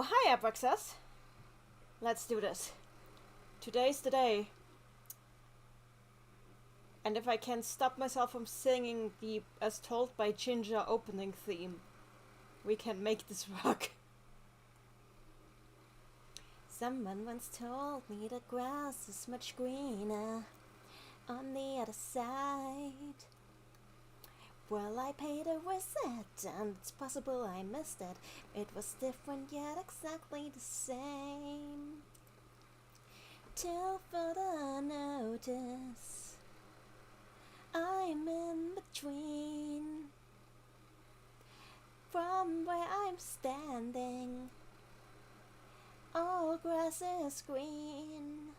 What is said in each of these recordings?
Oh, hi Abraxas. Let's do this. Today's the day. And if I can stop myself from singing the As Told by Ginger opening theme, we can make this work. Someone once told me the grass is much greener on the other side. Well, I paid a visit, and it's possible I missed it. It was different yet exactly the same. Till further notice, I'm in between. From where I'm standing, all grass is green.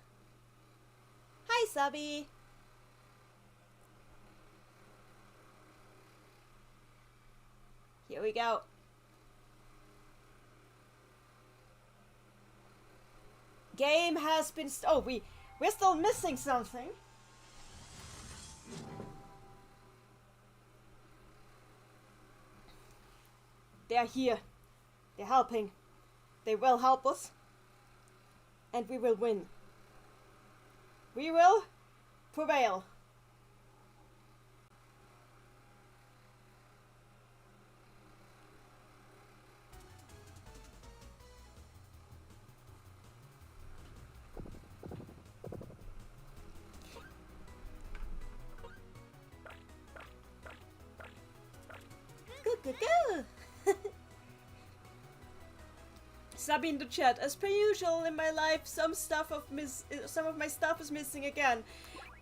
Hi, Subby! Here we go. Game has been we're still missing something. They're here. They're helping. They will help us. And we will win. We will prevail. Go. Sub in the chat. As per usual in my life, some of my stuff is missing again.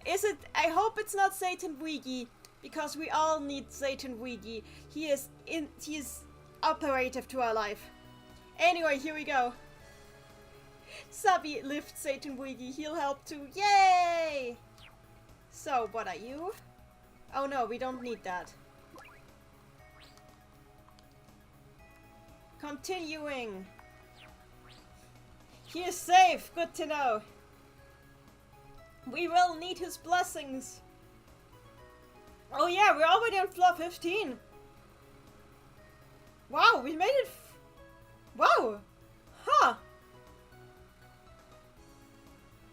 Is it? I hope it's not Satan Wiggy, because we all need Satan Wiggy. He is operative to our life. Anyway, here we go. Subby lift Satan Wiggy. He'll help too. Yay! So, what are you? Oh no, we don't need that. Continuing. He is safe. Good to know. We will need his blessings. Oh yeah, we're already on floor 15. Wow, we made it. Wow. Huh.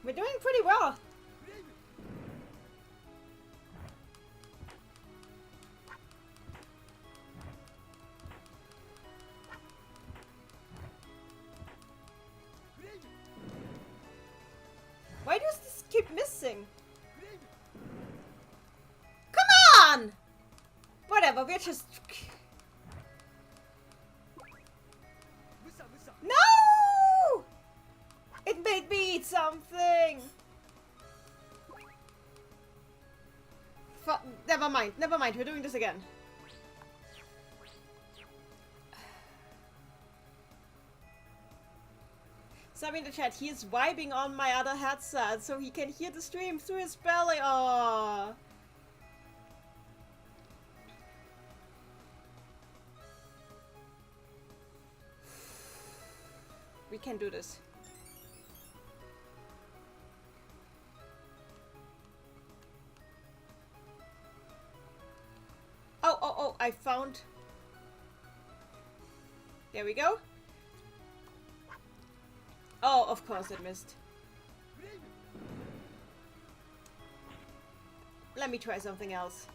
We're doing pretty well. Why does this keep missing? Come on! Whatever, we're just... No! It made me eat something! Never mind, we're doing this again. Somebody in the chat, he is vibing on my other headset so he can hear the stream through his belly. Aww. We can do this. Oh, I found... There we go. Oh, of course it missed. Let me try something else.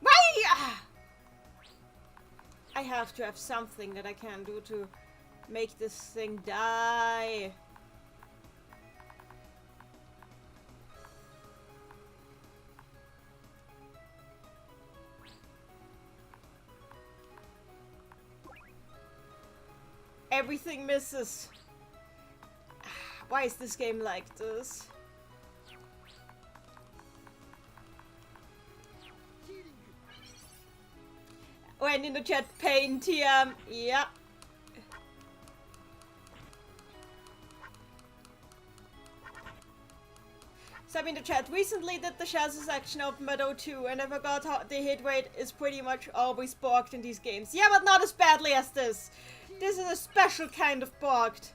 Why? I have to have something that I can do to make this thing die. Everything misses. Why is this game like this? When in the chat, pain TM. Yeah. Sub in the chat, recently did the Schezo section of Meadow 2 and I forgot how the hit rate is pretty much always borked in these games. Yeah, but not as badly as this. This is a special kind of borked.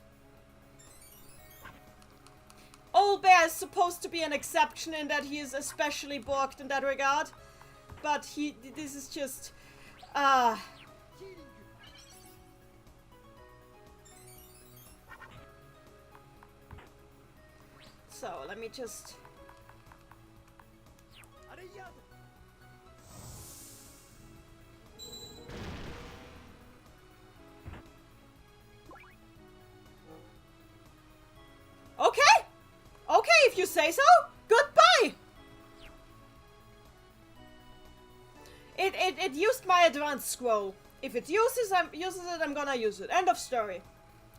Owlbear is supposed to be an exception in that he is especially borked in that regard. But this is just... So, let me just... Okay! Okay, if you say so! Goodbye! It used my advanced scroll. If it uses it, I'm gonna use it. End of story.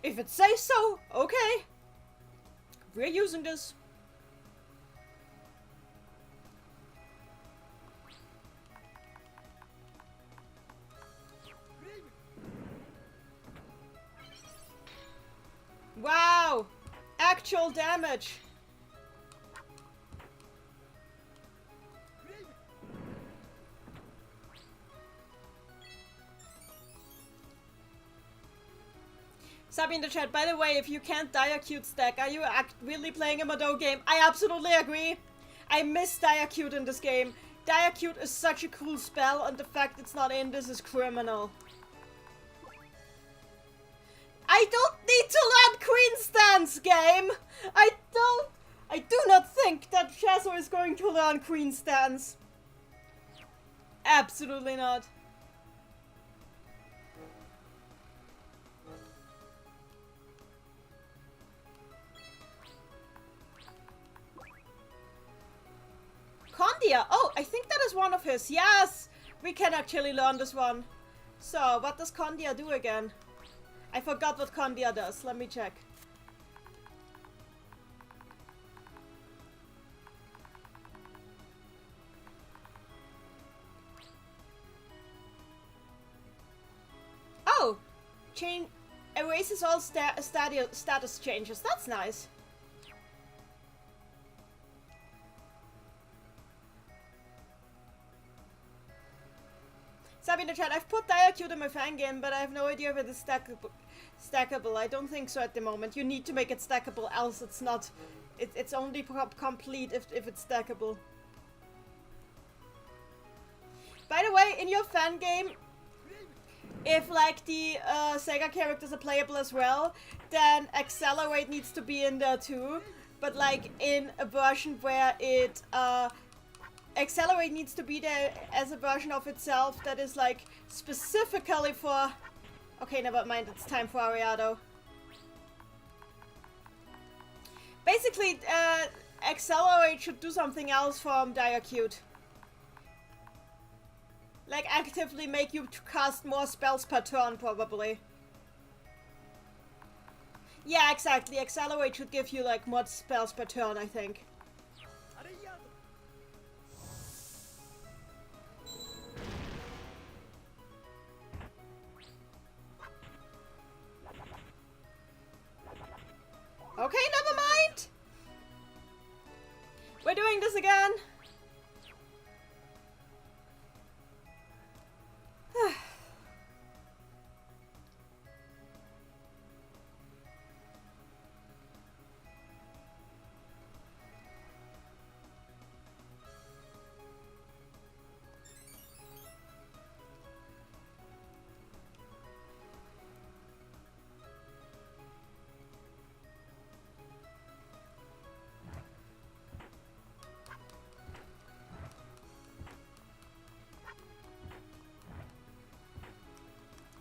If it says so, okay. We're using this. Wow! Actual damage. Sabi in the chat, by the way, if you can't Diacute stack, are you really playing a Mado game? I absolutely agree. I miss Diacute in this game. Diacute is such a cool spell, and the fact it's not in this is criminal. I don't need to learn Queen Stance, game! I do not think that Schezo is going to learn Queen Stance. Absolutely not. Condia! Oh, I think that is one of his. Yes! We can actually learn this one. So, what does Condia do again? I forgot what Condia does. Let me check. Oh! Erases all status changes. That's nice. Sabi in the chat, I've put Diacute in my fangame, but I have no idea if it is stackable. I don't think so at the moment. You need to make it stackable, else it's not. It's only complete if it's stackable. By the way, in your fangame, if like the Sega characters are playable as well, then Accelerate needs to be in there too. But like in a version where it Accelerate needs to be there as a version of itself that is like specifically for... Okay, never mind, it's time for Ariado. Basically, Accelerate should do something else from Diacute. Like actively make you cast more spells per turn, probably. Yeah, exactly. Accelerate should give you like more spells per turn, I think. Okay, never mind! We're doing this again!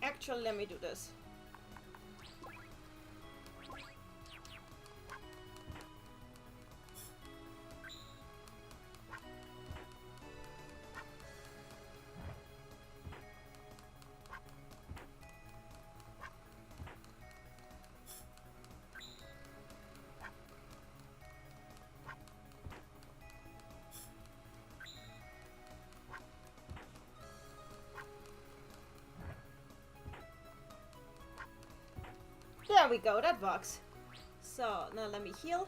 Actually, let me do this. There we go, that works. So, now let me heal.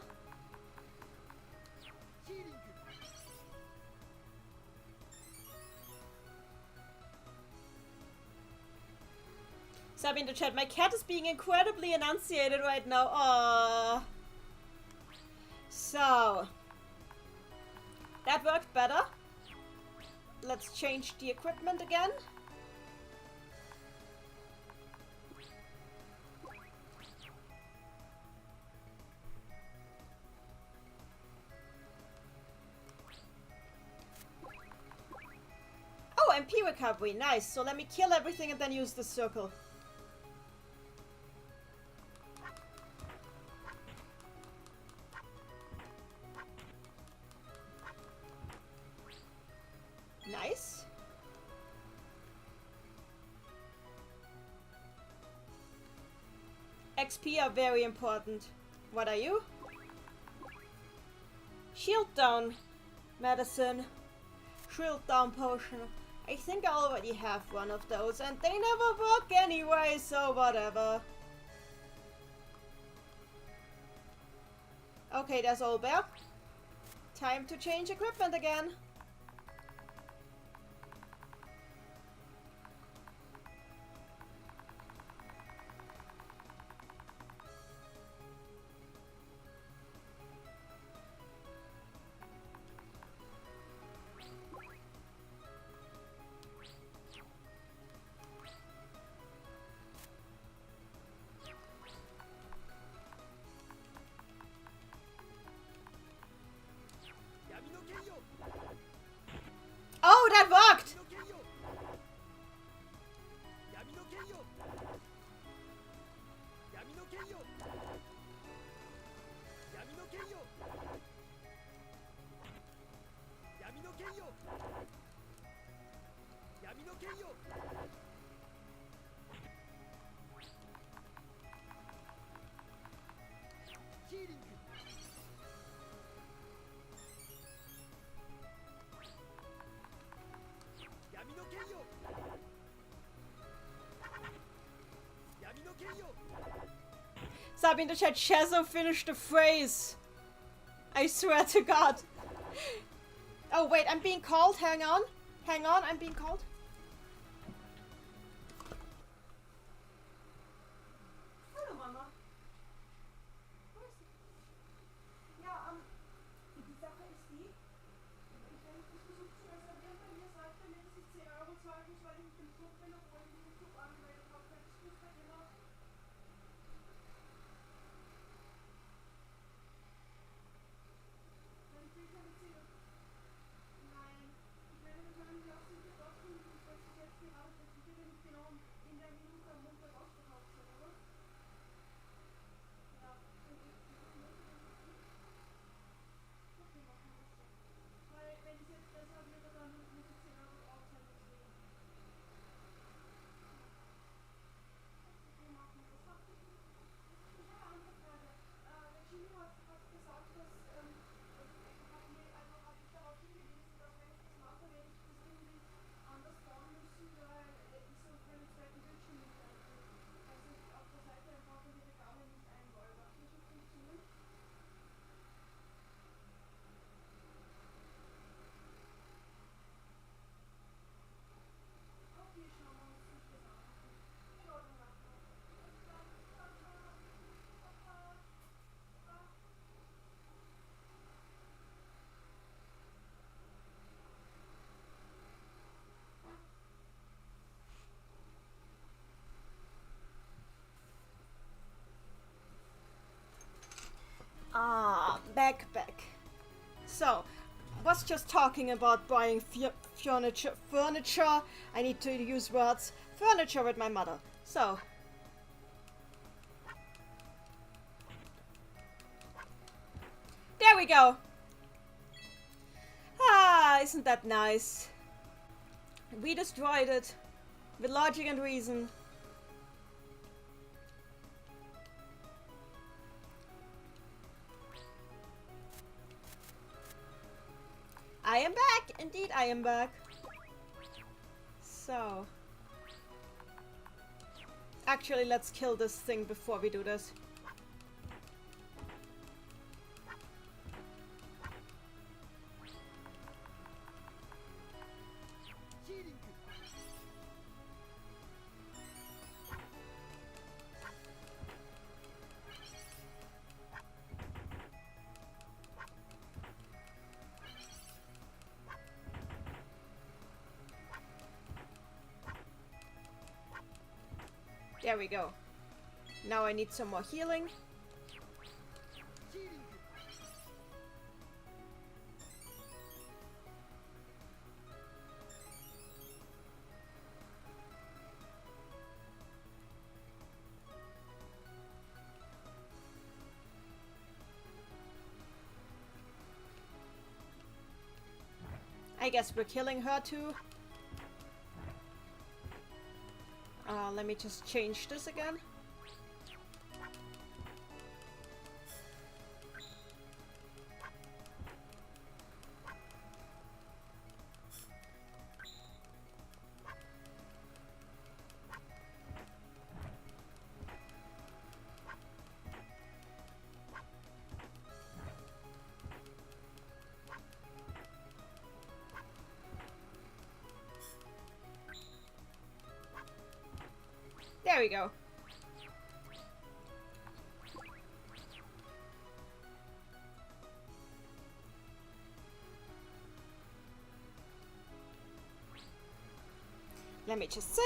Sabi in the chat, my cat is being incredibly enunciated right now. Aww. So that worked better. Let's change the equipment again. Oh, MP recovery, nice. So let me kill everything and then use the circle. Nice. XP are very important. What are you? Shield down medicine. Shield down potion. I think I already have one of those and they never work anyway, so whatever. Okay, there's Old Bear. Time to change equipment again. Oh, that worked! Sub in the chat, Schezo finished the phrase. I swear to God. Oh wait, I'm being called. Hang on. Hang on, I'm being called. Hallo Mama. Wo ist sie? Ja, die Sache ist die, wenn ich versuche zu reservieren bei mir, sagt er mir, dass ich 10 Euro zahlen muss, weil ich mit dem Club bin, obwohl ich den Club angemeldet habe. Könntest du es bei dir noch? Wenn ich Bücher beziehe. Nein. Ich werde mit meinem Klassen getroffen und das ist jetzt gerade, dass ich bitte nicht genau in der Minute am Montag ausverkauft sind, oder? Ja. Okay, machen wir das so. Weil, wenn ich jetzt reserviere, dann muss ich 10 Euro draufzahlen, deswegen. Okay, machen wir das. Ich habe eine andere Frage. Der Jimmy hat gesagt, dass, hat mich darauf hingewiesen, dass wenn ich das mache, werde ich das irgendwie anders bauen müssen, weil ich so keinen zweiten Bildschirm nicht einkriege. Dass ich auf der Seite einfach in die Regale nicht einbaue. Wird das so funktionieren? Okay, schauen wir uns das an. In Ordnung, machen wir. Bis dann. Ciao, ciao. Papa. Papa. Ah, back. So, was just talking about buying furniture. I need to use words. Furniture with my mother. So. There we go. Ah, isn't that nice? We destroyed it. With logic and reason. I am back! Indeed, I am back. So. Actually, let's kill this thing before we do this. There we go. Now I need some more healing. I guess we're killing her too. Let me just change this again. There we go. Let me just save.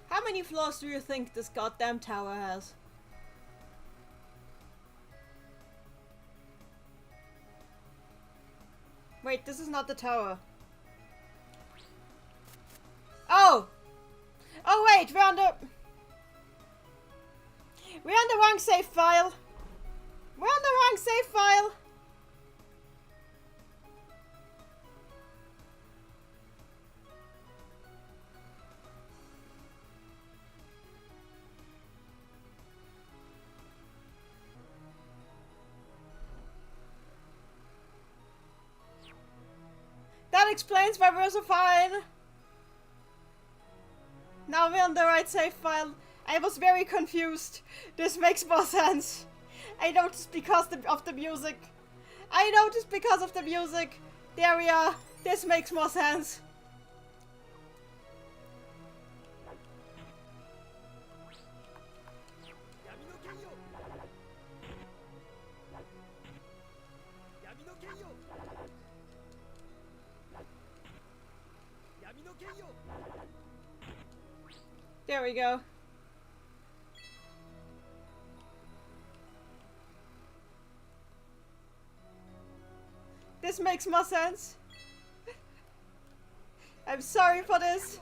How many floors do you think this goddamn tower has? Wait, this is not the tower. Oh! Oh wait, we're on the wrong save file. We're on the wrong save file. That explains why we're so fine. Now we're on the right save file. I was very confused. This makes more sense. I noticed because of the music. I noticed because of the music. There we are. This makes more sense. There we go. This makes more sense. I'm sorry for this.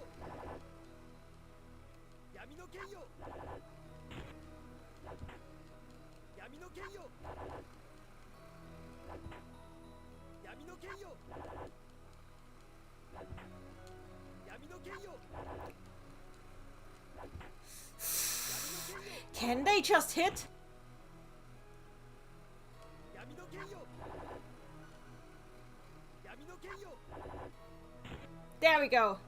Can they just hit? There we go.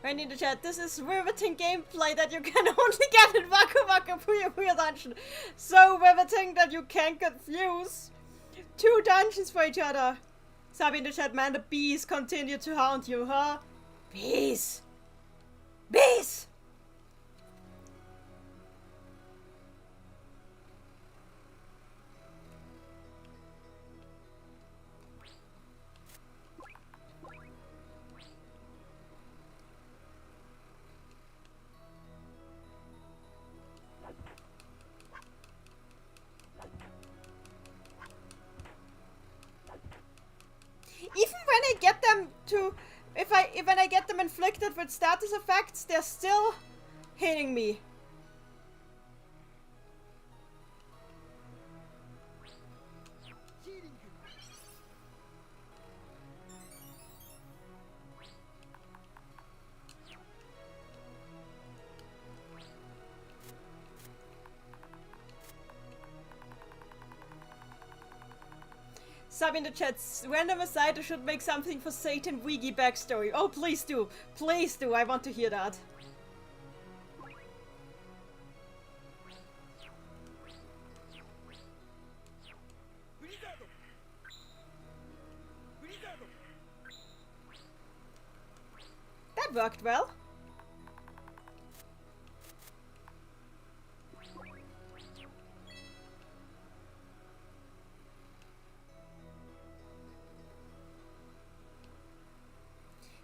I need to chat. This is riveting gameplay that you can only get in Waku Waku Puyo Puyo Dungeon. So riveting that you can't confuse two dungeons for each other. Sabi in the chat, man, the bees continue to haunt you, huh? Bees! Bees! Even when I get them to, when I get them inflicted with status effects, they're still hitting me. Sub in the chat, random aside, I should make something for Satan Wiggy backstory. Oh, please do. Please do. I want to hear that. That worked well.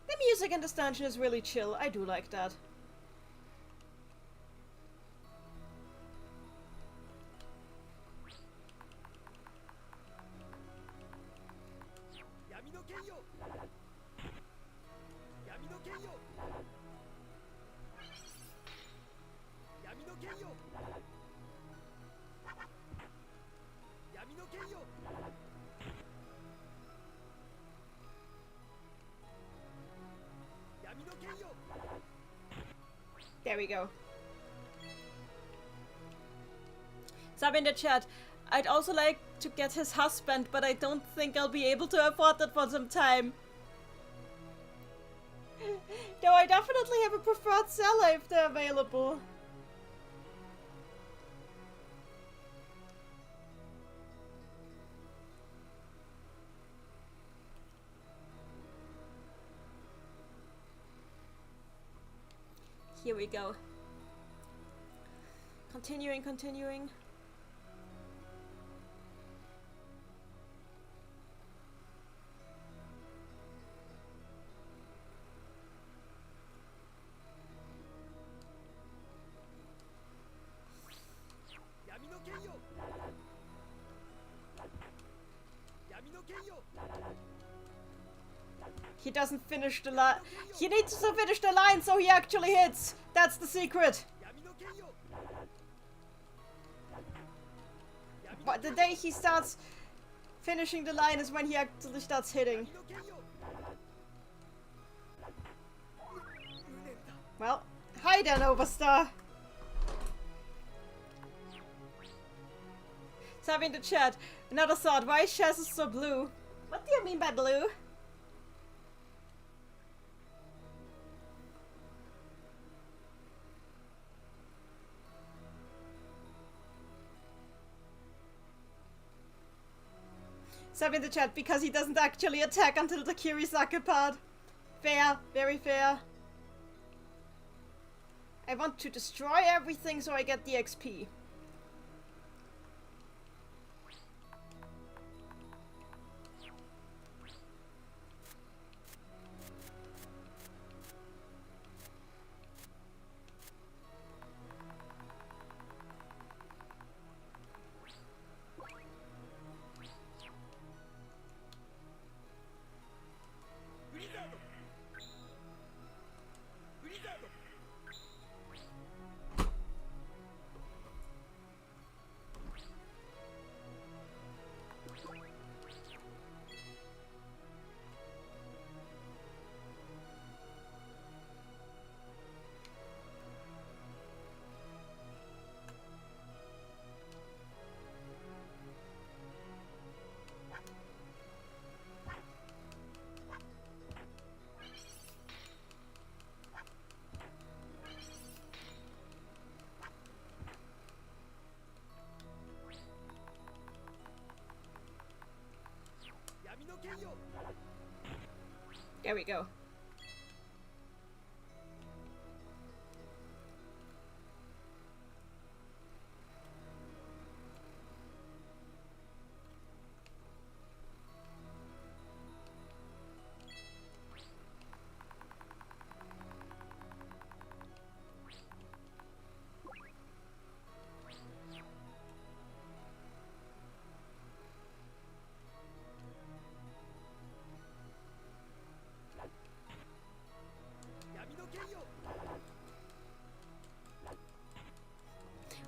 The music in this dungeon is really chill. I do like that. There we go. Sub in the chat. I'd also like to get his husband, but I don't think I'll be able to afford that for some time. Though I definitely have a preferred seller if they're available. Here we go. Continuing. He doesn't finish the line. He needs to finish the line so he actually hits. That's the secret. But the day he starts finishing the line is when he actually starts hitting. Well, hi then, Overstar. Sub in the chat. Another thought. Why is Schezo so blue? What do you mean by blue? Sub in the chat, because he doesn't actually attack until the Kirisake part. Fair, very fair. I want to destroy everything so I get the XP. There we go.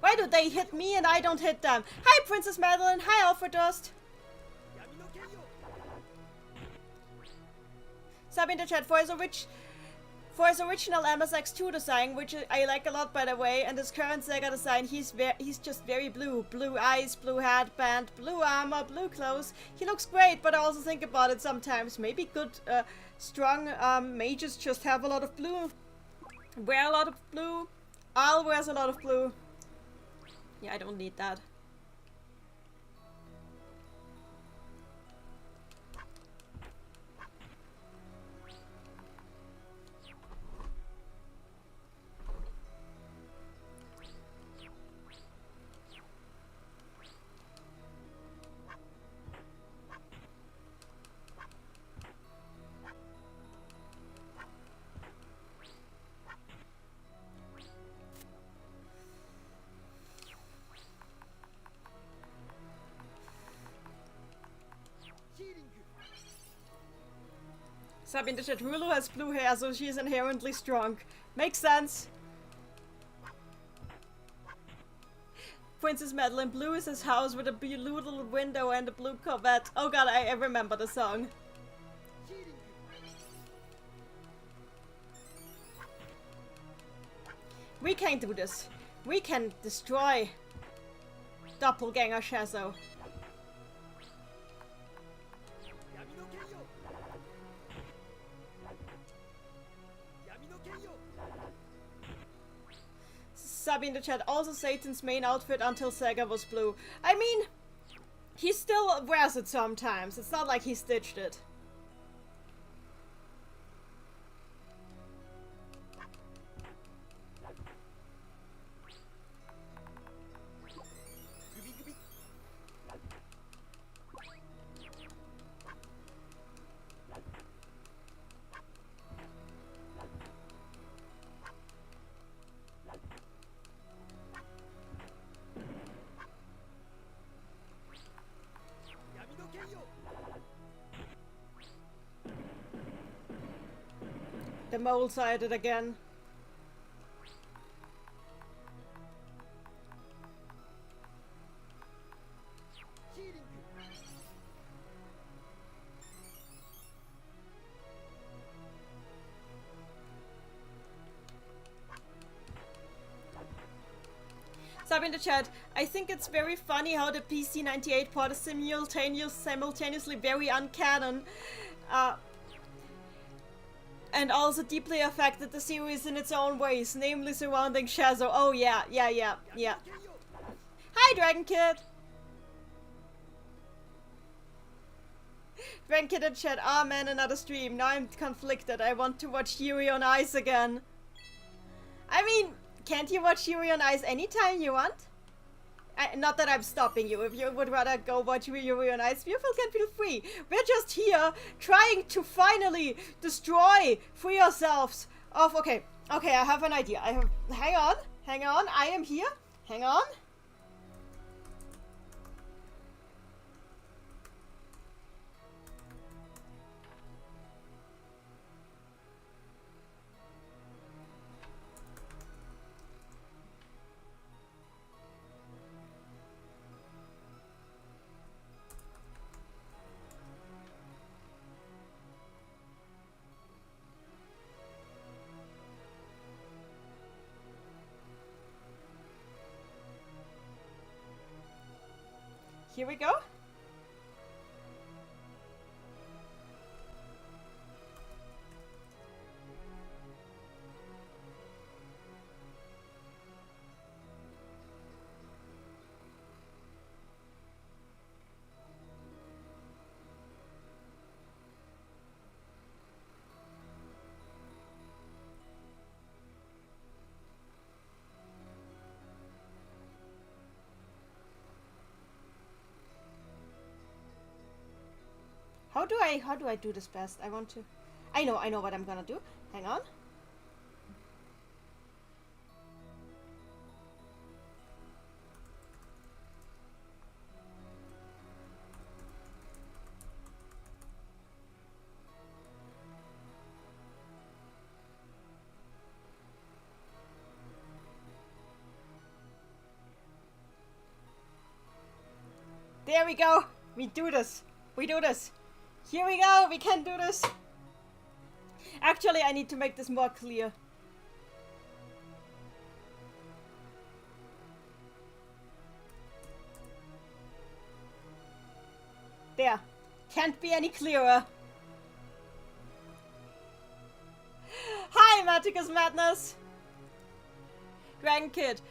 Why do they hit me and I don't hit them? Hi, Princess Madeline. Hi, Alfred Dust. Sub in the chat. For his original MSX2 design, which I like a lot by the way, and his current Sega design, he's just very blue. Blue eyes, blue headband, blue armor, blue clothes. He looks great, but I also think about it sometimes. Maybe good, strong mages just have a lot of blue. Wear a lot of blue. Al wears a lot of blue. Yeah, I don't need that. Sabine the chat, Hulu has blue hair, so she's inherently strong. Makes sense. Princess Madeline, blue is his house with a blue little window and a blue Corvette. Oh god, I remember the song. We can do this. We can destroy Doppelganger Schezo. Sabi in the chat, also Satan's main outfit until Sega was blue. I mean, he still wears it sometimes. It's not like he stitched it. The moles are at it again. Sub in the chat, I think it's very funny how the PC-98 port is simultaneously very uncanon. And also deeply affected the series in its own ways, namely surrounding Schezo. Oh yeah. Hi, Dragon Kid! Dragon Kid in chat, ah man, another stream. Now I'm conflicted. I want to watch Yuri on Ice again. I mean, can't you watch Yuri on Ice anytime you want? Not that I'm stopping you. If you would rather go watch Yuri on Ice, you can feel free. We're just here trying to finally free yourselves of... Okay, I have an idea. Hang on, I am here. Hang on. Here we go. How do I do this best? I know what I'm gonna do. Hang on. There we go. We do this. Here we go, we can do this. Actually, I need to make this more clear. There. Can't be any clearer. Hi, Maticus Madness! Dragon Kid.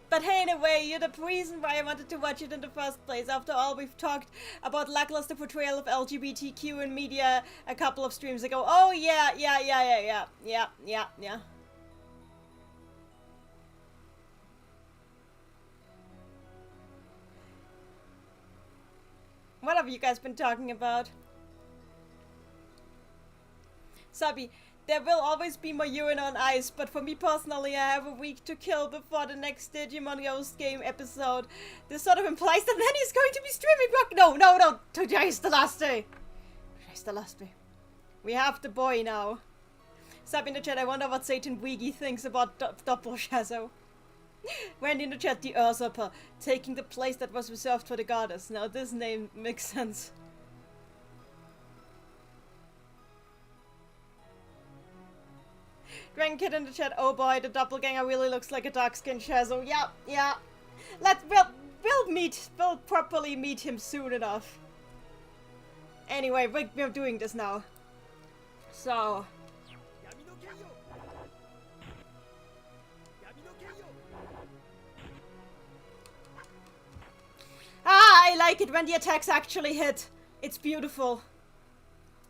But hey, in a way, you're the reason why I wanted to watch it in the first place. After all, we've talked about lackluster portrayal of LGBTQ in media a couple of streams ago. Oh, yeah. What have you guys been talking about? Sabi, there will always be more urine on ice, but for me personally, I have a week to kill before the next Digimon Ghost game episode. This sort of implies that then he's going to be streaming rock. No. Today's the last day. Today's the last day. We have the boy now. Sub in the chat, I wonder what Satan Wiggy thinks about Doppelganger Schezo. Wendy in the chat, the usurper, taking the place that was reserved for the goddess. Now this name makes sense. Dragon Kid in the chat, oh boy, the doppelganger really looks like a dark-skinned Schezo. Yeah. We'll properly meet him soon enough. Anyway, we're doing this now. So... I like it when the attacks actually hit. It's beautiful.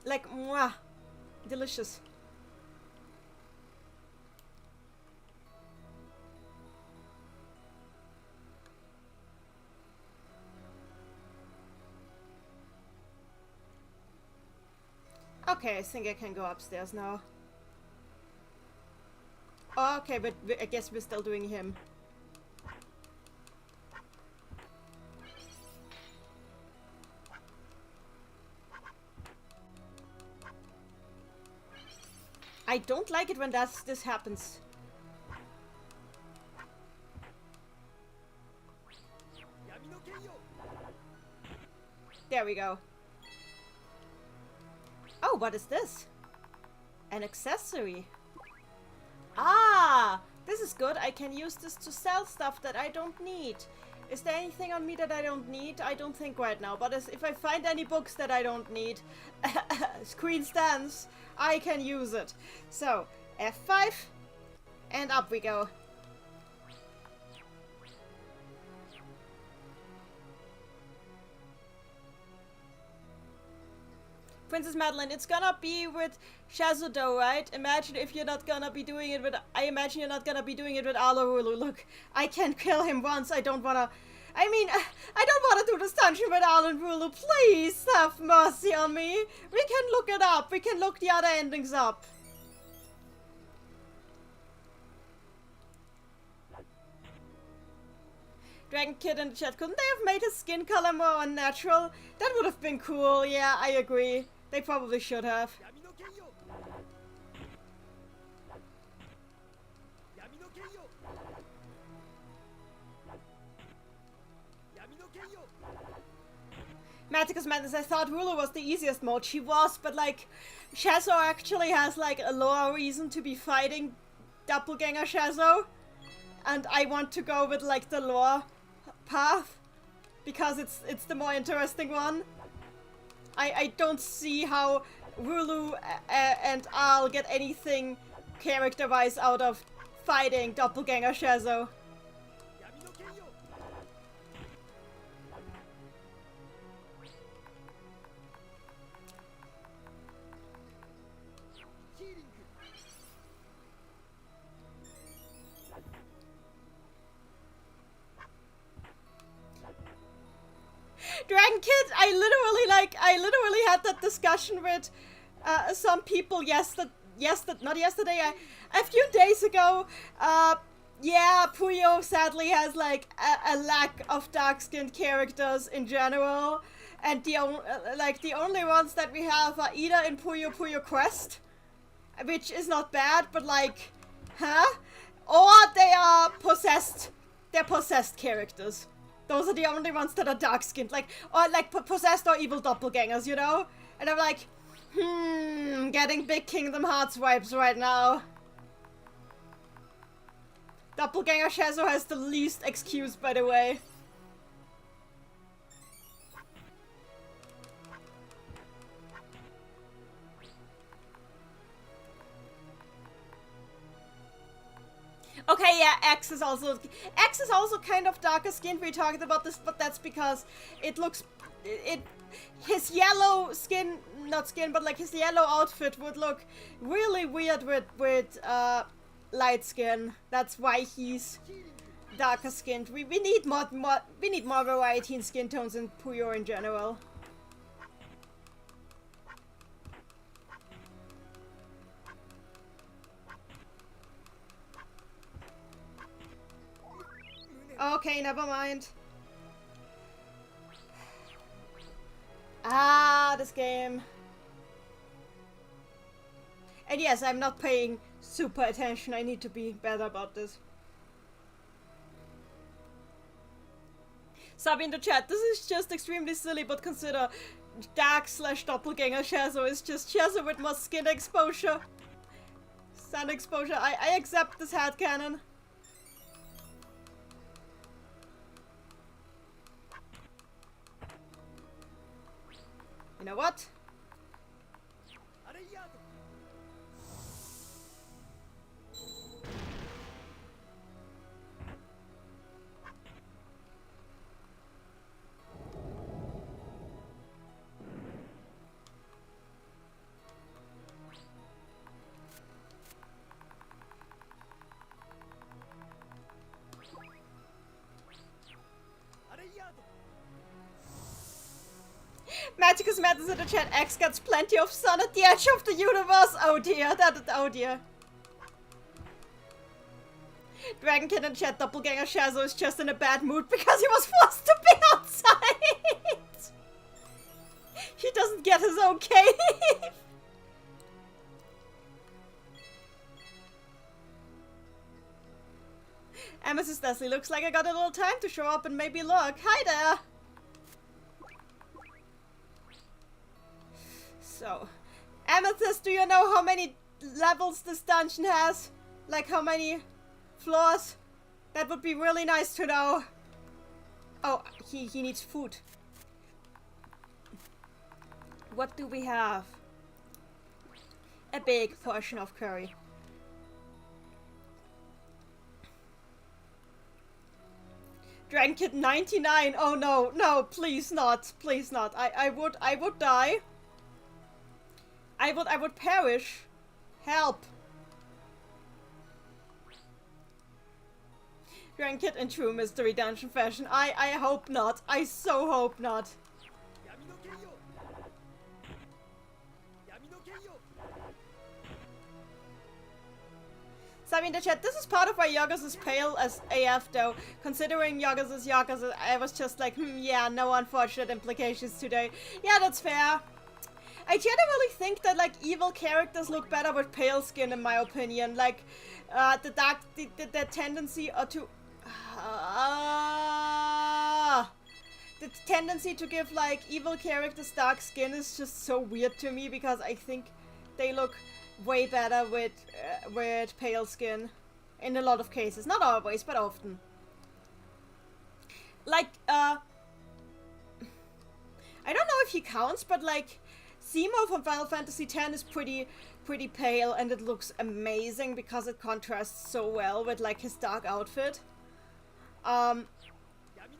Like, mwah. Delicious. Okay, I think I can go upstairs now. Oh, okay, but I guess we're still doing him. I don't like it when this happens. There we go. Oh, what is this? An accessory. Ah! This is good. I can use this to sell stuff that I don't need. Is there anything on me that I don't need? I don't think right now. But if I find any books that I don't need, screen stands, I can use it. So, F5, and up we go. Princess Madeline, it's gonna be with Schezo though, right? Imagine if you're not gonna be doing it with... I imagine you're not gonna be doing it with Alorulu. Look, I can kill him once. I don't wanna... I mean, I don't wanna do this dungeon with Alorulu. Please have mercy on me. We can look it up. We can look the other endings up. Dragon Kid in the chat, couldn't they have made his skin color more unnatural? That would have been cool. Yeah, I agree. They probably should have. Maticus Madness, I thought Hulu was the easiest mode. She was, but like, Schezo actually has like a lower reason to be fighting Doppelganger Schezo. And I want to go with like the lore path because it's the more interesting one. I don't see how Rulu and Al get anything character-wise out of fighting Doppelganger Schezo. Dragon Kid, I literally had that discussion with some people not yesterday, a few days ago. Yeah, Puyo sadly has like a lack of dark-skinned characters in general, and the only ones that we have are either in Puyo Quest, which is not bad, but like, huh? Or they are possessed. They're possessed characters. Those are the only ones that are dark-skinned, like, or like possessed or evil doppelgangers, you know? And I'm like, Getting big Kingdom Hearts vibes right now. Doppelganger Schezo has the least excuse, by the way. Okay, yeah, X is also kind of darker skinned. We talked about this, but that's because it looks his yellow skin, not skin, but like his yellow outfit would look really weird with light skin. That's why he's darker skinned. We need more variety in skin tones in Puyo in general. Okay, never mind. Ah, this game. And yes, I'm not paying super attention. I need to be better about this. Sub in the chat, this is just extremely silly, but consider Dark/Doppelganger Schezo is just Schezo with more skin exposure. Sun exposure. I accept this headcanon. You know what? Magicus Madness in the chat. X gets plenty of sun at the edge of the universe. Oh dear, oh dear. Dragon Kid in chat. Doppelganger Schezo is just in a bad mood because he was forced to be outside. He doesn't get his own cave. Amethyst Leslie, looks like I got a little time to show up and maybe look. Hi there. So, Amethyst, do you know how many levels this dungeon has? Like how many floors? That would be really nice to know. Oh, he needs food. What do we have? A big portion of curry. Dragon Kid 99. Oh no, no, please not. Please not. I would die. I would perish. Help. Dragon Kid in true mystery dungeon fashion. I hope not. I so hope not. So I mean the chat, this is part of why Yoggers is pale as AF though. Considering Yoggers is Yoggers, I was just like, yeah, no unfortunate implications today. Yeah, that's fair. I generally think that like evil characters look better with pale skin, in my opinion. Like the tendency to the tendency to give like evil characters dark skin is just so weird to me because I think they look way better with pale skin in a lot of cases. Not always, but often. Like I don't know if he counts, but like Zemo from Final Fantasy X is pretty pale, and it looks amazing because it contrasts so well with like his dark outfit.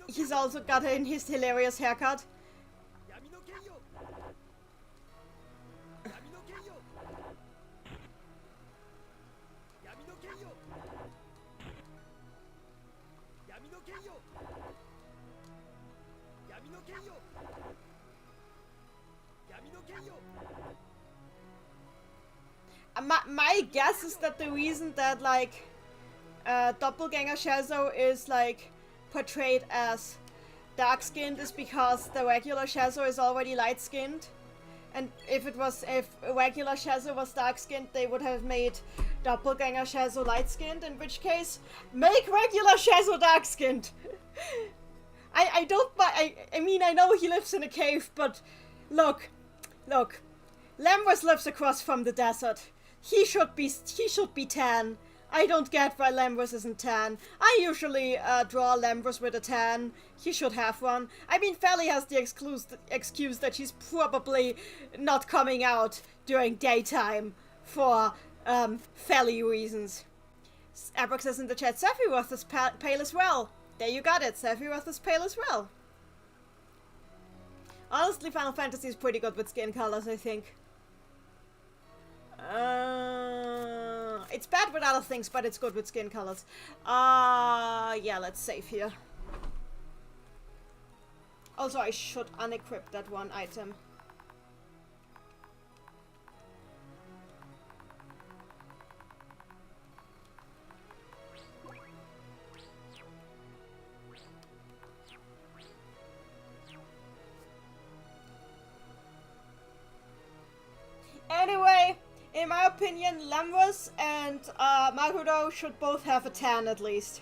He's also got in his hilarious haircut. My guess is that the reason that like Doppelganger Schezo is like portrayed as dark-skinned is because the regular Schezo is already light-skinned, and if regular Schezo was dark-skinned, they would have made Doppelganger Schezo light-skinned, in which case make regular Schezo dark-skinned. I mean I know he lives in a cave, but look, Lemros lives across from the desert. He should be tan. I don't get why Lemros isn't tan. I usually draw Lemros with a tan. He should have one. I mean, Felly has the excuse that she's probably not coming out during daytime for Felly reasons. Abrax says in the chat, Sephiroth is pale as well. There you got it, Sephiroth is pale as well. Honestly, Final Fantasy is pretty good with skin colors, I think. It's bad with other things, but it's good with skin colors. Yeah, let's save here. Also, I should unequip that one item. Anyway, in my opinion, Lemros and Marudo should both have a tan at least.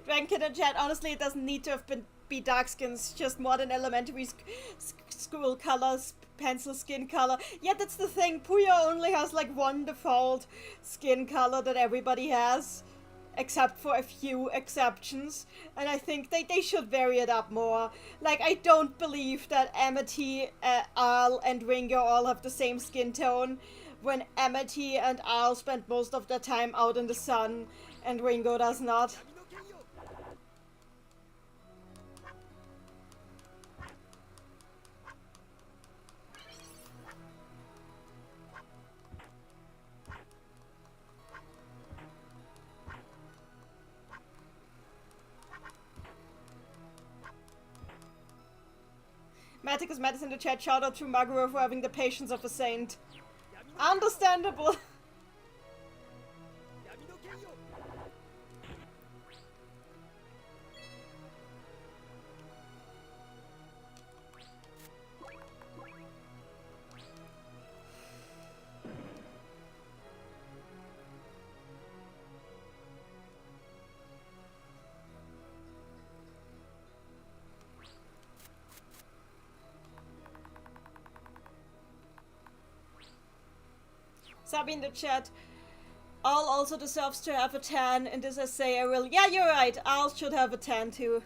Drankin in chat, honestly it doesn't need to be dark skins, just modern elementary school colors, pencil skin color. Yeah, that's the thing, Puyo only has like one default skin color that everybody has. Except for a few exceptions, and I think they should vary it up more. Like, I don't believe that Amity, Arl, and Ringo all have the same skin tone, when Amity and Arl spend most of their time out in the sun, and Ringo does not. Matic is Matis in the chat, shout out to Maguro for having the patience of a saint. Understandable. Sabi in the chat, Al also deserves to have a tan, and this essay I will... Yeah, you're right, Al should have a tan too.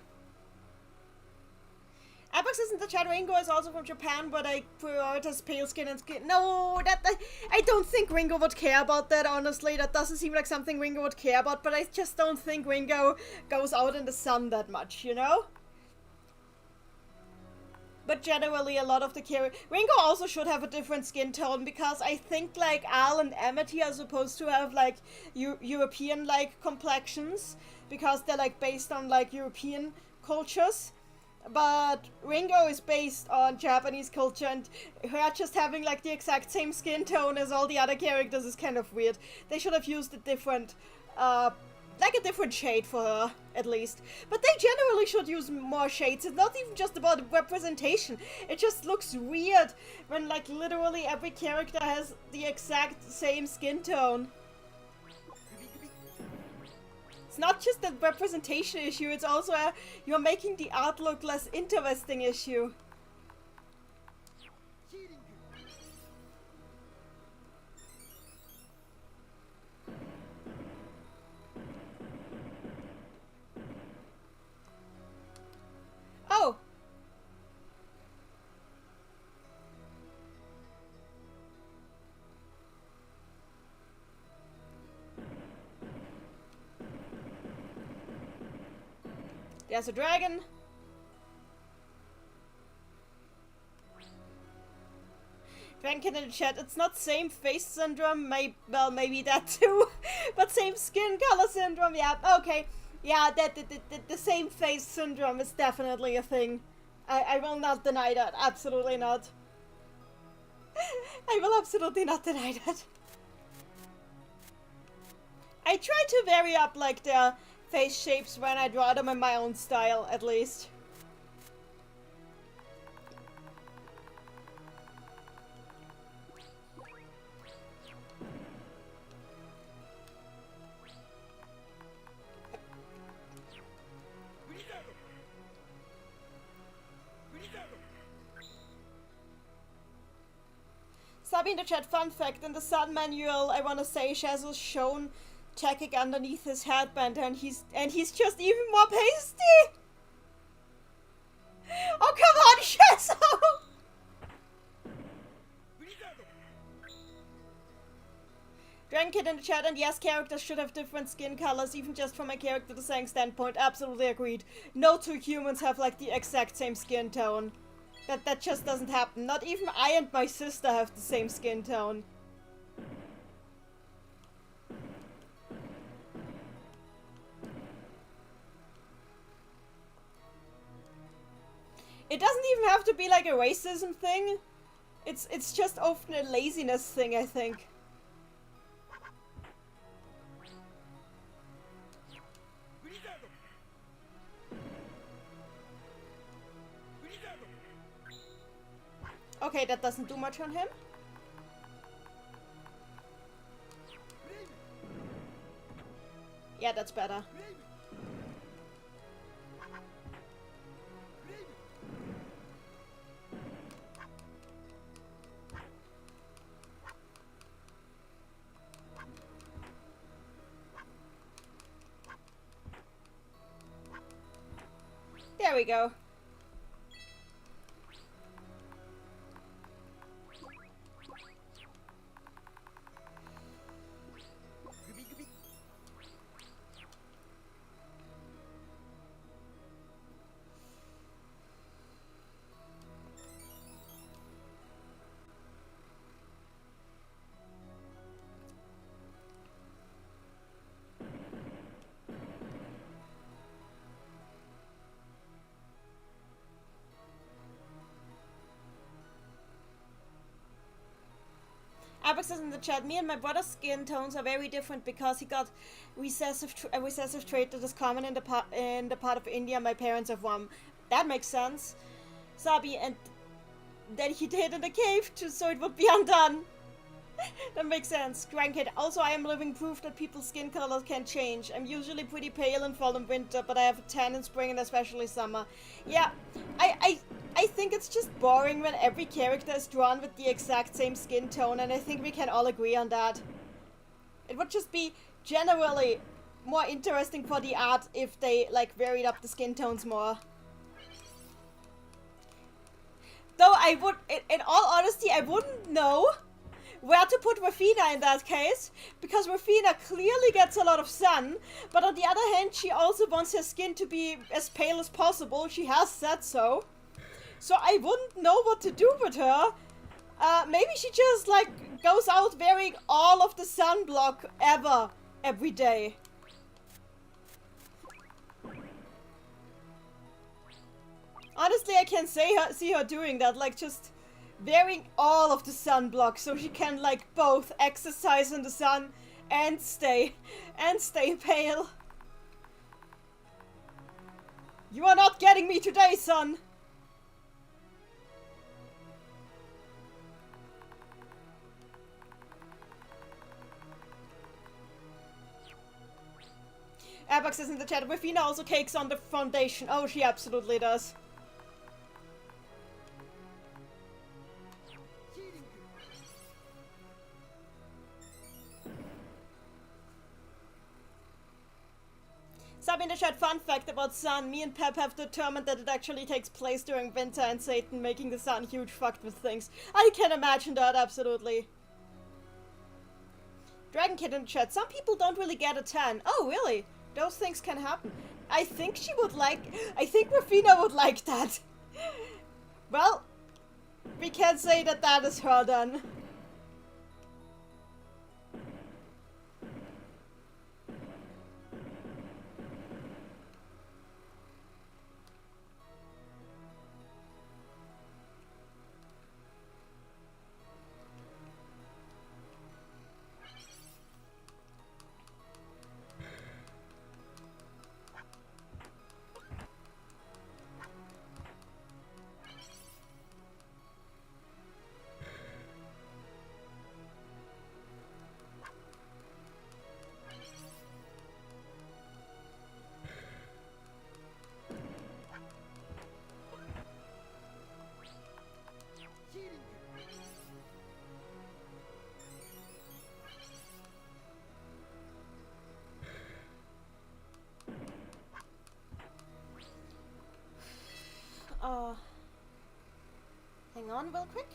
Apex is in the chat, Ringo is also from Japan, but I prioritize pale skin and skin... No, I don't think Ringo would care about that, honestly. That doesn't seem like something Ringo would care about, but I just don't think Ringo goes out in the sun that much, you know? But generally, a lot of the Ringo also should have a different skin tone, because I think, like, Al and Amity are supposed to have, like, European-like complexions, because they're, like, based on, like, European cultures. But Ringo is based on Japanese culture, and her just having, like, the exact same skin tone as all the other characters is kind of weird. They should have used a different, like a different shade for her, at least. But they generally should use more shades. It's not even just about representation. It just looks weird when, like, literally every character has the exact same skin tone. It's not just a representation issue, it's also a you're making the art look less interesting issue. Oh! There's a dragon. Dragonkin in the chat, it's not same face syndrome, well, maybe that too, but same skin color syndrome, yeah, okay. Yeah, the same face syndrome is definitely a thing. I will not deny that, absolutely not. I will absolutely not deny that. I try to vary up, like, their face shapes when I draw them in my own style, at least. Sabi in the chat, fun fact, in the Sun manual, I wanna say Schezo's shown tacking underneath his headband and he's just even more pasty! Oh come on, Schezo! Dragon Kid in the chat, and yes, characters should have different skin colors, even just from a character design standpoint. Absolutely agreed. No two humans have like the exact same skin tone. That just doesn't happen. Not even I and my sister have the same skin tone. It doesn't even have to be like a racism thing. It's just often a laziness thing, I think. Okay, that doesn't do much on him. Yeah, that's better. There we go. Apex says in the chat, me and my brother's skin tones are very different because he got a recessive trait that is common in the part of India my parents are from. That makes sense. Sabi, and then he hid in the cave so it would be undone. That makes sense. Crankhead. Also, I am living proof that people's skin color can change. I'm usually pretty pale in fall and winter, but I have a tan in spring and especially summer. Yeah, I think it's just boring when every character is drawn with the exact same skin tone, and I think we can all agree on that. It would just be generally more interesting for the art if they, like, varied up the skin tones more. Though I would, in all honesty, I wouldn't know where to put Rafina in that case, because Rafina clearly gets a lot of sun, but on the other hand, she also wants her skin to be as pale as possible. She has said so. So I wouldn't know what to do with her. Maybe she just, like, goes out wearing all of the sunblock ever, every day. Honestly, I can see her doing that, like, just wearing all of the sunblock so she can, like, both exercise in the sun and stay pale. You are not getting me today, son! Abax is in the chat. Rafina also cakes on the foundation. Oh, she absolutely does. Sub in the chat, fun fact about sun. Me and Pep have determined that it actually takes place during winter and Satan making the sun huge fucked with things. I can imagine that, absolutely. Dragon Kid in the chat. Some people don't really get a tan. Oh, really? Those things can happen. I think Rafina would like that. Well, we can say that that is her then. Hang on real quick.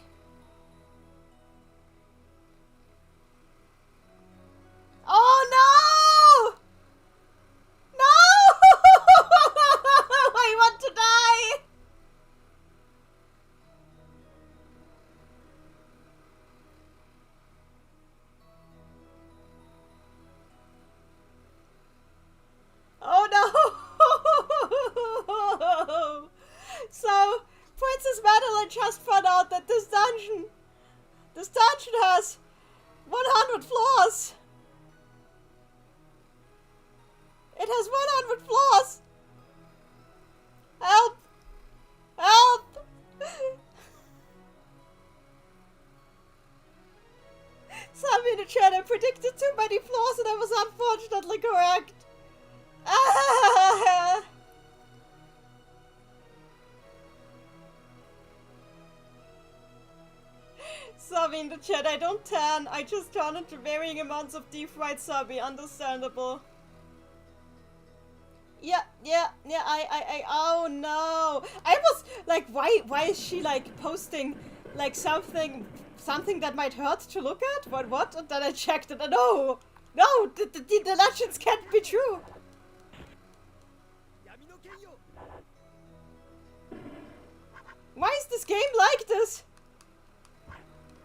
Oh no! No! I want to die! Oh no! So, Princess Madeline just found out that this dungeon has 100 floors! It has 100 floors! Help! Help! Somebody in the chat, I predicted too many floors and I was unfortunately correct. Subby in the chat, I don't tan, I just turn into varying amounts of deep fried subby, understandable. Yeah, oh no. I was like, why is she like posting like something that might hurt to look at? What? And then I checked it and no, the legends can't be true. Why is this game like this?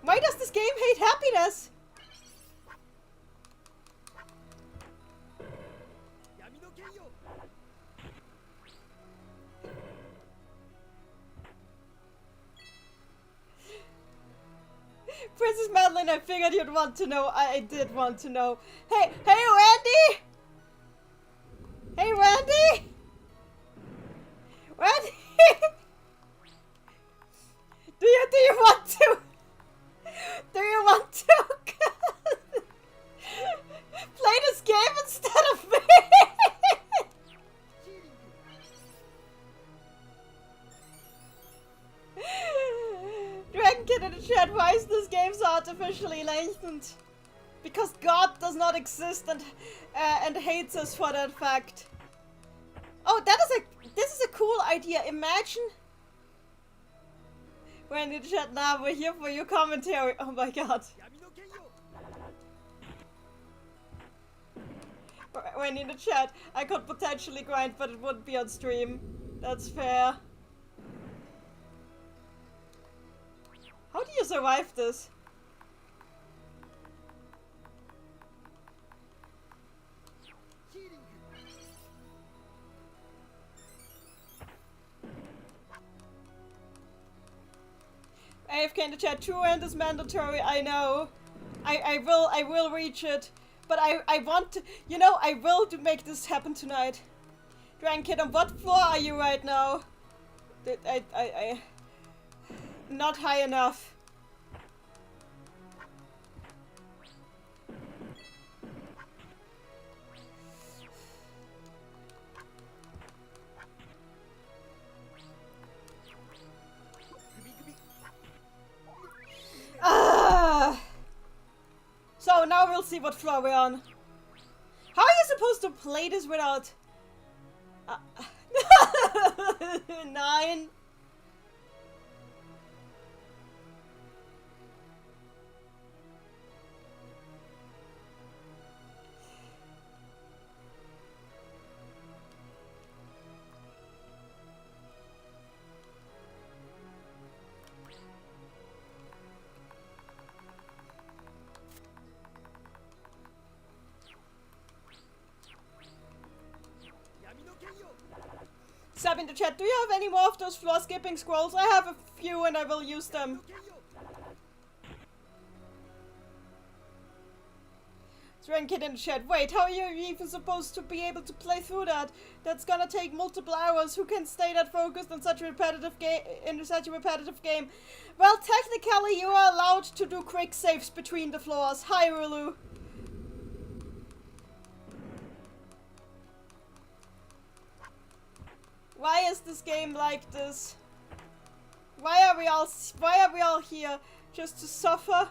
Why does this game hate happiness? Princess Madeline, I figured you'd want to know. I did want to know. Hey, Randy! Hey, Randy! Randy! Do you want to? Do you want to play this game instead of me? Dragon Kid in the chat, why is this game so artificially lengthened? Because God does not exist and hates us for that fact. Oh, this is a cool idea. Imagine. When in the chat now, we're here for your commentary. Oh my god. When in the chat, I could potentially grind, but it wouldn't be on stream. That's fair. How do you survive this? AFK in the chat, true end is mandatory, I know. I will reach it. But I want to, you know, I will to make this happen tonight. Dragon Kid, on what floor are you right now? Not high enough. So now we'll see what floor we're on. How are you supposed to play this without... 9? Sub in the chat, do you have any more of those floor skipping scrolls? I have a few and I will use them. Kid in the chat, wait, how are you even supposed to be able to play through that? That's gonna take multiple hours. Who can stay that focused on such a repetitive game? Well, technically you are allowed to do quick saves between the floors. Hi, Rulu. Why is this game like this? Why are we all here? Just to suffer?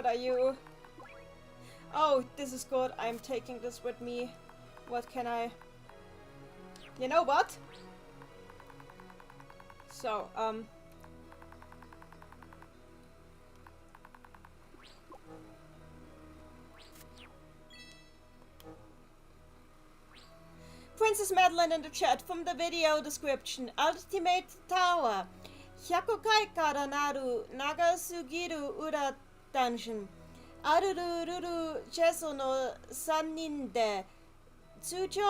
What are you? Oh, this is good. I'm taking this with me. What can I... You know what? So, Princess Madeline in the chat from the video description. Ultimate Tower. 100回からなる長すぎる裏ダンジョン。アルルルルチェソの3人で通常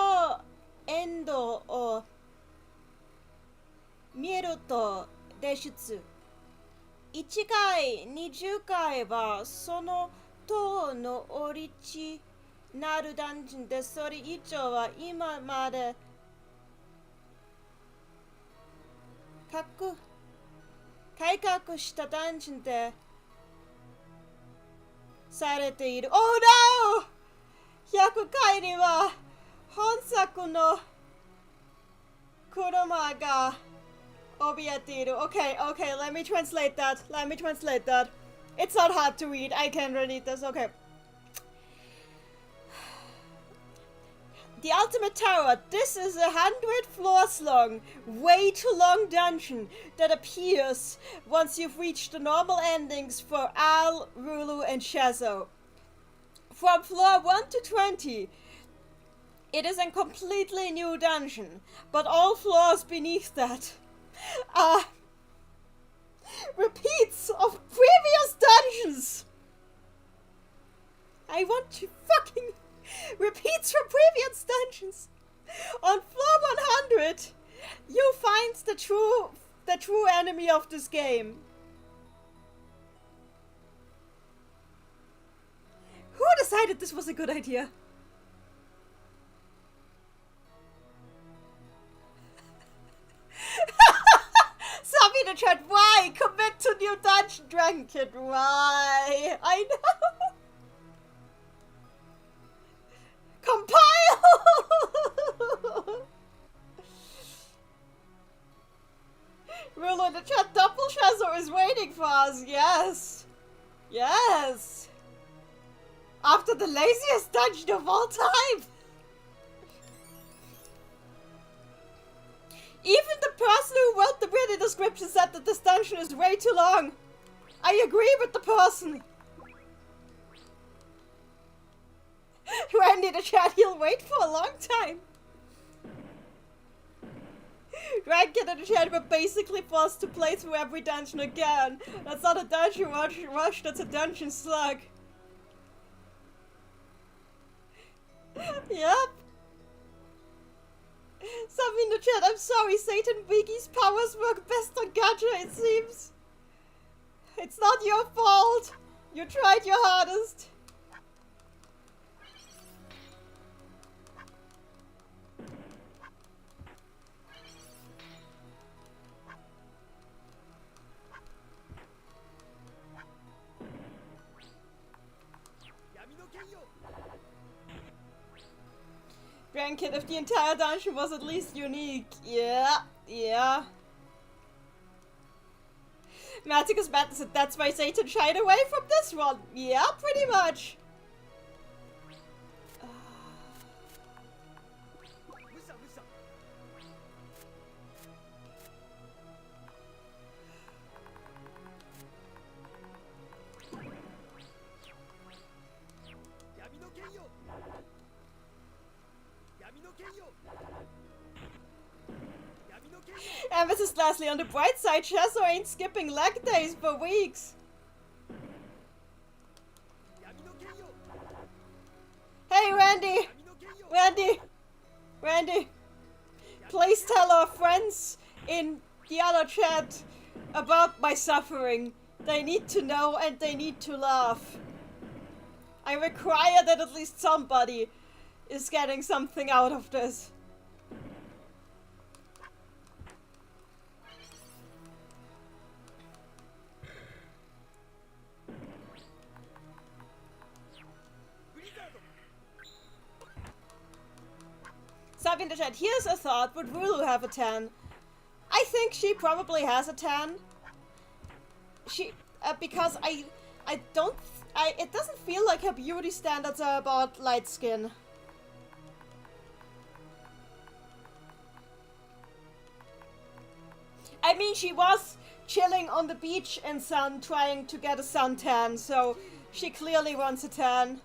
エンドを見えると脱出。1回、20回はその塔のオリジナルダンジョンで、それ以上は今まで改革したダンジョンでされている。Oh no! 100回には本作の車が怯えている。Okay, okay, let me translate that. Let me translate that. It's not hard to read. I can read this. Okay. The Ultimate Tower. This is 100 floors long, way too long dungeon that appears once you've reached the normal endings for Al, Rulu, and Schezo. From floor 1 to 20, it is a completely new dungeon, but all floors beneath that are repeats of previous dungeons. I want to fucking... repeats from previous dungeons. On floor 100, you find the true enemy of this game. Who decided this was a good idea? Some in the chat, why? Commit to new dungeon, Dragon Kid, why? I know. Compile! Ruler in the chat, Doppelganger Schezo is waiting for us, yes! Yes! After the laziest dungeon of all time! Even the person who wrote the written description said that this dungeon is way too long! I agree with the person! Randy in the chat, he'll wait for a long time. Randy in the chat, we're basically forced to play through every dungeon again. That's not a dungeon rush, that's a dungeon slug. Yep. Something in the chat, I'm sorry, Satan Wiki's powers work best on Gacha, it seems. It's not your fault. You tried your hardest. Grandkid, if the entire dungeon was at least unique. Yeah. Maticus Madness said that's why Satan shied away from this one. Yeah, pretty much. And Mrs. Leslie, on the bright side, Schezo ain't skipping leg days for weeks. Hey, Randy! Please tell our friends in the other chat about my suffering. They need to know and they need to laugh. I require that at least somebody is getting something out of this. Sub in the chat, here's a thought, would Rulu have a 10? I think she probably has a 10. Because I don't It doesn't feel like her beauty standards are about light skin. I mean, she was chilling on the beach in sun trying to get a suntan, so she clearly wants a tan.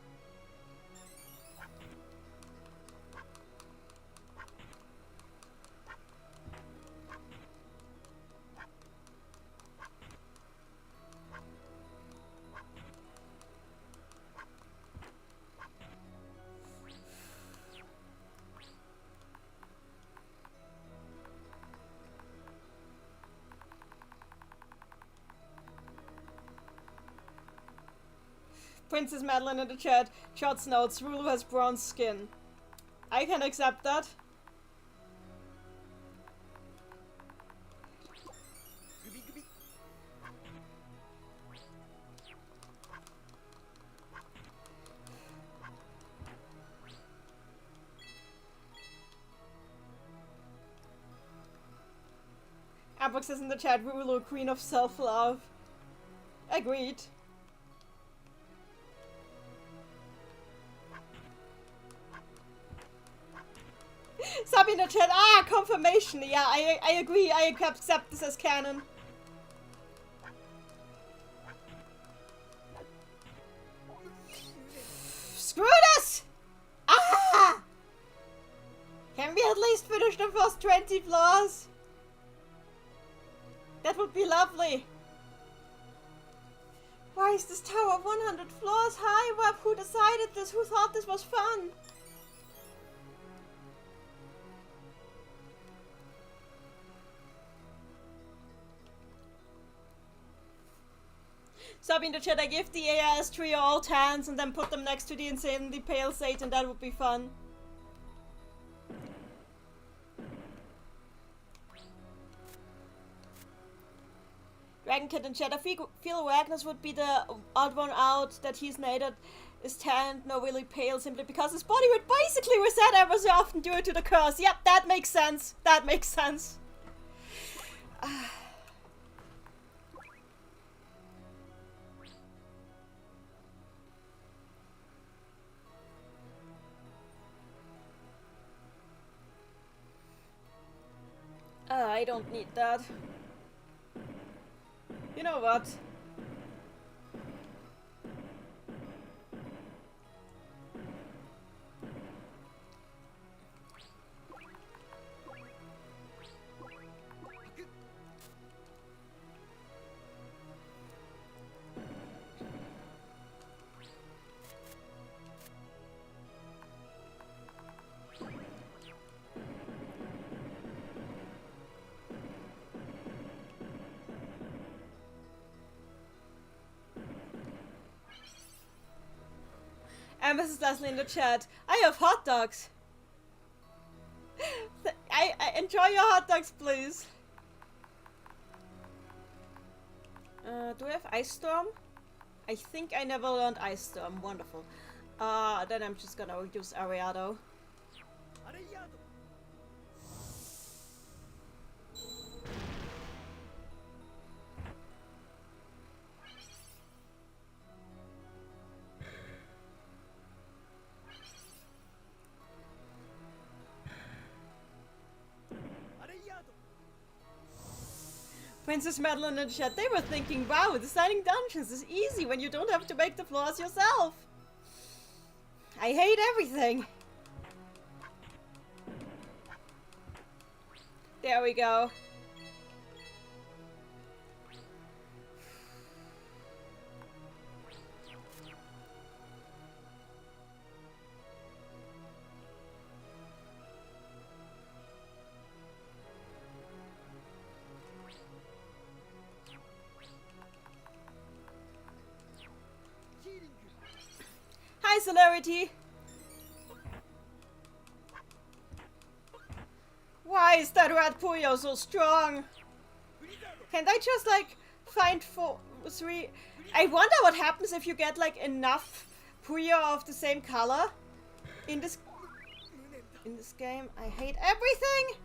Princess Madeline in the chat. Shots notes. Rulu has bronze skin. I can accept that. Ambox is in the chat. Rulu, queen of self-love. Agreed. Sub in the chat. Ah, confirmation. Yeah, I agree. I accept this as canon. Screw this! Ah! Can we at least finish the first 20 floors? That would be lovely. Why is this tower 100 floors high? Who decided this? Who thought this was fun? Sub in the chat, I give the AIS trio all tans and then put them next to the insanely pale Satan. That would be fun. Dragon Kid in chat, I feel Agnes would be the odd one out, that he's nated is tanned, no really pale, simply because his body would basically reset ever so often due to the curse. Yep, that makes sense. That makes sense. I don't need that. You know what? And Mrs. Leslie in the chat. I have hot dogs. I enjoy your hot dogs, please. Do we have Ice Storm? I think I never learned Ice Storm. Wonderful. Then I'm just gonna use Ariado. Princess Madeline in the chat, they were thinking, wow, designing dungeons is easy when you don't have to make the floors yourself. I hate everything. There we go. Hi, Celerity! Why is that red Puyo so strong? Can't I just, like, find 3... I wonder what happens if you get, like, enough Puyo of the same color in this game. I hate everything!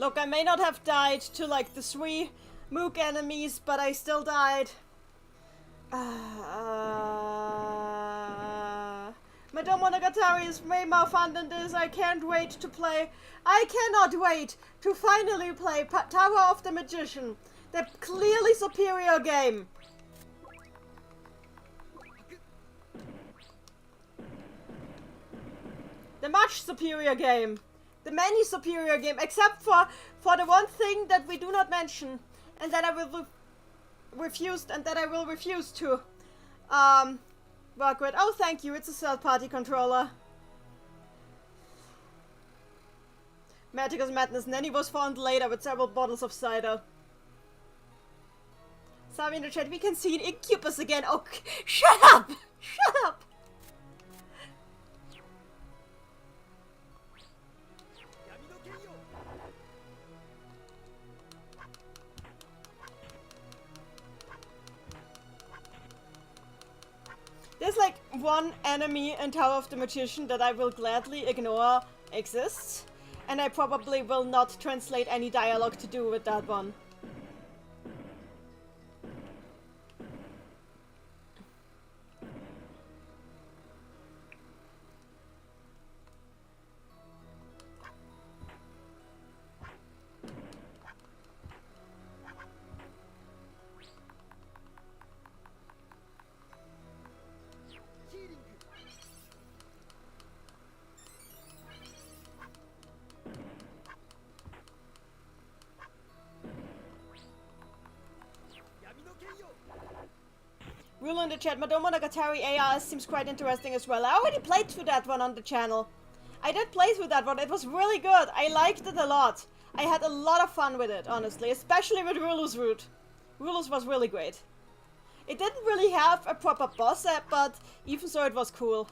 Look, I may not have died to like the 3 Mook enemies, but I still died. Madame Monogatari is way more fun than this. I can't wait to play. I cannot wait to finally play Tower of the Magician. The clearly superior game. The much superior game. The many superior game. Except for the one thing that we do not mention. And that I will refuse to work with. Oh, thank you. It's a third-party controller. Magic's Madness. Nanny was found later with several bottles of cider. Sorry in the chat, we can see an incubus again. Oh, shut up! Shut up! There's like one enemy in Tower of the Magician that I will gladly ignore exists. And I probably will not translate any dialogue to do with that one. Rule in the chat, Madame Monogatari ARS seems quite interesting as well. I already played through that one on the channel. I did play through that one, it was really good. I liked it a lot. I had a lot of fun with it, honestly, especially with Rulu's route. Rulu's was really great. It didn't really have a proper boss set, but even so it was cool.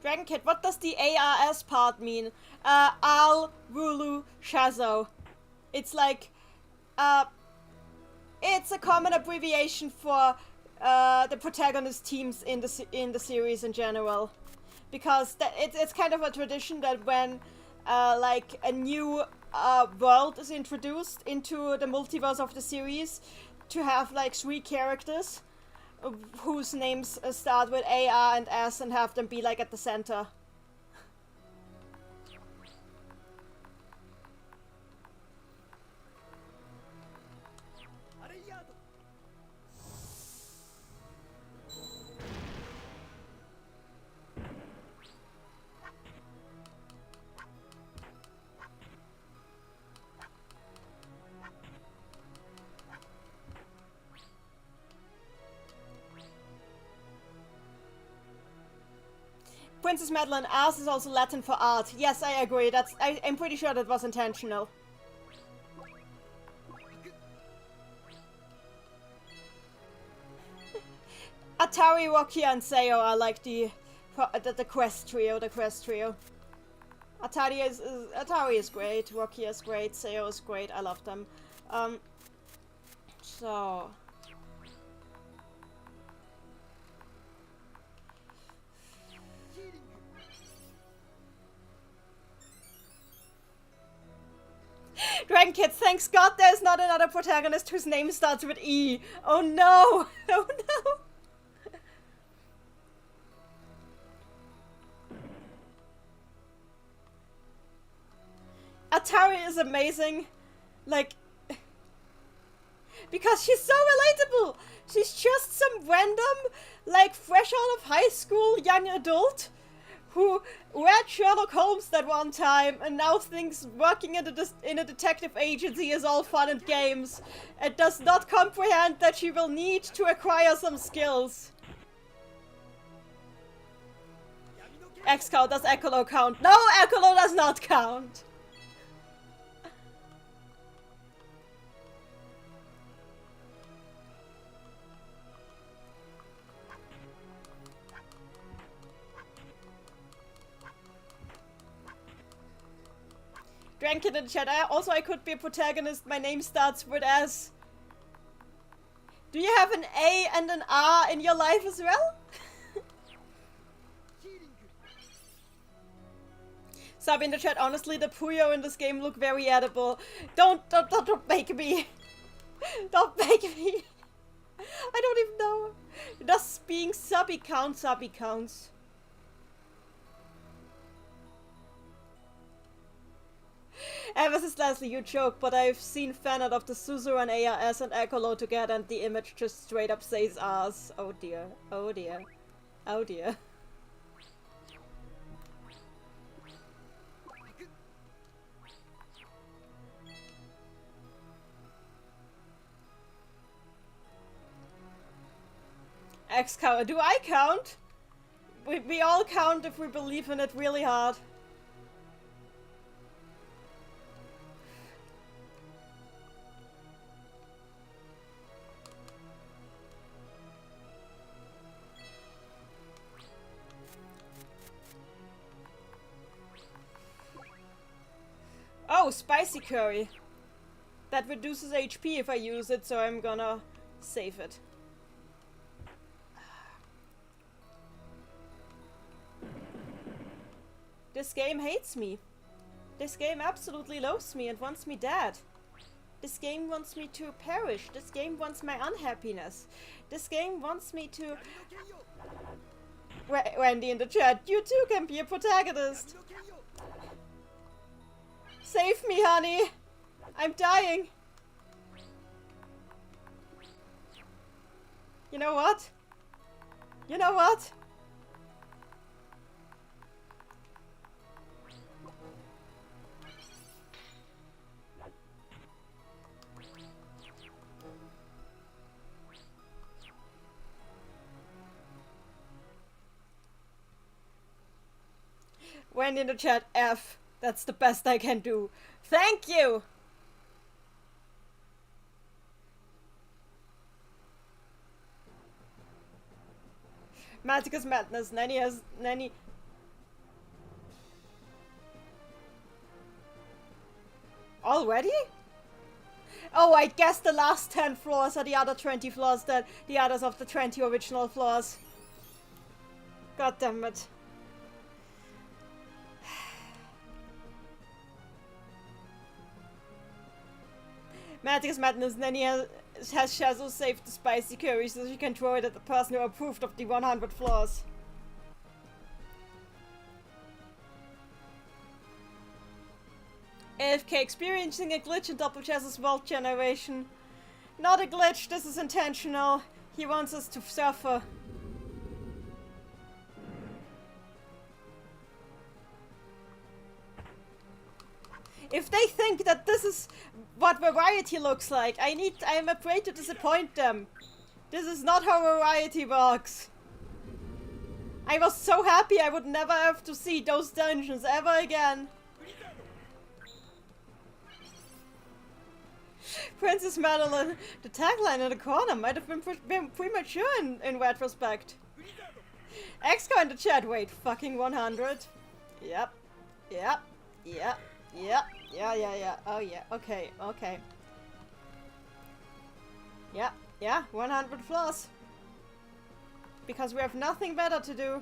Dragon Kid, what does the ARS part mean? Al, Rulu, Schezo. It's like, it's a common abbreviation for the protagonist teams in the series in general, because it's kind of a tradition that when like a new world is introduced into the multiverse of the series, to have like 3 characters whose names start with A, R, and S and have them be like at the center. Princess Madeline, ars is also Latin for art. Yes, I agree. I'm pretty sure that was intentional. Atari, Rocky, and Sayo are like the quest trio. Atari is great. Rocky is great. Sayo is great. I love them. So. Dragon Kid, thanks God there's not another protagonist whose name starts with E. Oh no! Oh no! Atari is amazing. Like, because she's so relatable. She's just some random, like, fresh out of high school young adult who read Sherlock Holmes that one time and now thinks working in a detective agency is all fun and games, and does not comprehend that she will need to acquire some skills. X count, does Ecolo count? No, Ecolo does not count! Drank it in the chat. I could be a protagonist. My name starts with S. Do you have an A and an R in your life as well? Sub in the chat, honestly, the Puyo in this game look very edible. Don't make me. Don't make me. I don't even know. Does being subby count? Subby counts. Ever since Leslie, you joke, but I've seen fan art of the Suzu and ARS and Echolo together and the image just straight up says ass. Oh dear. Oh dear. Oh dear. X count. Do I count? We all count if we believe in it really hard. Oh, spicy curry. That reduces HP if I use it, so I'm gonna save it. This game hates me. This game absolutely loathes me and wants me dead. This game wants me to perish. This game wants my unhappiness. This game wants me to... Wendy in the chat, you too can be a protagonist. Save me, honey. I'm dying. You know what? You know what? Wendy in the chat, F. That's the best I can do. Thank you! Magic is madness. Nanny has... Nanny... Already? Oh, I guess the last 10 floors are the other 20 floors that... The others of the 20 original floors. God damn it. Magic is madness. Nanny has Schezo saved the spicy curry so she can throw it at the person who approved of the 100 floors. AFK experiencing a glitch in Doppelganger Schezo's world generation. Not a glitch, this is intentional. He wants us to suffer. If they think that this is what variety looks like, I am afraid to disappoint them. This is not how variety works. I was so happy I would never have to see those dungeons ever again. Princess Madeline, the tagline in the corner might have been premature in retrospect. XCO in the chat, wait, fucking 100? Yep, yep, yep. Yeah, oh yeah, okay. Yeah, 100 floors. Because we have nothing better to do.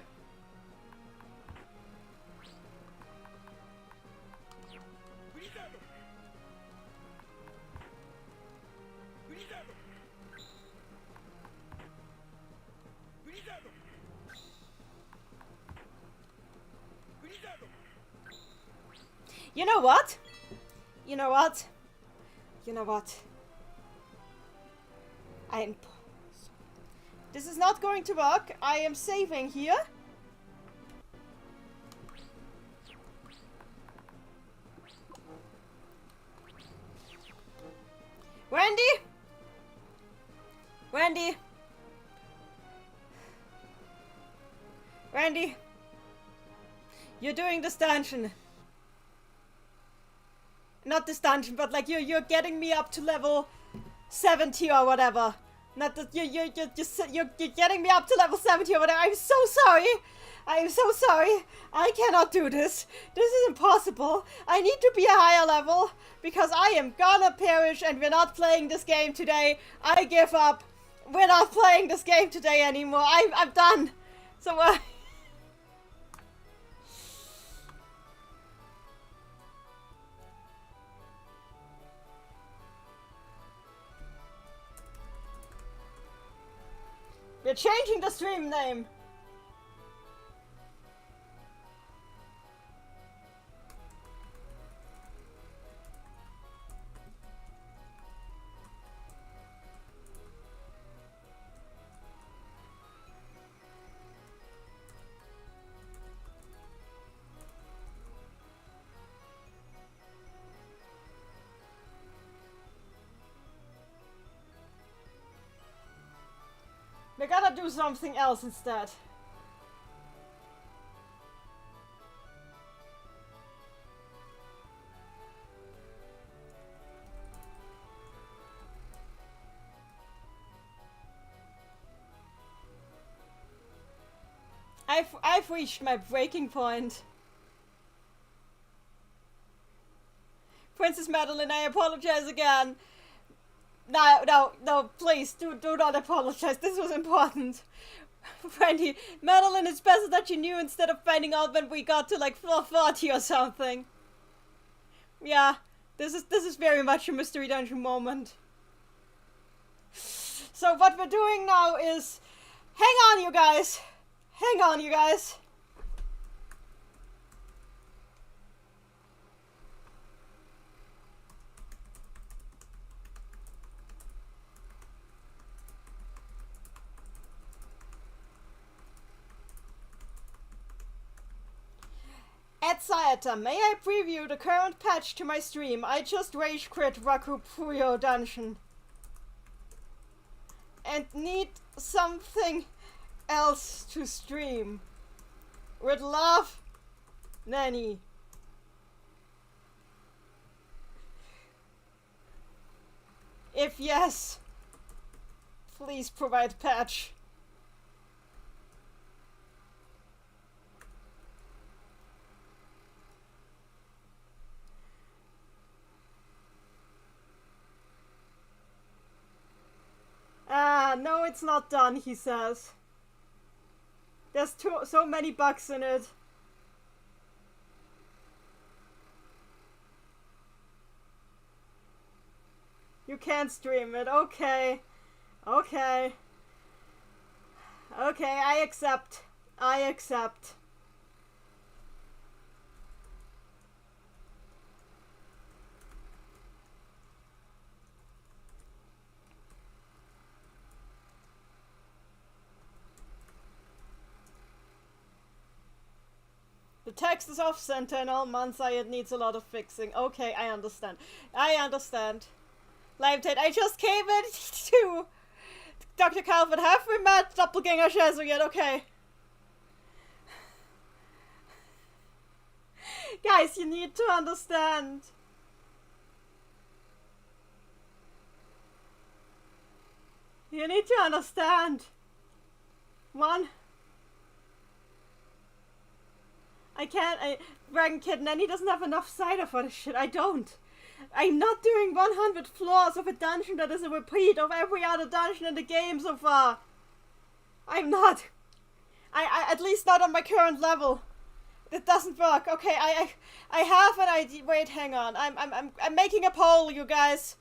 You know what? You know what? You know what? This is not going to work. I am saving here. Wendy? Wendy? Wendy? You're doing this dungeon. Not this dungeon, but like you're getting me up to level 70 or whatever. Not that you're getting me up to level 70 or whatever. I'm so sorry. I am so sorry. I cannot do this. This is impossible. I need to be a higher level because I am gonna perish and we're not playing this game today. I give up. We're not playing this game today anymore. I'm done. So, we're changing the stream name. We gotta do something else instead. I've reached my breaking point. Princess Madeline, I apologize again. No, please, do not apologize. This was important. Brandy, Madeline, it's better that you knew instead of finding out when we got to like floor 40 or something. Yeah, this is very much a mystery dungeon moment. So what we're doing now is, hang on you guys. Hang on you guys. At Sayata, may I preview the current patch to my stream? I just rage quit Raku Puyo Dungeon. And need something else to stream. With love, Nanny. If yes, please provide patch. No, it's not done, he says. There's so many bugs in it. You can't stream it. Okay. Okay. Okay, I accept. I accept. The text is off center in all months. It needs a lot of fixing. Okay, I understand. I understand. Live Tate, I just came in to Dr. Calvin. Have we met Doppelganger Schezo yet? Okay. Guys, you need to understand. You need to understand. One. I can't. Dragon Kid Nanny doesn't have enough cider for this shit. I don't. I'm not doing 100 floors of a dungeon that is a repeat of every other dungeon in the game so far. I'm not. I at least not on my current level. It doesn't work. Okay, I have an idea. Wait, hang on. I'm making a poll, you guys.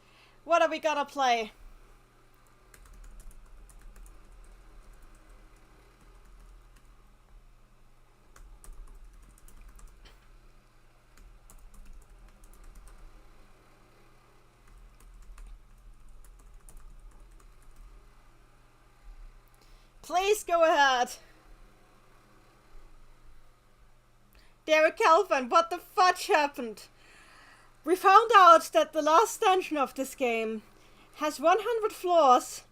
What are we gonna play? Please go ahead. Derek Calvin, what the fudge happened? We found out that the last dungeon of this game has 100 floors,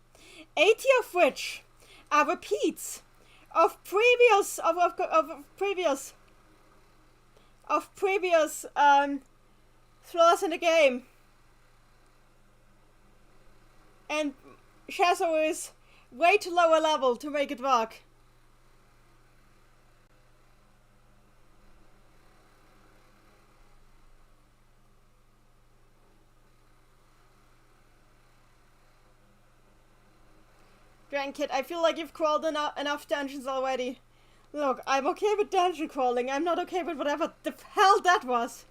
80 of which are repeats of previous floors in the game. And Schezo is way too low a level to make it work. Grandkid, I feel like you've crawled enough dungeons already. Look, I'm okay with dungeon crawling. I'm not okay with whatever the hell that was.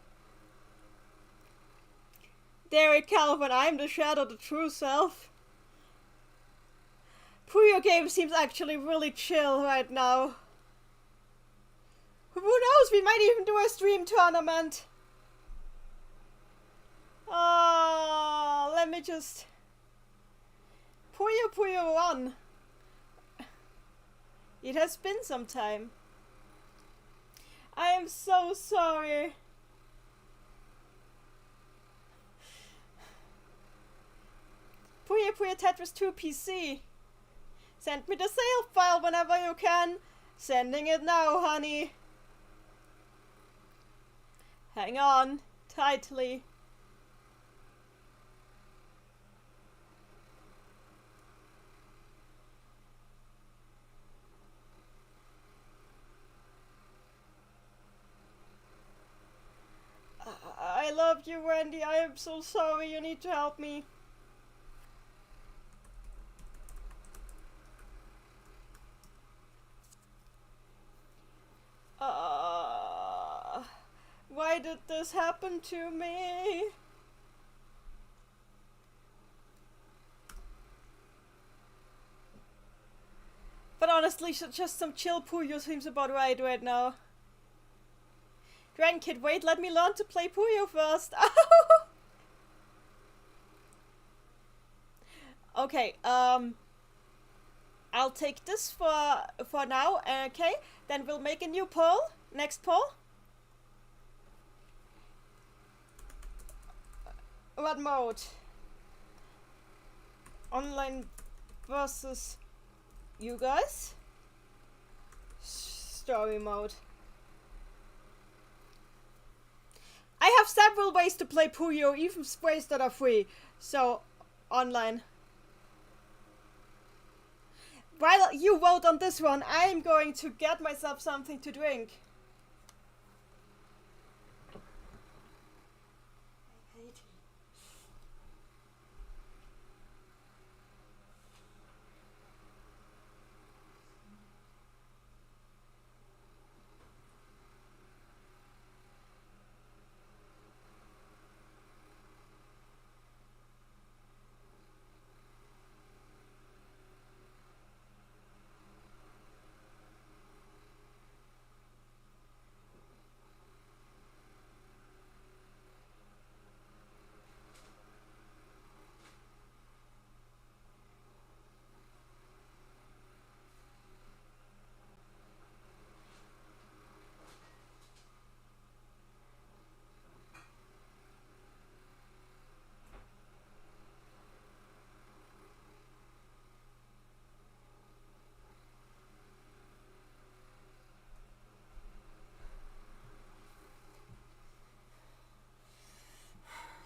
Derek Calvin, I'm the shadow, the true self. Puyo game seems actually really chill right now. Who knows, we might even do a stream tournament. Let me just... Puyo Puyo 1. It has been some time. I am so sorry. Puyo Puyo Tetris 2 PC. Send me the save file whenever you can. Sending it now, honey. Hang on tightly. I love you, Wendy. I am so sorry. You need to help me. Why did this happen to me? But honestly, just some chill Puyo seems about right now. Grandkid, wait, let me learn to play Puyo first. Okay, I'll take this for now, okay? Then we'll make a new poll. Next poll. What mode? Online versus you guys? Story mode. I have several ways to play Puyo, even ways that are free. So, online. While you vote on this one, I'm going to get myself something to drink. I hate you.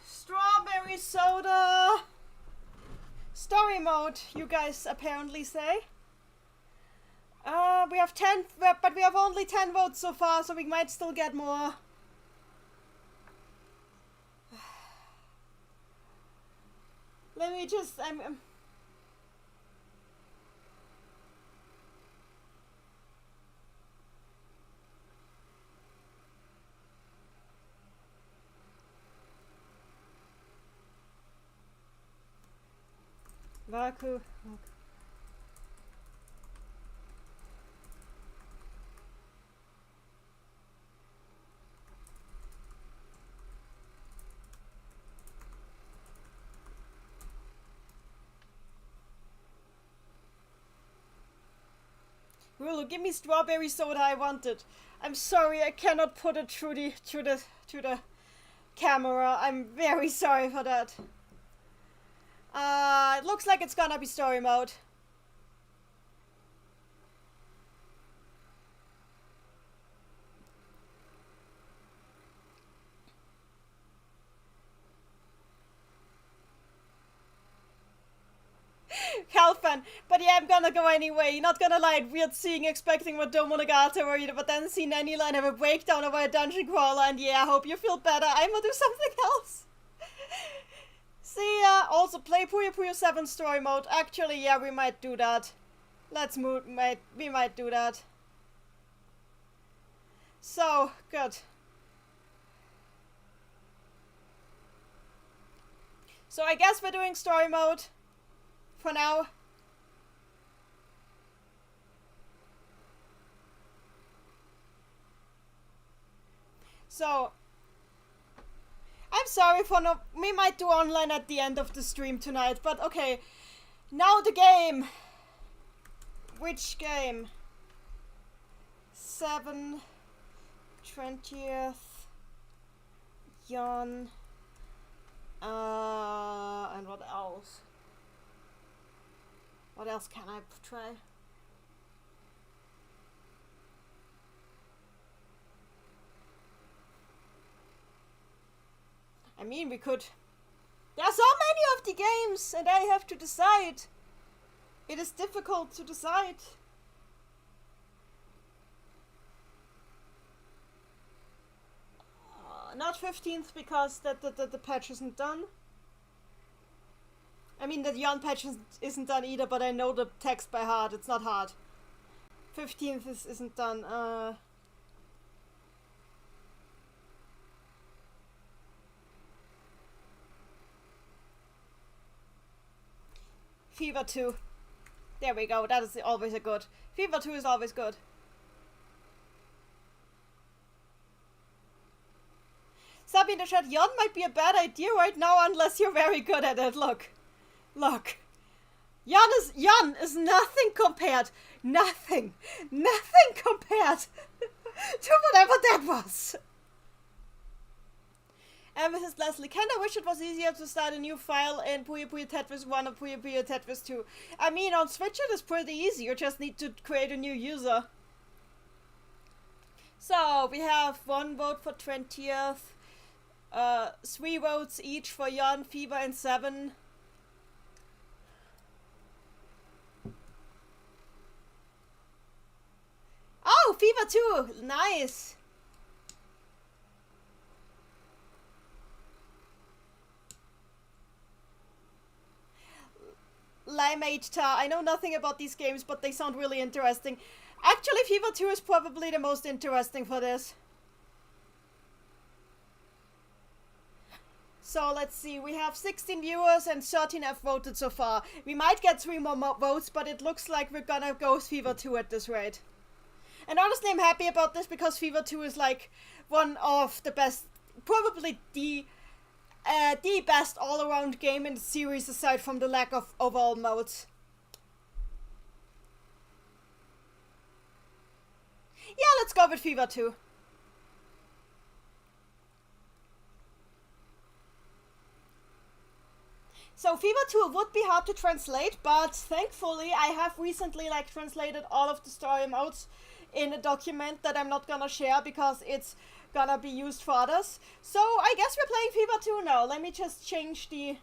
Strawberry soda! Story mode, you guys apparently say. We have 10, but we have only 10 votes so far, so we might still get more. Let me just, Vaku. Rulu, give me strawberry soda, I want it. I'm sorry, I cannot put it through the camera. I'm very sorry for that. It looks like it's gonna be story mode. Calfan, but yeah, I'm gonna go anyway. Not gonna lie, weird seeing, expecting what Domonogata or either, but then see Nanila have a breakdown over a dungeon crawler, and yeah, I hope you feel better. I'm gonna do something else. See ya! Also play Puyo Puyo 7 story mode. Actually, yeah, we might do that. We might do that. So, good. So I guess we're doing story mode for now. So, I'm sorry for no... We might do online at the end of the stream tonight, but okay. Now the game. Which game? 7... 20th... Yon... and what else? What else can I try? I mean, we could... There are so many of the games, and I have to decide. It is difficult to decide. Not 15th, because the patch isn't done. I mean, the Yon patch isn't done either, but I know the text by heart. It's not hard. 15th isn't done. Fever 2. There we go. That is always a good. Fever 2 is always good. Sabi in the chat, Yon might be a bad idea right now unless you're very good at it. Look. Look. Yon is nothing compared. Nothing compared to whatever that was. And Mrs. Leslie, kinda wish it was easier to start a new file in Puyo Puyo Tetris 1 or Puyo Puyo Tetris 2. I mean, on Switch it is pretty easy, you just need to create a new user. So, we have 1 vote for 20th, 3 votes each for Yon, Fever, and 7. Oh, Fever 2! Nice! Limeade Tar. I know nothing about these games, but they sound really interesting. Actually, Fever 2 is probably the most interesting for this. So, let's see. We have 16 viewers and 13 have voted so far. We might get 3 more votes, but it looks like we're gonna go with Fever 2 at this rate. And honestly, I'm happy about this because Fever 2 is like one of the best, probably the best all-around game in the series aside from the lack of overall modes. Yeah, let's go with Fever 2. So Fever 2 would be hard to translate, but thankfully I have recently translated all of the story modes in a document that I'm not gonna share because it's gonna be used for others. So I guess we're playing Fever 2 now. Let me just change the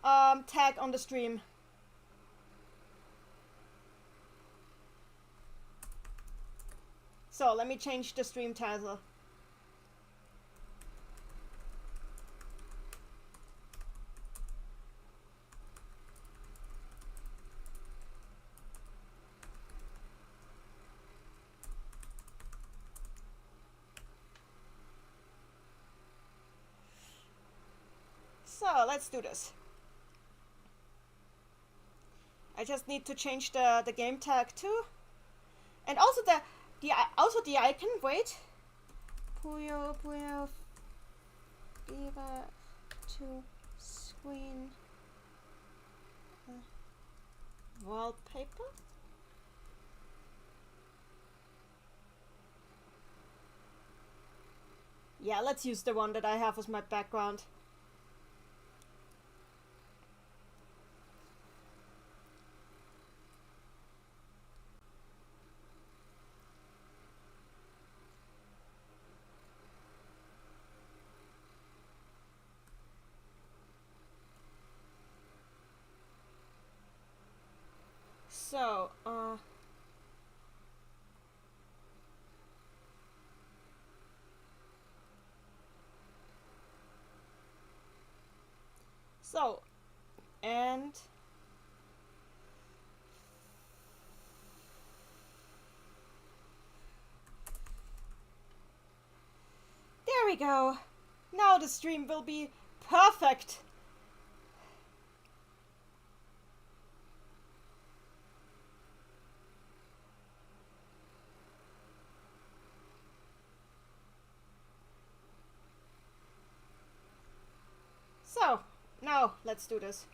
tag on the stream. So let me change the stream title. So let's do this. I just need to change the game tag too, and also the icon. Wait, Puyo Fever 2 screen wallpaper. Yeah, let's use the one that I have as my background. So, So, and there we go. Now the stream will be perfect. So, now let's do this.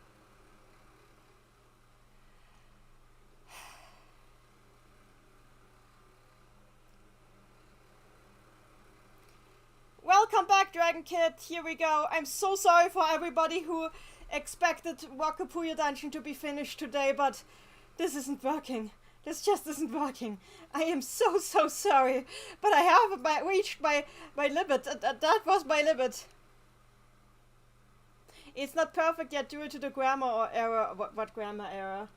Welcome back, Dragon Kid. Here we go. I'm so sorry for everybody who expected Wakapuya Dungeon to be finished today, but this isn't working. This just isn't working. I am so sorry, but I have reached my limit. That was my limit. It's not perfect yet due to the grammar error. What grammar error?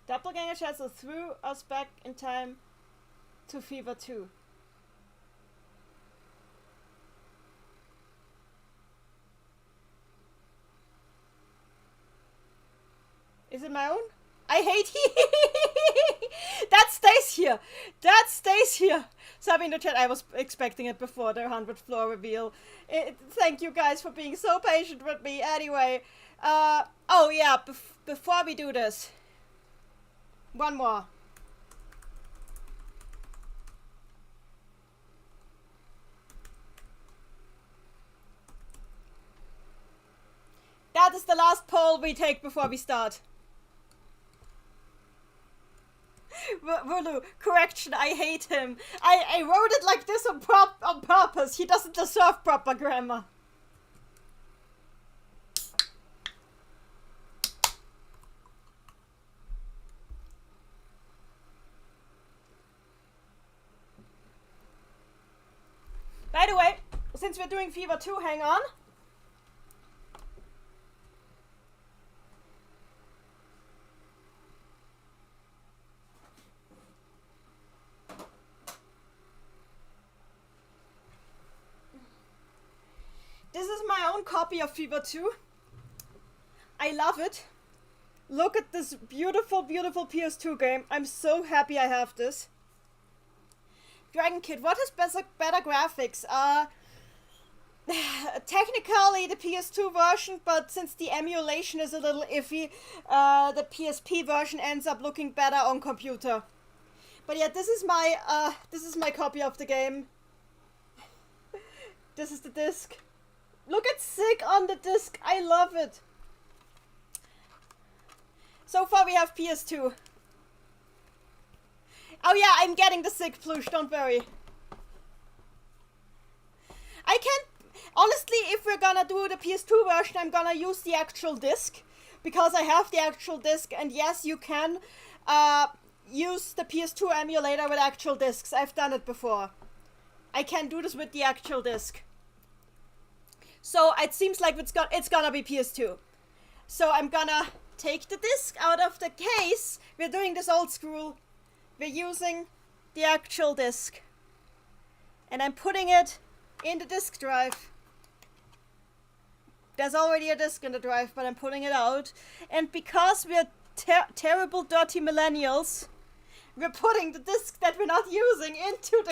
Doppelganger Schezo threw us back in time to Fever 2. Is it my own? I hate that stays here. That stays here. Sub in the chat, I was expecting it before the 100th floor reveal. Thank you guys for being so patient with me. Anyway, oh yeah, before we do this, one more. That is the last poll we take before we start. Wulu, correction, I hate him. I wrote it like this on purpose. He doesn't deserve proper grammar. By the way, since we're doing Fever 2, hang on. This is my own copy of Fever 2. I love it. Look at this beautiful, beautiful PS2 game. I'm so happy I have this. Dragon Kid, what has better graphics? Technically the PS2 version, but since the emulation is a little iffy, the PSP version ends up looking better on computer. But yeah, this is my copy of the game. This is the disc. Look at Sig on the disc. I love it. So far we have PS2. Oh yeah, I'm getting the Sig plush, don't worry. I can't... Honestly, if we're gonna do the PS2 version, I'm gonna use the actual disc. Because I have the actual disc, and yes, you can use the PS2 emulator with actual discs. I've done it before. I can do this with the actual disc. So it seems like it's gonna be PS2. So I'm gonna take the disc out of the case. We're doing this old school. We're using the actual disc. And I'm putting it in the disk drive. There's already a disc in the drive, but I'm pulling it out. And because we're terrible dirty millennials, we're putting the disc that we're not using into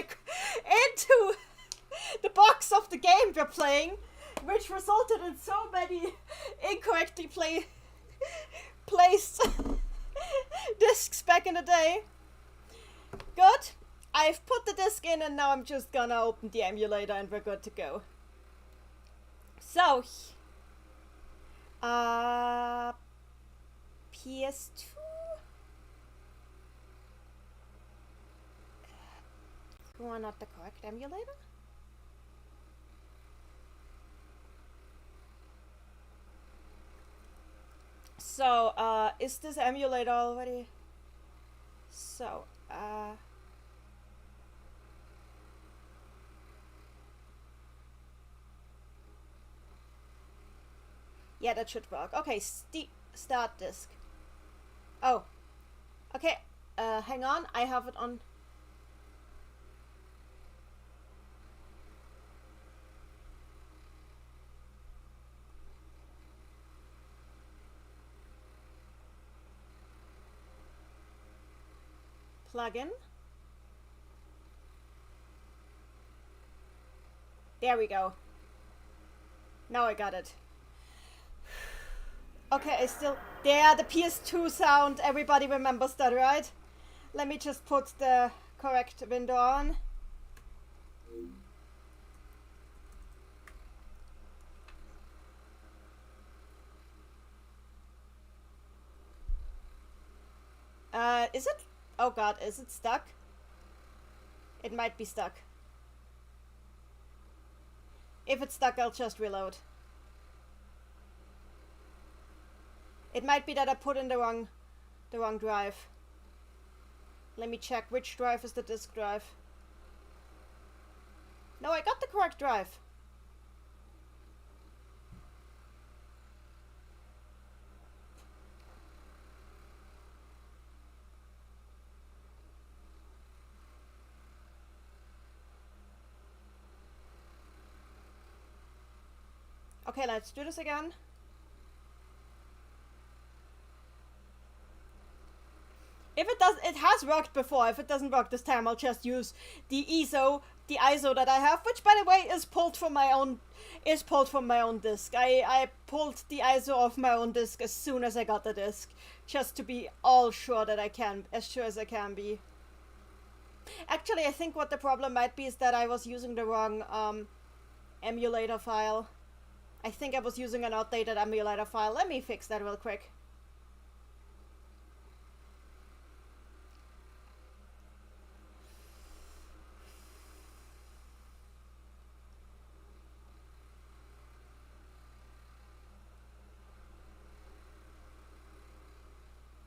the box of the game we're playing. Which resulted in so many incorrectly placed discs back in the day. Good. I've put the disc in and now I'm just gonna open the emulator and we're good to go. So, PS2? You are not the correct emulator? So, is this emulator already? So, yeah, that should work. Okay, start disk. Oh. Okay, hang on, I have it on... plug in. There we go. Now I got it. Okay, I still... There, the PS2 sound. Everybody remembers that, right? Let me just put the correct window on. Is it? Oh god, is it stuck? It might be stuck. If it's stuck, I'll just reload. It might be that I put in the wrong drive. Let me check which drive is the disk drive. No, I got the correct drive. Okay, let's do this again. If it does, it has worked before. If it doesn't work this time, I'll just use the ISO that I have, which by the way is pulled from my own disk. I pulled the ISO off my own disk as soon as I got the disk, just to be all sure that as sure as I can be. Actually, I think what the problem might be is that I was using the wrong emulator file. I think I was using an outdated emulator file. Let me fix that real quick.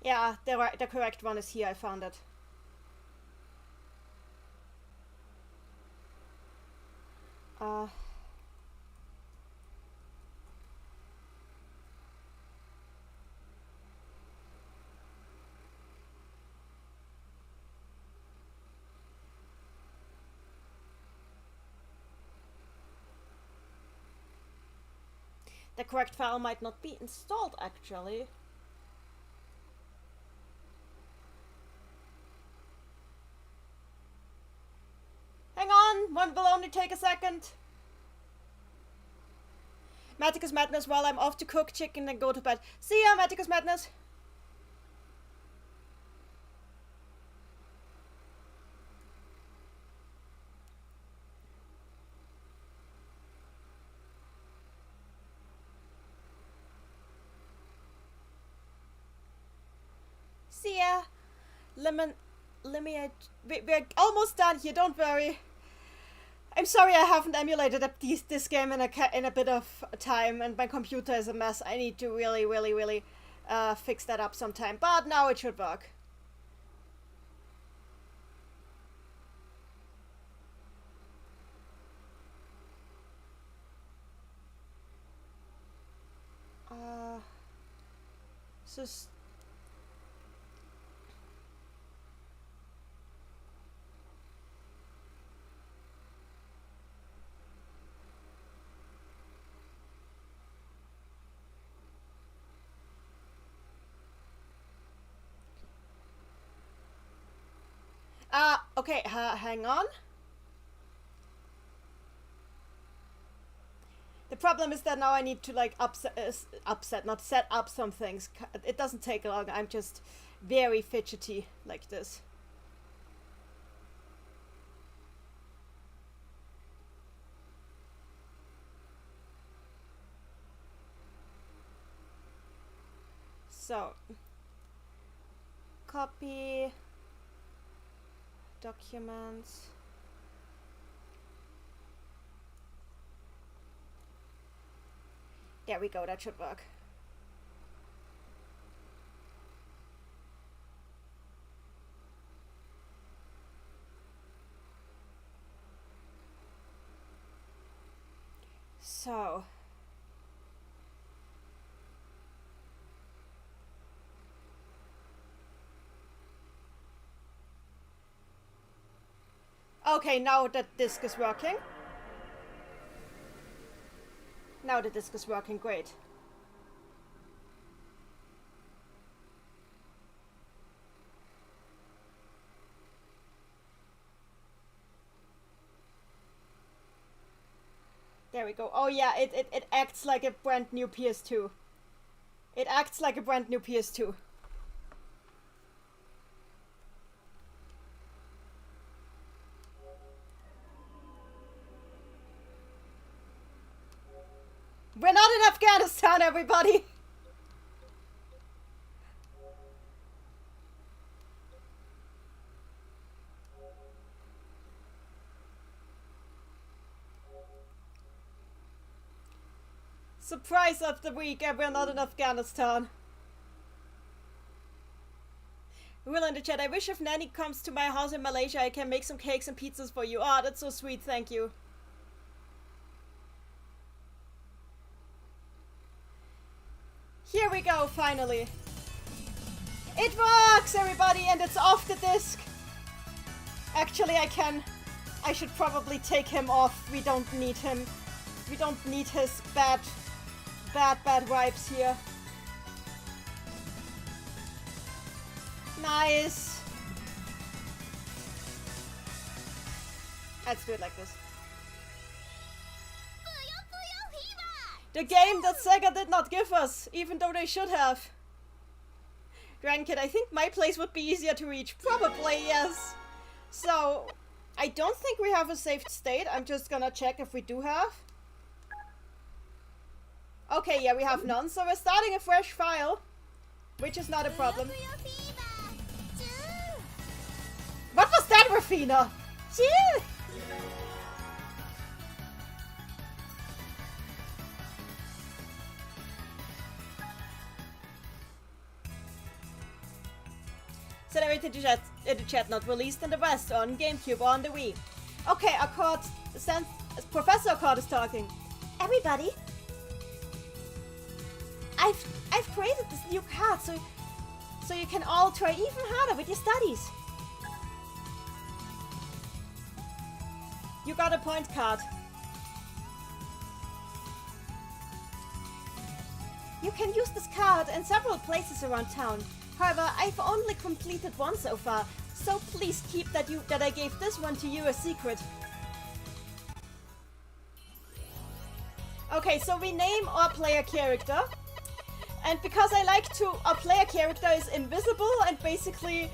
Yeah, the correct one is here. I found it. The correct file might not be installed, actually. Hang on, one will only take a second. Maticus Madness, while I'm off to cook chicken and go to bed. See ya, Maticus Madness. See ya. We're almost done here, don't worry. I'm sorry I haven't emulated this game in a bit of time, and my computer is a mess. I need to really fix that up sometime, but now it should work. Okay, hang on. The problem is that now I need to like not set up some things. It doesn't take long. I'm just very fidgety like this. So, copy documents. There we go, that should work. So, okay, now that disk is working. Now the disk is working great. There we go. Oh yeah, it acts like a brand new PS2. It acts like a brand new PS2. We're not in Afghanistan, everybody! Surprise of the week, and we're not in Afghanistan. Will in the chat, I wish if Nanny comes to my house in Malaysia, I can make some cakes and pizzas for you. Ah, that's so sweet, thank you. Here we go, finally. It works, everybody, and it's off the disc. Actually, I should probably take him off. We don't need him. We don't need his bad vibes here. Nice. Let's do it like this. The game that Sega did not give us, even though they should have. Grandkid, I think my place would be easier to reach. Probably, yes. So, I don't think we have a saved state. I'm just gonna check if we do have. Okay, yeah, we have none. So we're starting a fresh file, which is not a problem. What was that, Rafina? Chill! Said everything in the chat, not released in the West, on GameCube or on the Wii. Okay, Professor Accord is talking. Everybody, I've created this new card so you can all try even harder with your studies. You got a point card. You can use this card in several places around town. However, I've only completed one so far, so please keep that I gave this one to you a secret. Okay, so we name our player character. And because our player character is invisible and basically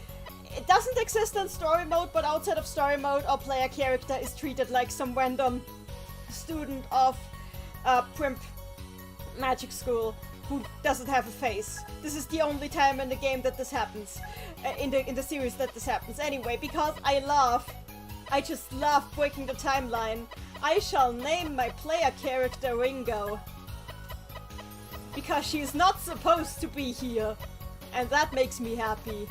it doesn't exist in story mode, but outside of story mode, our player character is treated like some random student of Primp Magic School who doesn't have a face. This is the only time in the game that this happens, in the series that this happens. Anyway, because I just love breaking the timeline, I shall name my player character Ringo. Because she is not supposed to be here, and that makes me happy.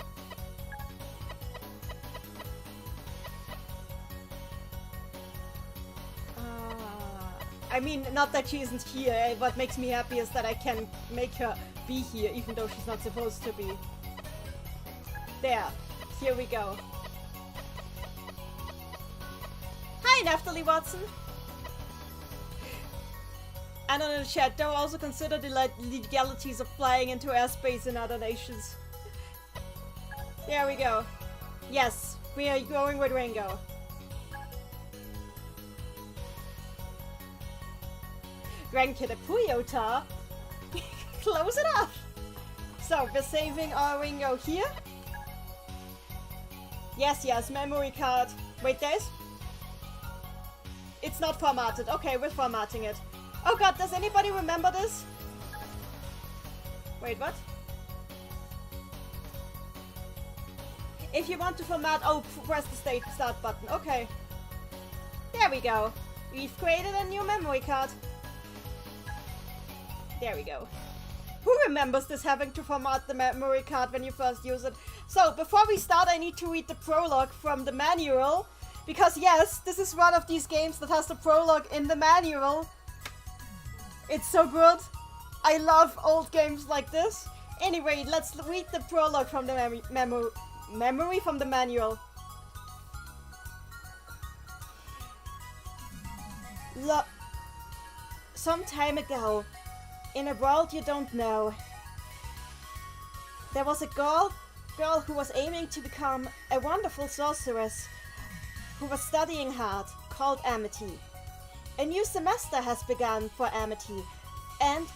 I mean, not that she isn't here. What makes me happy is that I can make her be here, even though she's not supposed to be. There. Here we go. Hi, Naftali Watson! And on the chat, don't also consider the legalities of flying into airspace in other nations. There we go. Yes, we are going with Ringo. Grandkid a Puyota. Close it up. So we're saving our Ringo here. Yes, memory card. Wait, there's... It's not formatted. Okay, we're formatting it. Oh god, does anybody remember this? Wait, what? If you want to format... Oh, press the start button. Okay. There we go. We've created a new memory card. There we go. Who remembers this having to format the memory card when you first use it? So, before we start, I need to read the prologue from the manual. Because yes, this is one of these games that has the prologue in the manual. It's so good. I love old games like this. Anyway, let's read the prologue from the memory from the manual. Some time ago, in a world you don't know, there was a girl who was aiming to become a wonderful sorceress, who was studying hard, called Amity. A new semester has begun for Amity, and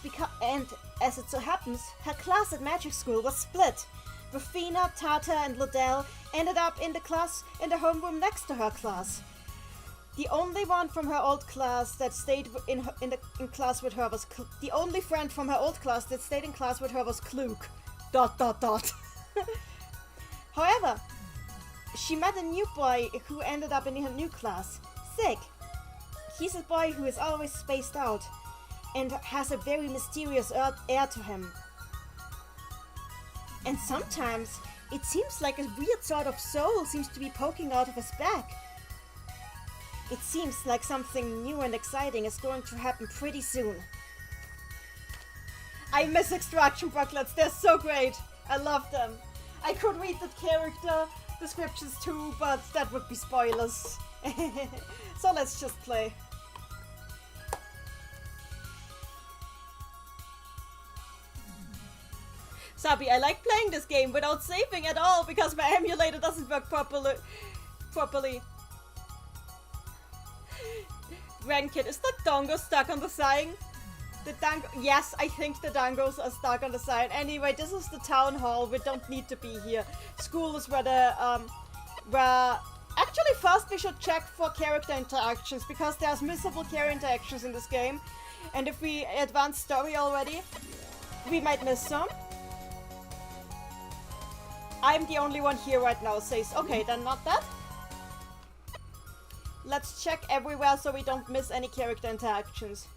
as it so happens, her class at magic school was split. Rufina, Tata, and Liddell ended up in the homeroom next to her class. The only one from her old class that stayed in class with her was the only friend from her old class that stayed in class with her was Kluk. ... However, she met a new boy who ended up in her new class, Sig. He's a boy who is always spaced out and has a very mysterious air to him. And sometimes it seems like a weird sort of soul seems to be poking out of his back. It seems like something new and exciting is going to happen pretty soon. I miss extraction booklets, they're so great. I love them. I could read the character descriptions too, but that would be spoilers. So let's just play. Sabi, I like playing this game without saving at all because my emulator doesn't work properly. Grandkid, is the dongo stuck on the sign? Yes, I think the dangos are stuck on the sign. Anyway, this is the town hall. We don't need to be here. School is where actually first we should check for character interactions because there's missable character interactions in this game. And if we advance story already, we might miss some. I'm the only one here right now, says. Okay, then not that. Let's check everywhere so we don't miss any character interactions.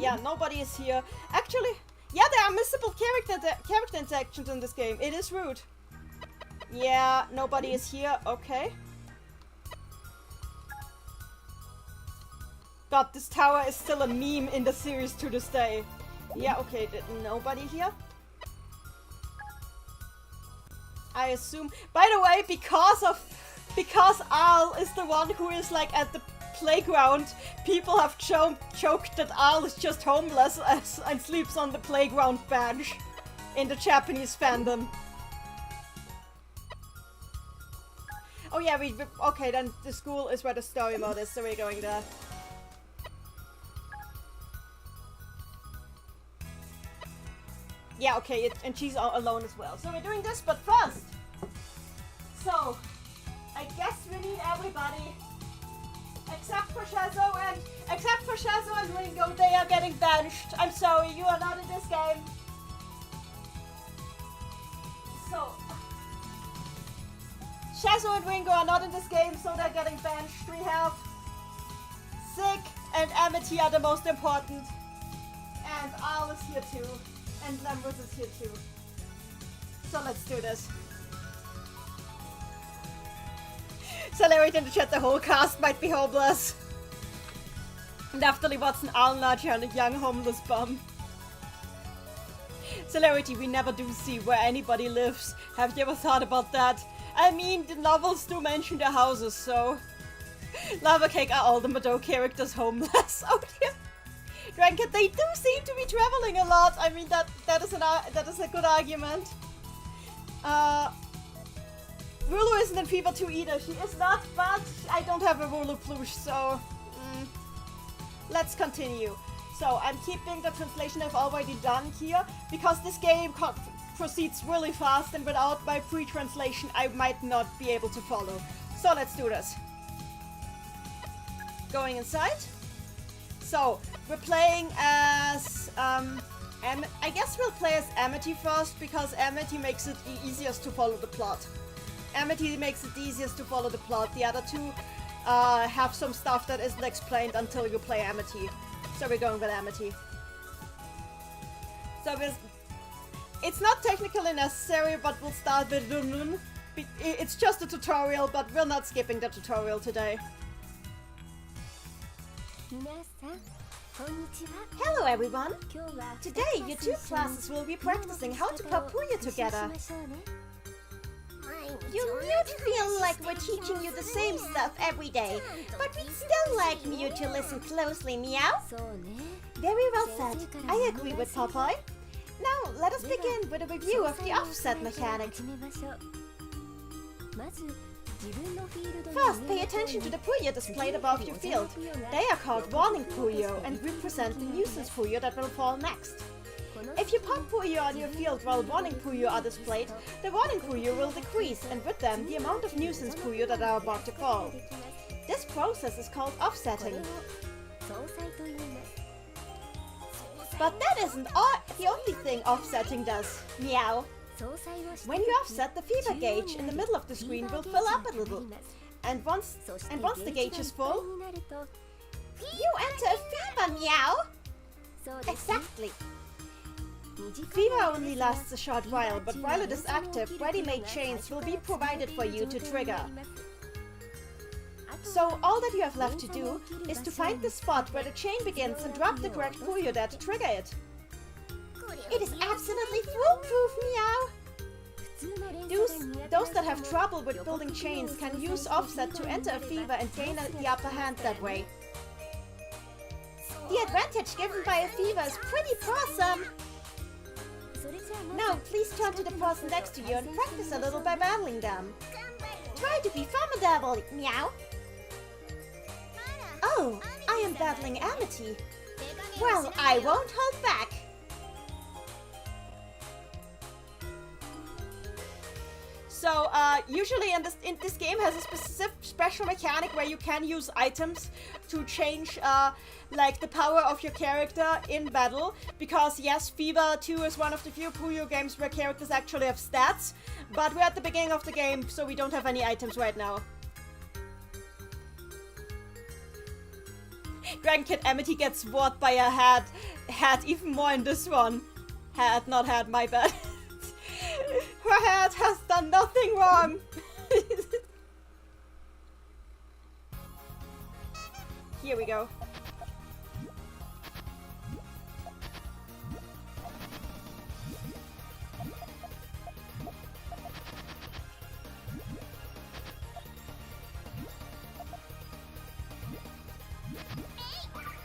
Yeah, nobody is here. Actually, yeah, there are missable character interactions in this game. It is rude. Yeah, nobody is here. Okay. God, this tower is still a meme in the series to this day. Yeah, okay, nobody here. I assume. By the way, because Al is the one who is like at the playground, people have joked that Al is just homeless and sleeps on the playground bench in the Japanese fandom. Oh yeah, okay, then the school is where the story mode is, so we're going there. Yeah, okay, and she's all alone as well. So we're doing this, but first! So, I guess we need everybody. Except for Schezo and Ringo, they are getting benched. I'm sorry, you are not in this game. So, Schezo and Ringo are not in this game, so they're getting benched. We have Sig and Amity are the most important. And Al is here too. And Lambros is here too. So let's do this. Celebrate in the chat, the whole cast might be homeless. Naftali Watson, Al Naji, and a young homeless bum. Celerity, we never do see where anybody lives. Have you ever thought about that? I mean, the novels do mention their houses, so... Lava Cake, are all the Mado characters homeless? Oh dear. Drankett, they do seem to be traveling a lot. I mean, that is a good argument. Rulu isn't in Fever 2 either. She is not, but I don't have a Rulu plush, so... Let's continue. So, I'm keeping the translation I've already done here, because this game proceeds really fast, and without my pre-translation, I might not be able to follow. So, let's do this. Going inside. So, we're playing as... I guess we'll play as Amity first, because Amity makes it easiest to follow the plot. Amity makes it easiest to follow the plot. The other two have some stuff that isn't explained until you play Amity. So we're going with Amity. So it's not technically necessary, but we'll start with Runun. It's just a tutorial, but we're not skipping the tutorial today. Hello everyone! Today your two classes will be practicing how to Papuya together. You might feel like we're teaching you the same stuff every day, but we'd still like you to listen closely, meow? Very well said. I agree with Popeye. Now, let us begin with a review of the offset mechanic. First, pay attention to the Puyo displayed above your field. They are called Warning Puyo and represent the nuisance Puyo that will fall next. If you pop Puyo on your field while Warning Puyo are displayed, the Warning Puyo will decrease, and with them, the amount of nuisance Puyo that are about to fall. This process is called offsetting. But that isn't the only thing offsetting does. Meow. When you offset, the fever gauge in the middle of the screen will fill up a little. And once the gauge is full, you enter a fever, meow! Exactly. Fever only lasts a short while, but while it is active, ready-made chains will be provided for you to trigger. So all that you have left to do is to find the spot where the chain begins and drop the correct Puyo there to trigger it. It is absolutely foolproof, meow! Those that have trouble with building chains can use offset to enter a fever and gain the upper hand that way. The advantage given by a fever is pretty awesome! Now please turn to the person next to you and practice a little by battling them. Try to be formidable, meow! Oh, I am battling Amity. Well, I won't hold back. So, usually in this game has a special mechanic where you can use items to change, like, the power of your character in battle. Because, yes, Fever 2 is one of the few Puyo games where characters actually have stats. But we're at the beginning of the game, so we don't have any items right now. Dragon Kid Amity gets wrought by a hat even more in this one. Hat, not hat, my bad. Her hat has done nothing wrong. Here we go.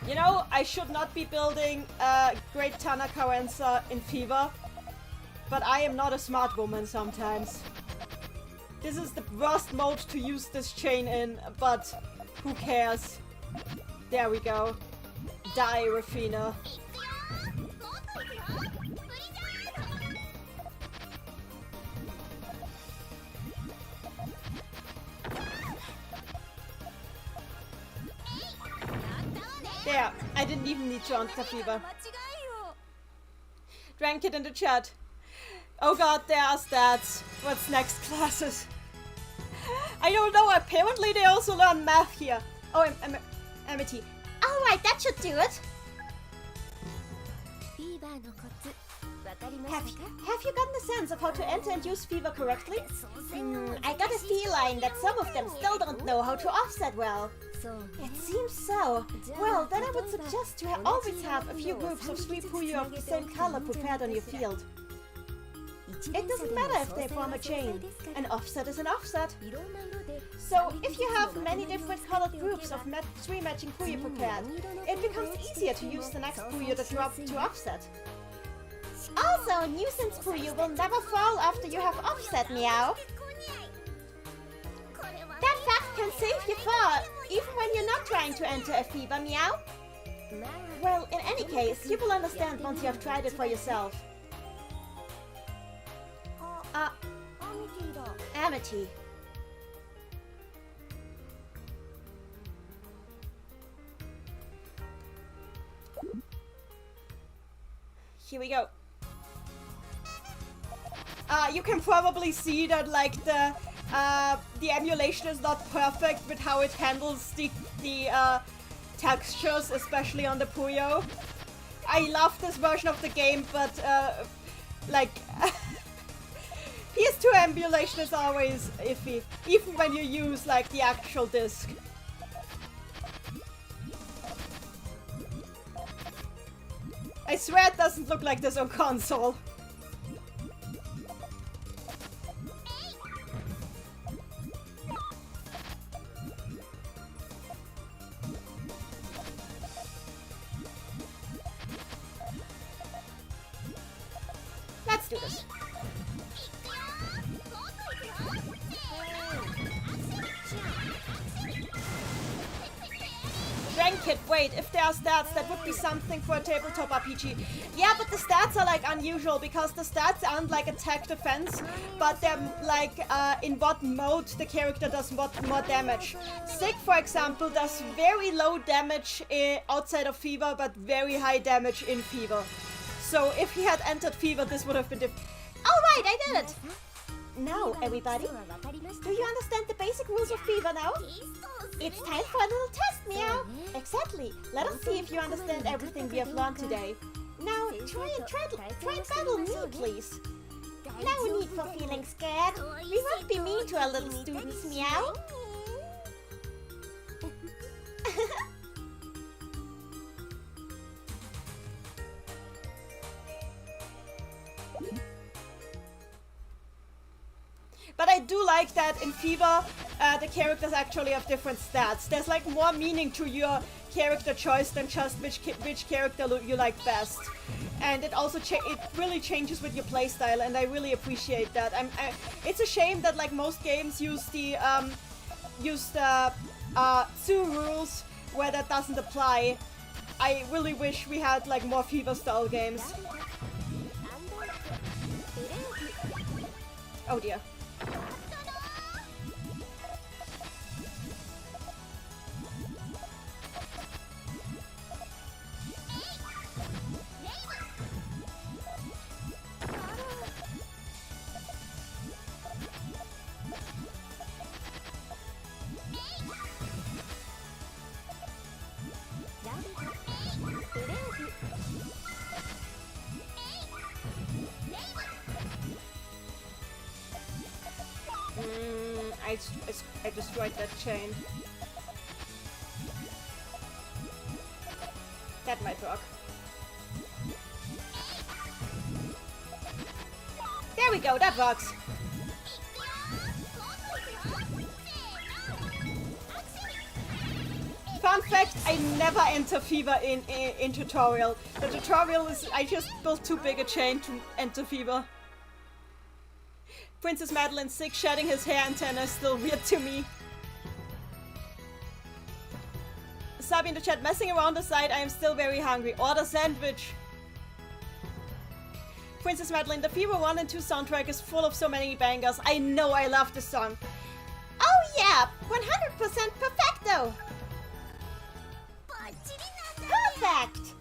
You know, I should not be building Great Tanaka Wensa in Fever, but I am not a smart woman sometimes. This is the worst mode to use this chain in, but who cares? There we go. Die, Rafina. There, I didn't even need to answer Fever. Dragon Kid in the chat. Oh god, there are stats. What's next, classes? I don't know, apparently they also learn math here. Oh, Amity. Alright, that should do it. Have you gotten a sense of how to enter and use Fever correctly? I got a feeling that some of them still don't know how to offset well. It seems so. Well, then I would suggest to always have a few groups of 3 Puyo of the same color prepared on your field. It doesn't matter if they form a chain. An offset is an offset. So, if you have many different colored groups of 3 matching Puyo prepared, it becomes easier to use the next Puyo that you have to offset. Also, nuisance Puyo will never fall after you have offset, meow. That fact can save you far, even when you're not trying to enter a fever, meow. Well, in any case, you will understand once you have tried it for yourself. Amity. Here we go. You can probably see that, like, the emulation is not perfect with how it handles the textures, especially on the Puyo. I love this version of the game, but like PS2 emulation is always iffy, even when you use like the actual disc. I swear it doesn't look like this on console. Let's do this. Dragon Kid, wait, if there are stats, that would be something for a tabletop RPG. Yeah, but the stats are like unusual because the stats aren't like attack defense, but they're like in what mode the character does what more damage. Sig, for example, does very low damage outside of Fever, but very high damage in Fever. So if he had entered Fever, this would have been different. Alright, I did it! Now, everybody, do you understand the basic rules of Fever now? It's time for a little test, meow! Exactly. Let us see if you understand everything we have learned today. Now, try and battle me, please. No need for feeling scared. We won't be mean to our little students, meow. But I do like that in Fever, the characters actually have different stats. There's like more meaning to your character choice than just which character you like best. And it also it really changes with your playstyle, and I really appreciate that. It's a shame that like most games use the Zoo rules where that doesn't apply. I really wish we had like more Fever style games. Oh dear. I destroyed that chain. That might work. There we go, that works. Fun fact, I never enter Fever in tutorial. The tutorial is, I just built too big a chain to enter Fever. Princess Madeline sick, shedding his hair antenna is still weird to me. Sabi in the chat, messing around the side, I am still very hungry. Order sandwich. Princess Madeline, the Fever 1 and 2 soundtrack is full of so many bangers. I know, I love this song. Oh yeah, 100% perfecto. Perfect.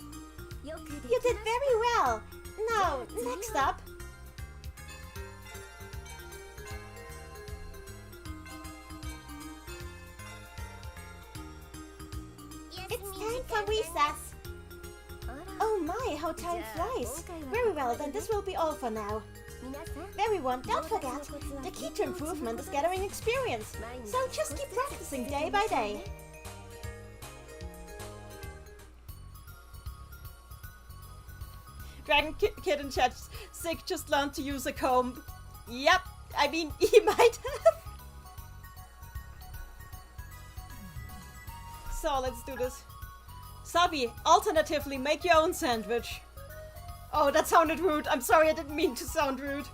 You did very well. Now, next up. It's time for recess. Oh my, how time flies. Very well, then this will be all for now. Everyone, don't forget, the key to improvement is gathering experience. So just keep practicing day by day. Dragon Kid in chat, sick just learned to use a comb. Yep, I mean, he might have. So, let's do this. Sabi, alternatively, make your own sandwich. Oh, that sounded rude. I'm sorry, I didn't mean to sound rude.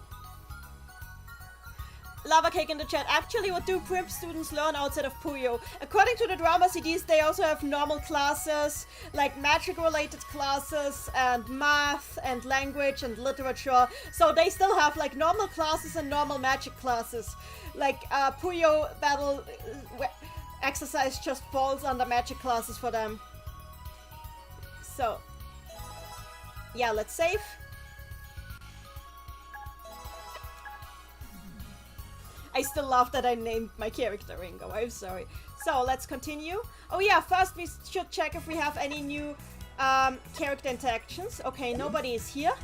Lava Cake in the chat. Actually, what do prep students learn outside of Puyo? According to the drama CDs, they also have normal classes, like magic-related classes, and math, and language, and literature. So they still have, like, normal classes and normal magic classes. Like, Puyo battle exercise just falls under magic classes for them. So, yeah, let's save. I still love that I named my character Ringo, I'm sorry. So, let's continue. Oh yeah, first we should check if we have any new character interactions. Okay, nobody is here.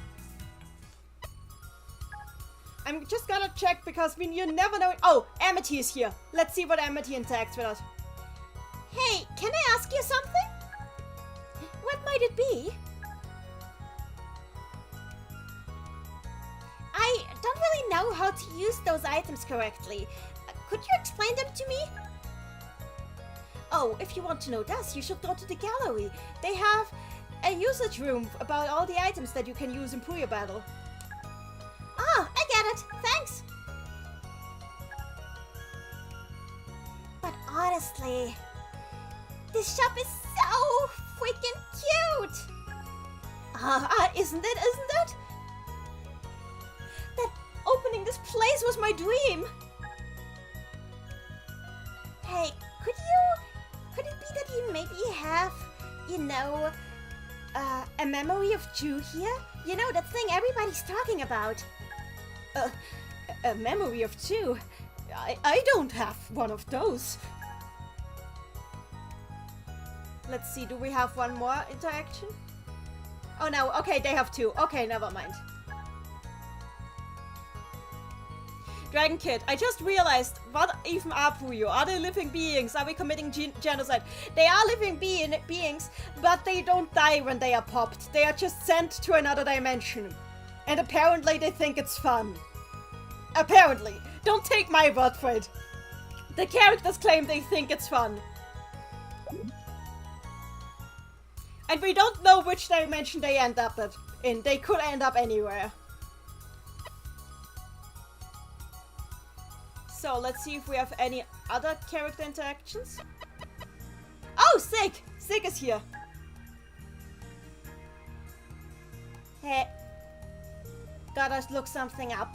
I'm just gonna check because you never know. Oh, Amity is here. Let's see what Amity interacts with us. Hey, can I ask you something? What might it be? I don't really know how to use those items correctly. Could you explain them to me? Oh, if you want to know this, you should go to the gallery. They have a usage room about all the items that you can use in Puyo Battle. Oh, I get it. Thanks. But honestly, This shop is so freaking cute! Isn't it? That opening this place was my dream! Hey, could it be that you maybe have, a memory of Jew here? You know, that thing everybody's talking about. A memory of two? I don't have one of those. Let's see, do we have one more interaction? Oh no, okay, they have two. Okay, never mind. Dragon Kid, I just realized, what even are Puyo? Are they living beings? Are we committing genocide? They are living beings, but they don't die when they are popped. They are just sent to another dimension. And apparently they think it's fun. Apparently. Don't take my word for it. The characters claim they think it's fun. And we don't know which dimension they end up in. They could end up anywhere. So let's see if we have any other character interactions. Oh, Sig! Sig is here. Hey, gotta look something up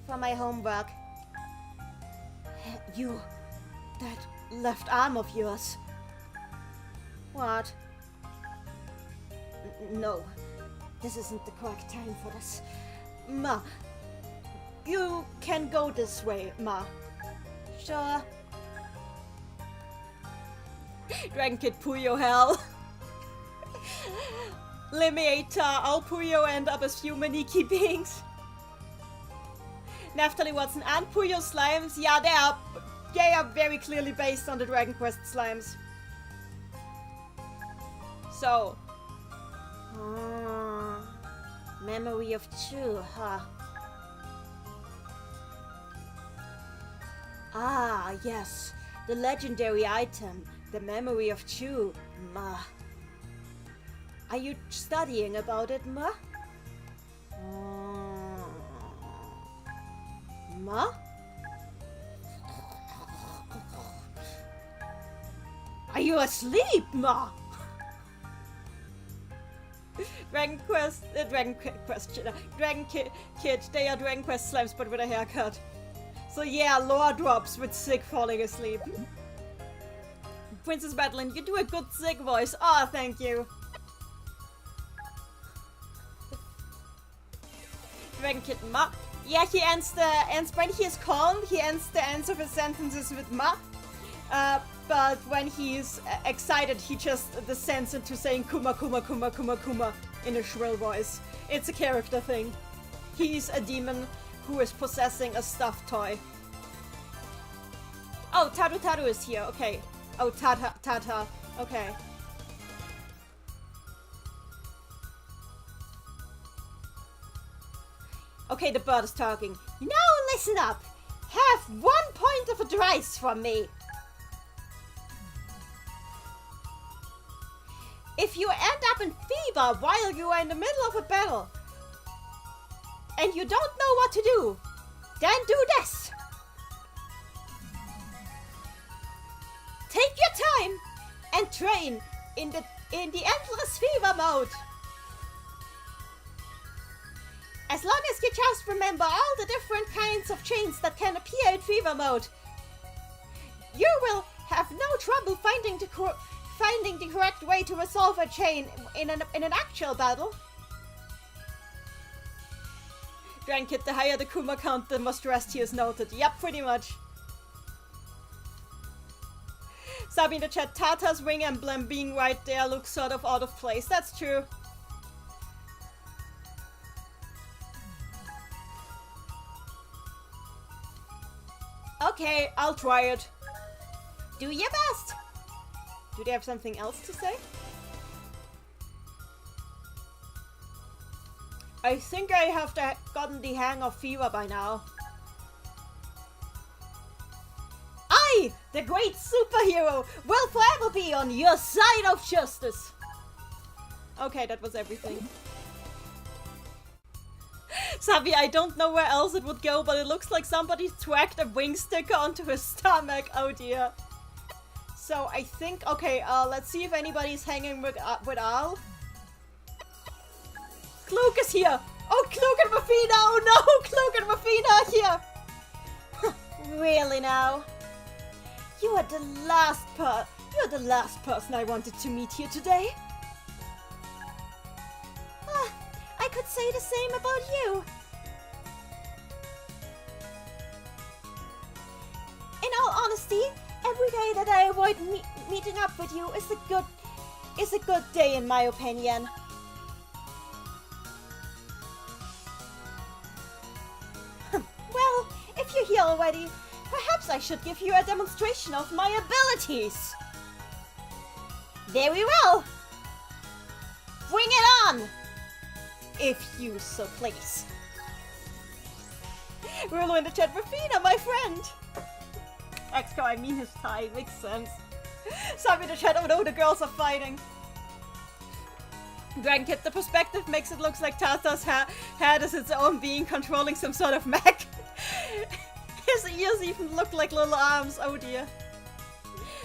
for my homework. You, that left arm of yours. What? No, this isn't the correct time for this. Ma, you can go this way, Ma. Sure. Dragon Kid Puyo hell. Limiator, all Puyo end up as human-icky beings. Naphtali Watson and Puyo slimes, yeah, they are very clearly based on the Dragon Quest slimes. So, memory of Chu, huh? Ah, yes, the legendary item, the memory of Chu, Ma. Are you studying about it, Ma? Ma? Are you asleep, Ma? Dragon Kid, they are Dragon Quest slimes but with a haircut. So yeah, lore drops with Sig falling asleep. Princess Madeline, you do a good Sig voice. Oh, thank you. Dragon Kid, Ma. Yeah, he ends when he is calm, he ends the ends of his sentences with Ma. But when he's excited, he just descends into saying Kuma Kuma Kuma Kuma Kuma in a shrill voice. It's a character thing. He's a demon who is possessing a stuffed toy. Oh, Taru is here, okay. Oh, Tata, okay. Okay, the bird is talking. Now listen up! Have 1 point of advice from me! If you end up in fever while you are in the middle of a battle, and you don't know what to do, then do this! Take your time and train in the endless fever mode. As long as you just remember all the different kinds of chains that can appear in fever mode, you will have no trouble finding the correct way to resolve a chain in an actual battle. Dragon Kid, the higher the Kuma count, the more stressed he is noted. Yep, pretty much. Sabi in the chat, Tata's ring emblem being right there looks sort of out of place. That's true. Okay, I'll try it. Do your best! Do they have something else to say? I think I have gotten the hang of fever by now. I, the great superhero, will forever be on your side of justice. Okay, that was everything. Sabi, I don't know where else it would go, but it looks like somebody tracked a wing sticker onto his stomach. Oh dear. So I think, okay, let's see if anybody's hanging with Al. Kluk is here. Oh, Kluk and Mafina. Oh no, Kluk and Mafina are here. Really now? You're the last person I wanted to meet here today. I could say the same about you. In all honesty, every day that I avoid meeting up with you is a good day in my opinion. Well, if you're here already, perhaps I should give you a demonstration of my abilities. Very well. Bring it on, if you so please. Rulo in the chat, Rafina, my friend. Exco, I mean his tie, makes sense. Sabi in the chat, oh no, the girls are fighting. Dragon Kid, the perspective makes it look like Tata's head is its own being controlling some sort of mech. His ears even look like little arms, oh dear.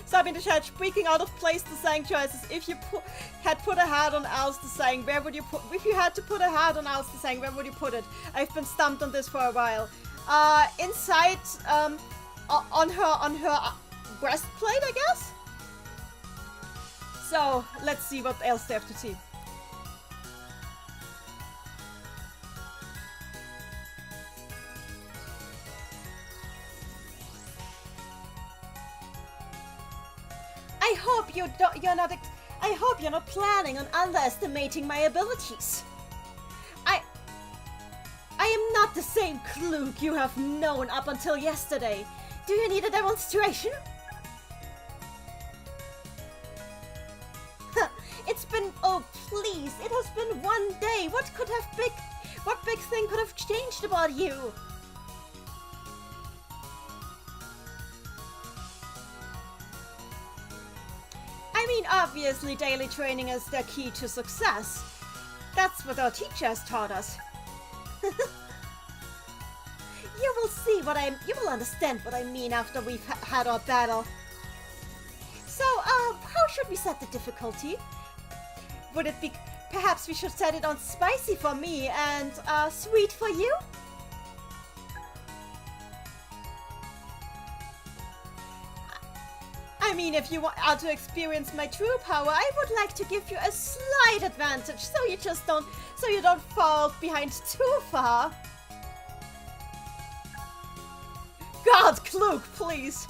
Sabi in the chat, speaking out of place design choices. If you had put a heart on Al's design, where would you put? If you had to put a heart on Al's design, where would you put it? I've been stumped on this for a while. Inside, on her breastplate, I guess. So let's see what else they have to see. I hope you're not planning on underestimating my abilities. I am not the same Kluk you have known up until yesterday. Do you need a demonstration? It's been, oh please, it has been one day. What big thing could have changed about you? I mean, obviously daily training is the key to success. That's what our teacher has taught us. You will understand what I mean after we've had our battle. So, how should we set the difficulty? Would it be, perhaps we should set it on spicy for me and, sweet for you? I mean, if you want to experience my true power, I would like to give you a slight advantage, so you don't fall behind too far. God, Kluk, please.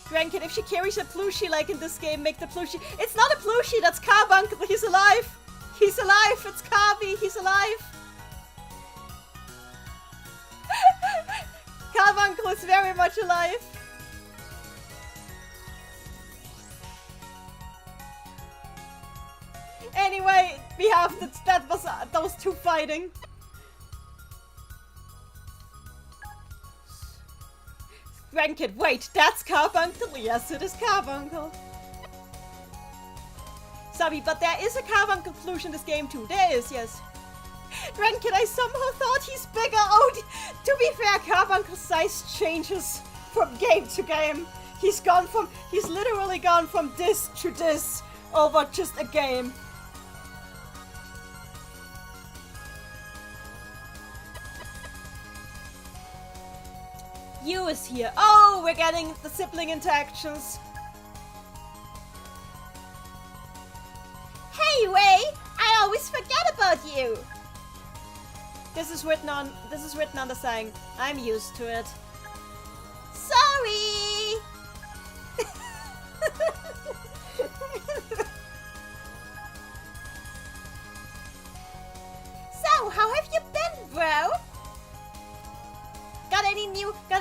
Grankin, if she carries a plushie like in this game, make the plushie. It's not a plushie, that's Carbuncle. He's alive. He's alive. It's Carby. He's alive. Carbuncle is very much alive. Anyway, we have that was those two fighting. Grandkid, wait, that's Carbuncle? Yes, it is Carbuncle. Sorry, but there is a Carbuncle plush in this game too. There is, yes. Grandkid, I somehow thought he's bigger. Oh, to be fair, Carbuncle's size changes from game to game. He's literally gone from this to this over just a game. You is here. Oh, we're getting the sibling interactions. Hey, Wei! I always forget about you. This is written on the sign. I'm used to it. Sorry. So, how have you been, bro? Got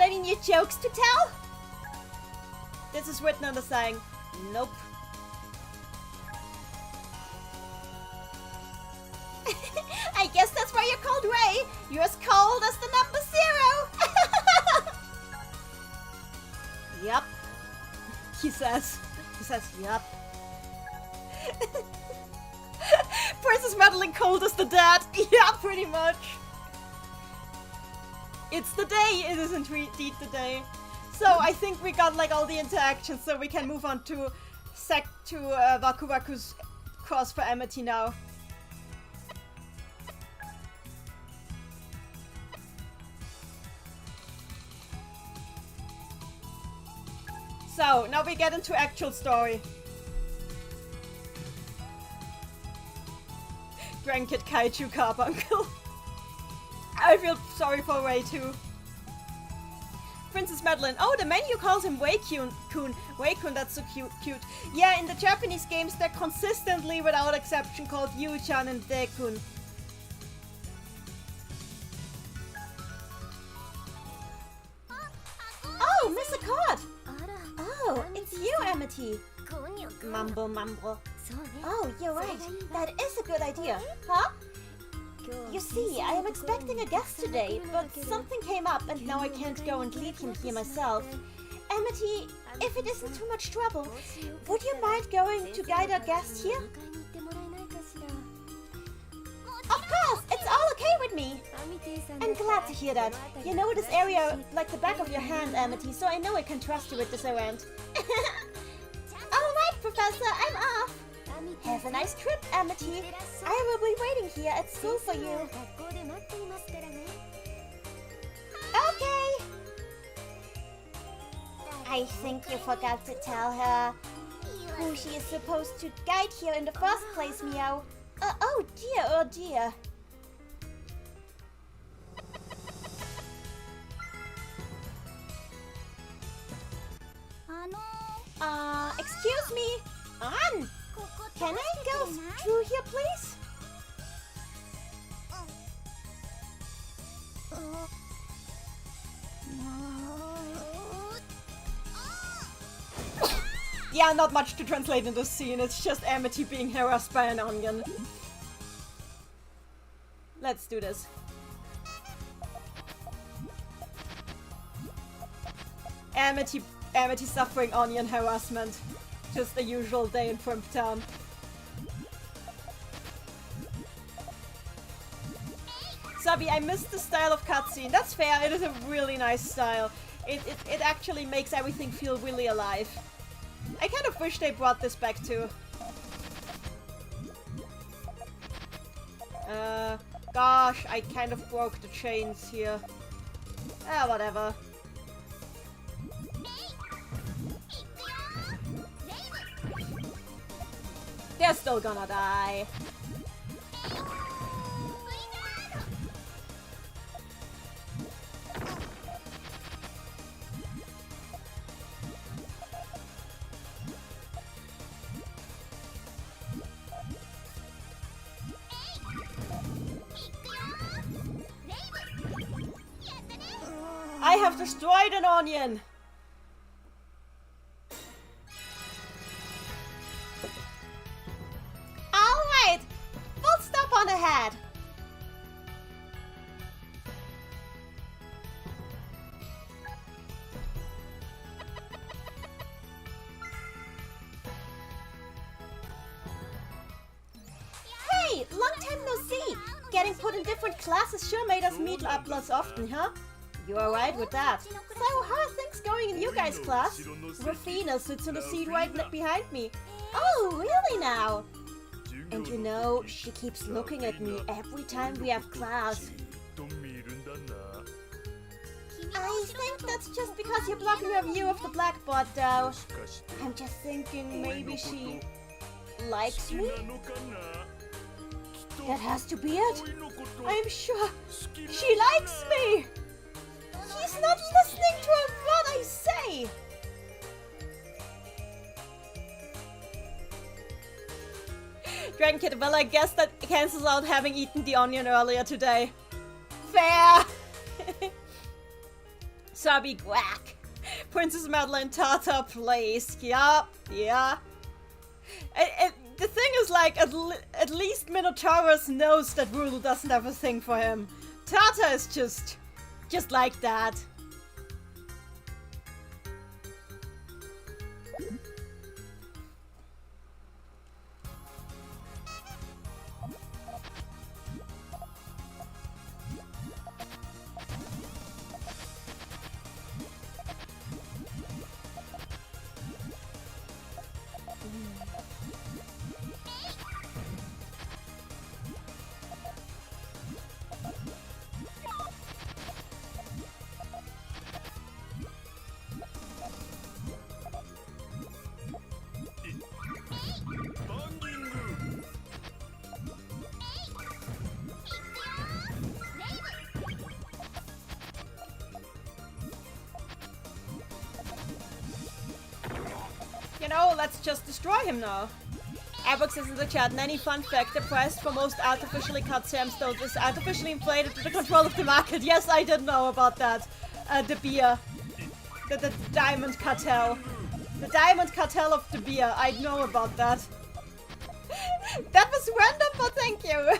any new jokes to tell? This is written on the sign. Nope. I guess that's why you're called Ray. You're as cold as the number 0. Yup. He says, yup. Princess Madeline cold as the dead. Yeah, pretty much. It's the day. It is indeed the day. So I think we got like all the interactions, so we can move on to Waku Waku's cross for Amity now. So now we get into actual story. Drankit Kaiju Carbuncle. I feel sorry for Wei too. Princess Madeline. Oh, the menu calls him Wei-kun. Wei-kun, that's so cute. Yeah, in the Japanese games, they're consistently, without exception, called Yu-chan and De-kun. Oh, Miss Accord! Oh, it's you, Amity. Mumble. Oh, you're right. That is a good idea. Huh? You see, I am expecting a guest today, but something came up and now I can't go and leave him here myself. Amity, if it isn't too much trouble, would you mind going to guide our guest here? Of course, it's all okay with me. I'm glad to hear that. You know this area like the back of your hand, Amity, so I know I can trust you with this errand. Alright, Professor, I'm off. Have a nice trip, Amity. I will be waiting here at school for you. Okay. I think you forgot to tell her who she is supposed to guide here in the first place, Meow. Oh dear. Excuse me. On. Can I go through here, please? Yeah, not much to translate in this scene. It's just Amity being harassed by an onion. Let's do this. Amity suffering onion harassment. Just a usual day in Primp Town. Sabi, I missed the style of cutscene. That's fair, it is a really nice style. It actually makes everything feel really alive. I kind of wish they brought this back too. Gosh, I kind of broke the chains here. Whatever. They're still gonna die. I have destroyed an onion! Alright! Full stop on the head! Hey! Long time no see! Getting put in different classes sure made us meet up less often, huh? You alright with that? So, how are things going in you guys' class? Rafina sits in the seat right behind me. Oh, really now? And you know, she keeps looking at me every time we have class. I think that's just because you're blocking her view of the blackboard, though. I'm just thinking maybe she likes me? That has to be it. I'm sure she likes me. He's not listening to what I say! Dragon Kid, well, I guess that cancels out having eaten the onion earlier today. Fair! Sabi Quack. Princess Madeline Tata, please. Yeah. The thing is, like, at least Minotaurus knows that Rulu doesn't have a thing for him. Tata is just like that. You know, let's just destroy him now. Apex is in the chat. Nanny fun fact, the price for most artificially cut gemstones is artificially inflated to the control of the market. Yes, I did know about that. The beer. The diamond cartel. The diamond cartel of the beer. I know about that. That was random, but thank you.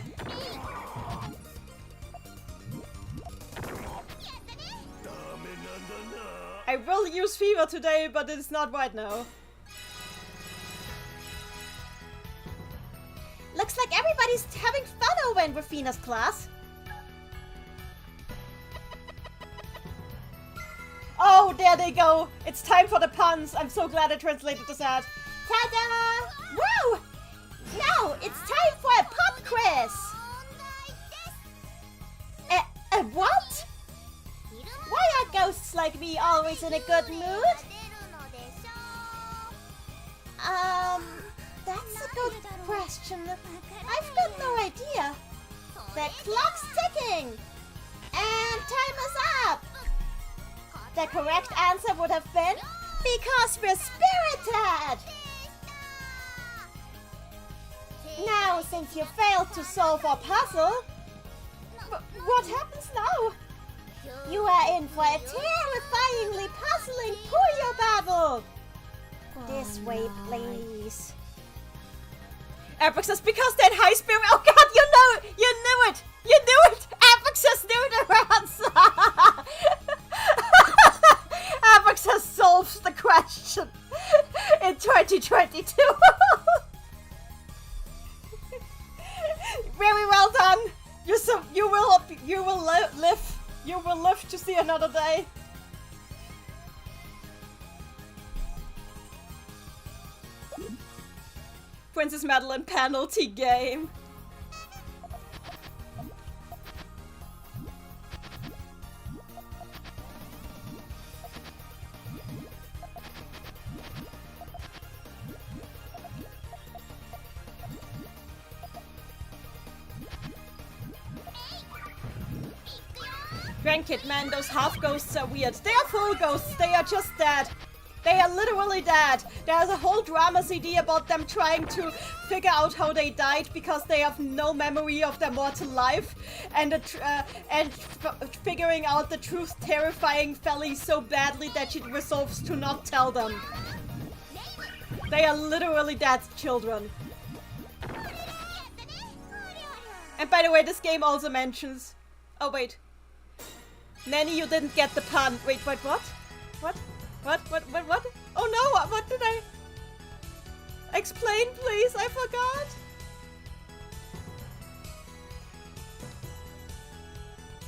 I will use fever today, but it's not right now. Looks like everybody's having fun over in Rafina's class. Oh, there they go. It's time for the puns. I'm so glad I translated this ad. Ta-da! Woo! Now, it's time for a pop quiz. What? Why are ghosts like me always in a good mood? That's a good question. I've got no idea. The clock's ticking. And time is up. The correct answer would have been because we're spirited. Now, since you failed to solve our puzzle, what happens now? You are in for a terrifyingly puzzling Puyo battle. This way, please. Apex says, because they're high spirit. Oh god, you knew it! You knew it! Apex says knew the answer! Apex has solved the question in 2022. Very well done. You will live. You will live to see another day. Princess Madeline penalty game. Grandkid, man, those half ghosts are weird. They are full ghosts. They are just dead. They are literally dead. There's a whole drama CD about them trying to figure out how they died because they have no memory of their mortal life, and figuring out the truth terrifying Felly so badly that she resolves to not tell them. They are literally dead children. And by the way, this game also mentions... Oh wait. Nanny, you didn't get the pun. Wait, what? What? Oh no, what did I... Explain, please, I forgot.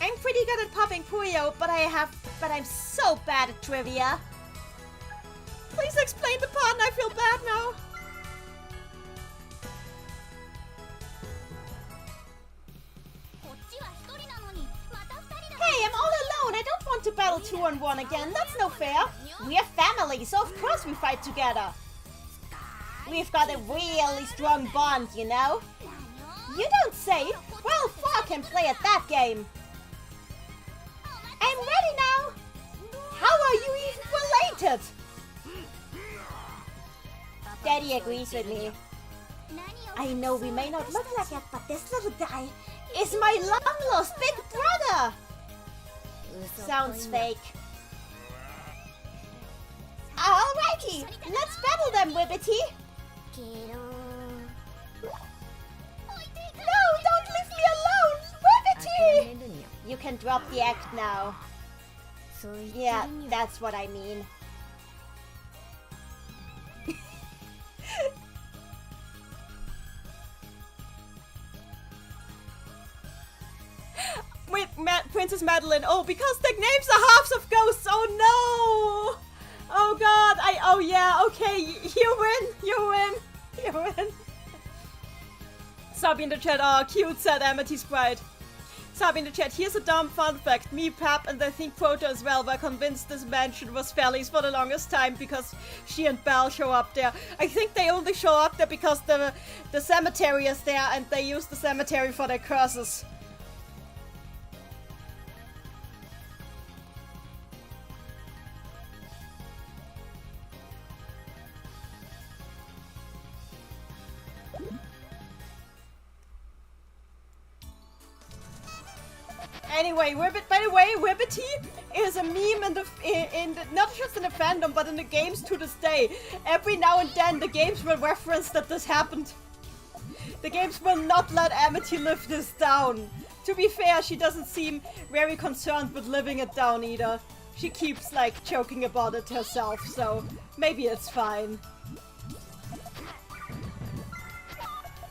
I'm pretty good at popping Puyo, but I'm so bad at trivia. Please explain the pun, I feel bad now. Hey, I'm all alone. I don't want to battle 2-on-1 again. That's no fair. We're family, so of course we fight together. We've got a really strong bond, you know? You don't say. Well, 4 can play at that game. I'm ready now. How are you even related? Daddy agrees with me. I know we may not look like it, but this little guy is my long-lost big brother. Sounds fake. Alrighty, let's battle them, Wibbity. No, don't leave me alone, Wibbity! You can drop the act now. Yeah, that's what I mean. Wait, Princess Madeline. Oh, because the names are halves of ghosts. Oh no! Oh god. Oh yeah. Okay. You win. Sabi in the chat. Oh, cute, said Amethyst Bride. Sabi in the chat. Here's a dumb fun fact. Me, Pap, and I think Proto as well were convinced this mansion was Felly's for the longest time because she and Belle show up there. I think they only show up there because the cemetery is there and they use the cemetery for their curses. Anyway, by the way, Ribbity is a meme not just in the fandom, but in the games to this day. Every now and then, the games will reference that this happened. The games will not let Amity live this down. To be fair, she doesn't seem very concerned with living it down either. She keeps, like, joking about it herself, so maybe it's fine.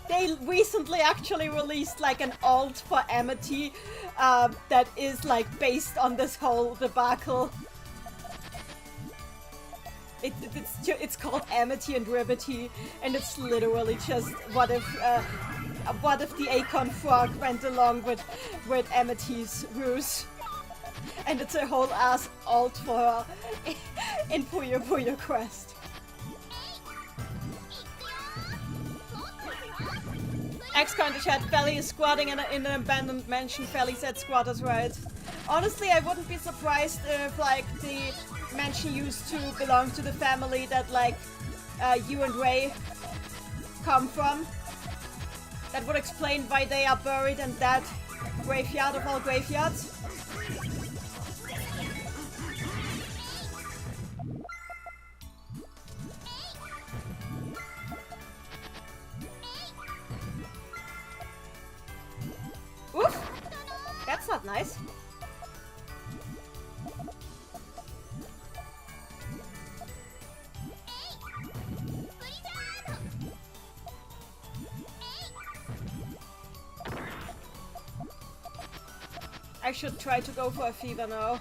They recently actually released, like, an alt for Amity that is, like, based on this whole debacle. It's called Amity and Ribbity, and it's literally just what if the Acorn Frog went along with Amity's ruse. And it's a whole ass alt for her in Puyo Puyo Quest. X-Con in the chat, Felly is squatting in an abandoned mansion. Felly said squatters right. Honestly, I wouldn't be surprised if, like, the mansion used to belong to the family that, like, you and Ray come from. That would explain why they are buried in that graveyard of all graveyards. Oof! That's not nice. I should try to go for a fever now.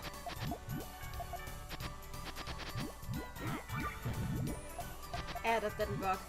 That didn't work.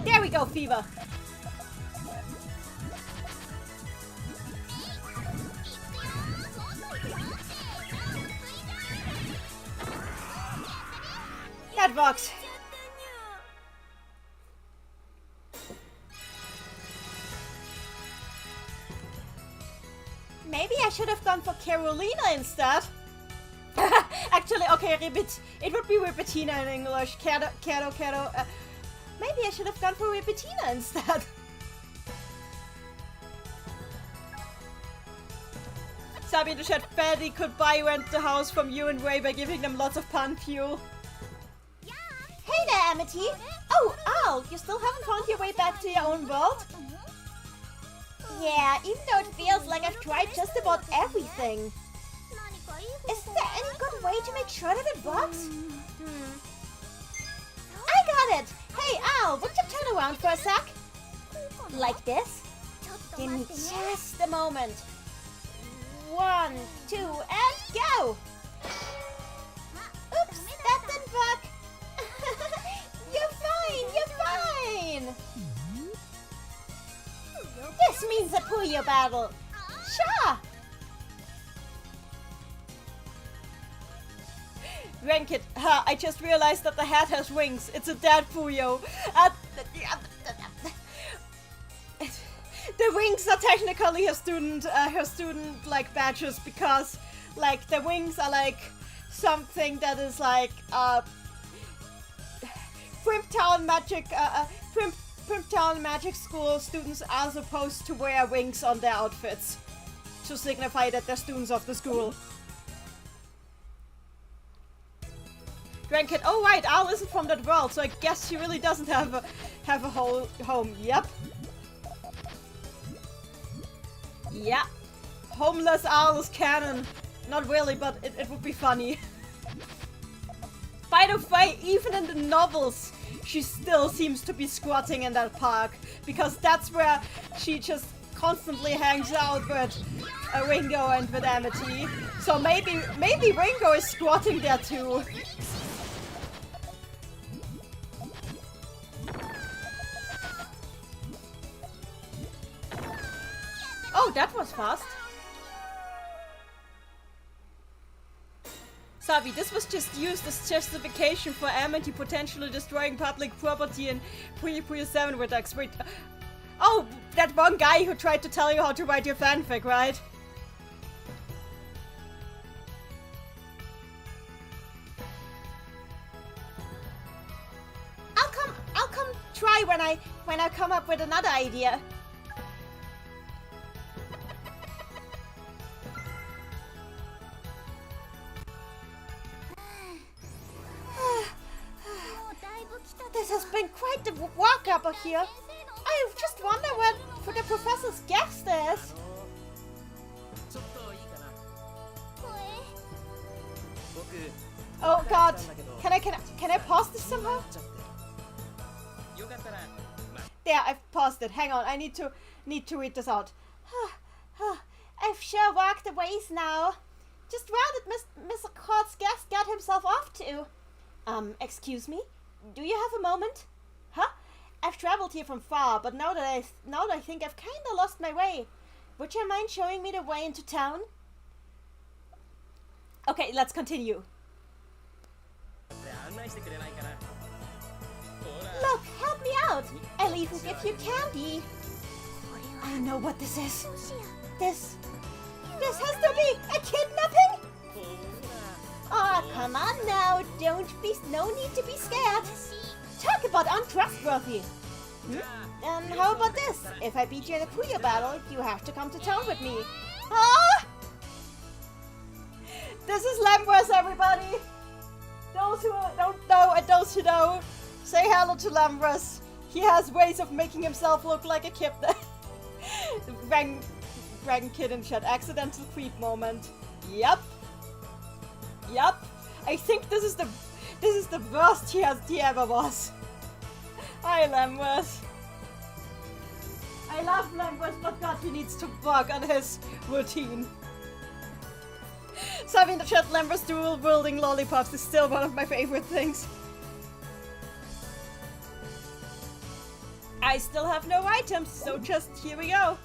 There we go, fever. That works. Maybe I should have gone for Carolina instead. Actually, okay, Ribbit. It would be Ribbitina in English. Cato. Maybe I should have gone for Ribbitina instead. Sabi in the chat, Fatty could rent the house from you and Ray by giving them lots of pan fuel. Hey there, Amity! Oh, Al, you still haven't found your way back to your own world? Yeah, even though it feels like I've tried just about everything. Is there any good way to make sure that it works? I got it! Hey, Al, would you turn around for a sec? Like this? Give me just a moment. 1, 2, and go! Oops, that didn't work. You're fine! This means a Puyo battle. Sure! Rankit, I just realized that the hat has wings. It's a dead Puyo. The wings are technically her student like badges because like the wings are like something that is like Primptown Magic School students are supposed to wear wings on their outfits to signify that they're students of the school. Drankit, oh right, Al isn't from that world, so I guess she really doesn't have a whole home. Yep. Yeah. Homeless Al is canon. Not really, but it would be funny. By the way, even in the novels, she still seems to be squatting in that park. Because that's where she just constantly hangs out with Ringo and with Amity. So maybe Ringo is squatting there too. Oh, that was fast. Sabi, this was just used as justification for Amity potentially destroying public property in Puyo Puyo 7 with Wait. Oh, that one guy who tried to tell you how to write your fanfic, right? I'll come try when I come up with another idea. This has been quite the walk up here. I just wonder what the professor's guest is. Oh God! Can I pause this somehow? There, I've paused it. Hang on, I need to read this out. I've sure walked the ways now. Just where did Mr. Court's guest get himself off to? Excuse me? Do you have a moment? Huh? I've traveled here from far, but now that I think I've kinda lost my way. Would you mind showing me the way into town? Okay, let's continue. Look, help me out! I'll even give you candy. I know what this is. This has to be a kidnapping? Oh, come on now. No need to be scared. Talk about untrustworthy. And how about this? If I beat you in a Puyo battle, you have to come to town with me. Ah! This is Lambros, everybody. Those who don't know and those who know, say hello to Lambros. He has ways of making himself look like a kid. Dragon Kid in chat. Accidental creep moment. Yep. I think this is the worst he ever was. Hi, Lambros. I love Lambros, but God, he needs to work on his routine. So having the chat, Lambros dual wielding lollipops is still one of my favorite things. I still have no items, so just here we go.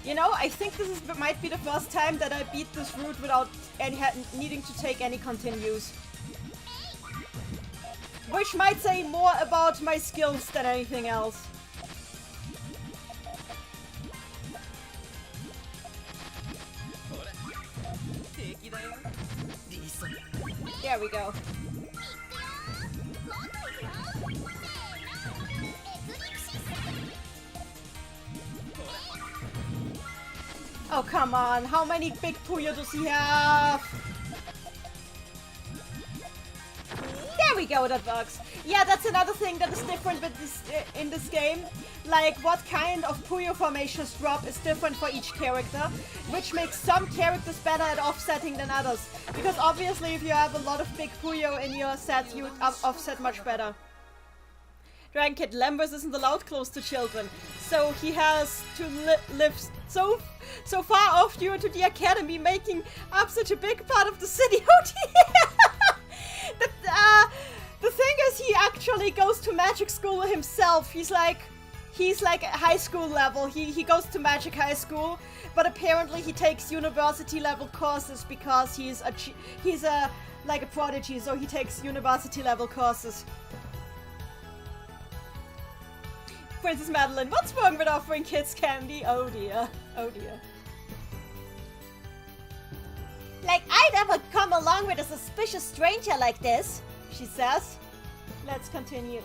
You know, I think might be the first time that I beat this route without needing to take any continues. Which might say more about my skills than anything else. There we go. Oh, come on. How many big Puyo does he have? There we go, that works. Yeah, that's another thing that is different with this in this game. Like, what kind of Puyo formations drop is different for each character, which makes some characters better at offsetting than others. Because obviously, if you have a lot of big Puyo in your set, you would offset much better. Dragon Kid Lambros isn't allowed close to children, so he has to live so far off due to the academy making up such a big part of the city. Oh dear! The thing is, he actually goes to magic school himself. He's like at high school level. He goes to magic high school, but apparently he takes university level courses because he's like a prodigy, so he takes university level courses. Princess Madeline, what's wrong with offering kids candy? Oh dear. Oh dear. Like, I'd ever come along with a suspicious stranger like this, she says. Let's continue.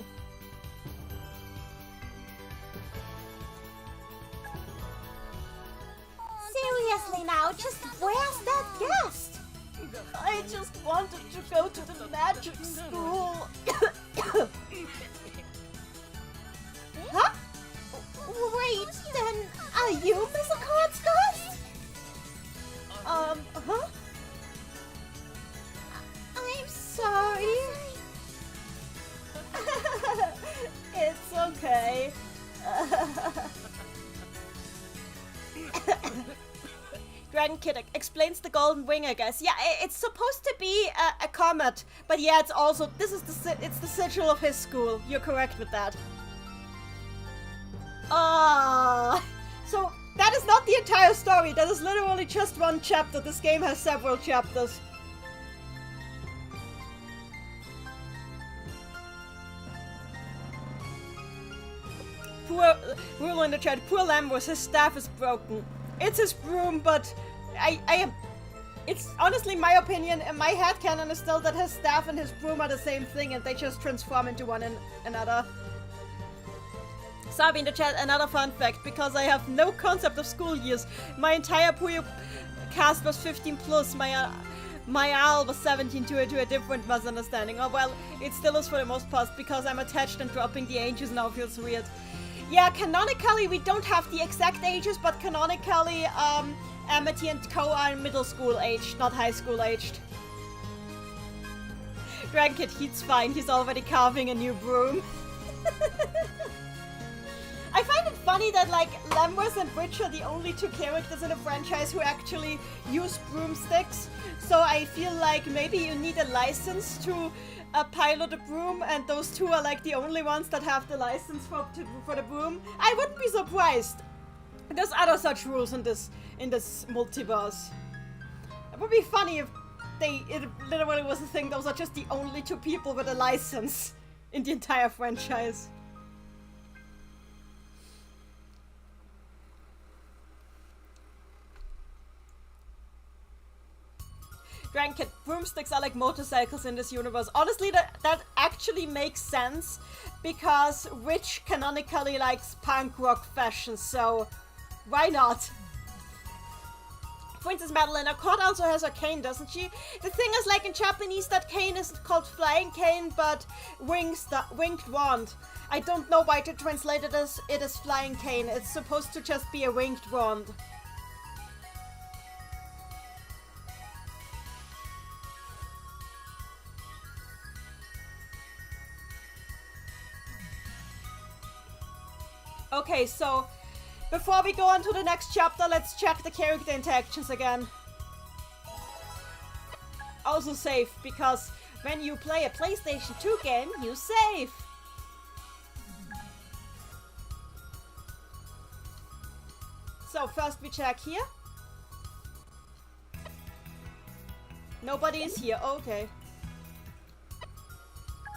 Seriously now, just where's that guest? I just wanted to go to the magic school. Huh? Wait, then are you Mr. Court's ghost? Huh? I'm sorry. Dragon Kid explains the golden wing, I guess. Yeah, it's supposed to be a comet, but yeah, it's also it's the sigil of his school. You're correct with that. So that is not the entire story. That is literally just one chapter. This game has several chapters. Poor Rule in the chat. Poor Lambros, his staff is broken. It's his broom, but I am. It's honestly my opinion, and my headcanon is still that his staff and his broom are the same thing, and they just transform into one another. Sabi in the chat, another fun fact, because I have no concept of school years. My entire Puyo cast was 15 plus. My Al was 17 to a different misunderstanding. Oh well, it still is for the most part, because I'm attached and dropping the ages now feels weird. Yeah, canonically we don't have the exact ages, but canonically Amity and Co are middle school aged, not high school aged. Dragon Kid, he's fine, he's already carving a new broom. I find it funny that like Lambros and Bridge are the only two characters in the franchise who actually use broomsticks. So I feel like maybe you need a license to pilot a broom, and those two are like the only ones that have the license for the broom. I wouldn't be surprised. There's other such rules in this multiverse. It would be funny if it literally was a thing. Those are just the only two people with a license in the entire franchise. Dragon Kid, broomsticks are like motorcycles in this universe. Honestly, that actually makes sense, because Rich canonically likes punk rock fashion, so why not? Princess Madeline, a court also has a cane, doesn't she? The thing is, like in Japanese, that cane isn't called flying cane, but winged wand. I don't know why to translate it as flying cane. It's supposed to just be a winged wand. Okay, so before we go on to the next chapter, let's check the character interactions again. Also save, because when you play a PlayStation 2 game, you save. So first we check here. Nobody is here, okay.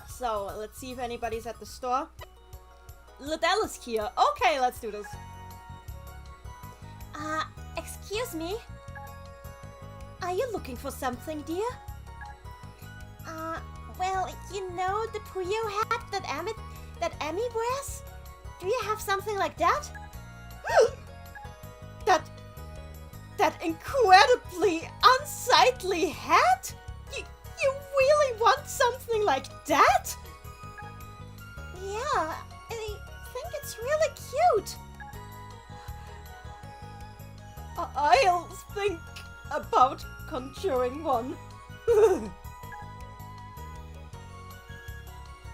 So let's see if anybody's at the store. Liddell is here. Okay, let's do this. Excuse me? Are you looking for something, dear? Well, you know the Puyo hat that Emmy wears? Do you have something like that? That incredibly unsightly hat? You really want something like that? Yeah, I think it's really cute. I'll think about conjuring one.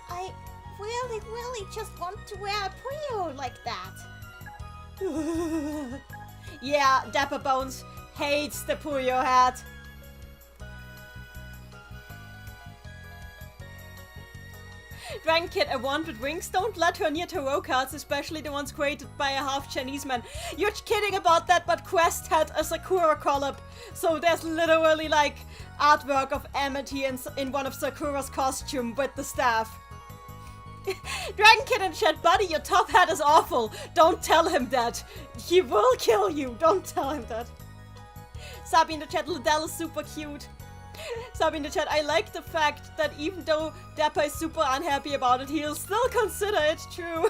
I really just want to wear a Puyo like that. Yeah, Dapper Bones hates the Puyo hat. Dragon Kid, a wand with wings? Don't let her near tarot cards, especially the ones created by a half-Chinese man. You're kidding about that, but Quest had a Sakura collab. So there's literally like artwork of Amity in one of Sakura's costume with the staff. Dragon Kid and chat, buddy, your top hat is awful. Don't tell him that. He will kill you. Don't tell him that. Sabi in the chat, Liddell is super cute. Sabi in the chat, I like the fact that even though Dapper is super unhappy about it, he'll still consider it true.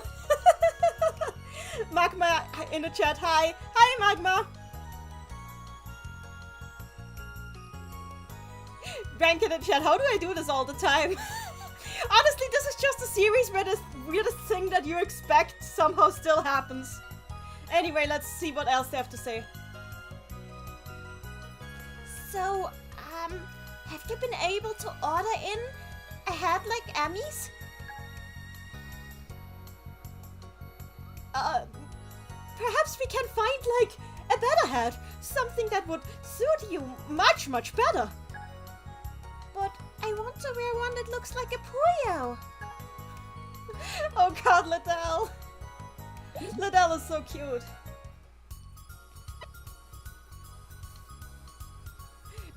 Magma in the chat, hi. Hi, Magma. Dragon Kid in the chat, how do I do this all the time? Honestly, this is just a series where this weirdest thing that you expect somehow still happens. Anyway, let's see what else they have to say. So, have you been able to order in a hat like Emmy's? Perhaps we can find, like, a better hat. Something that would suit you much, much better. But I want to wear one that looks like a Puyo. Oh god, Liddell. Liddell is so cute.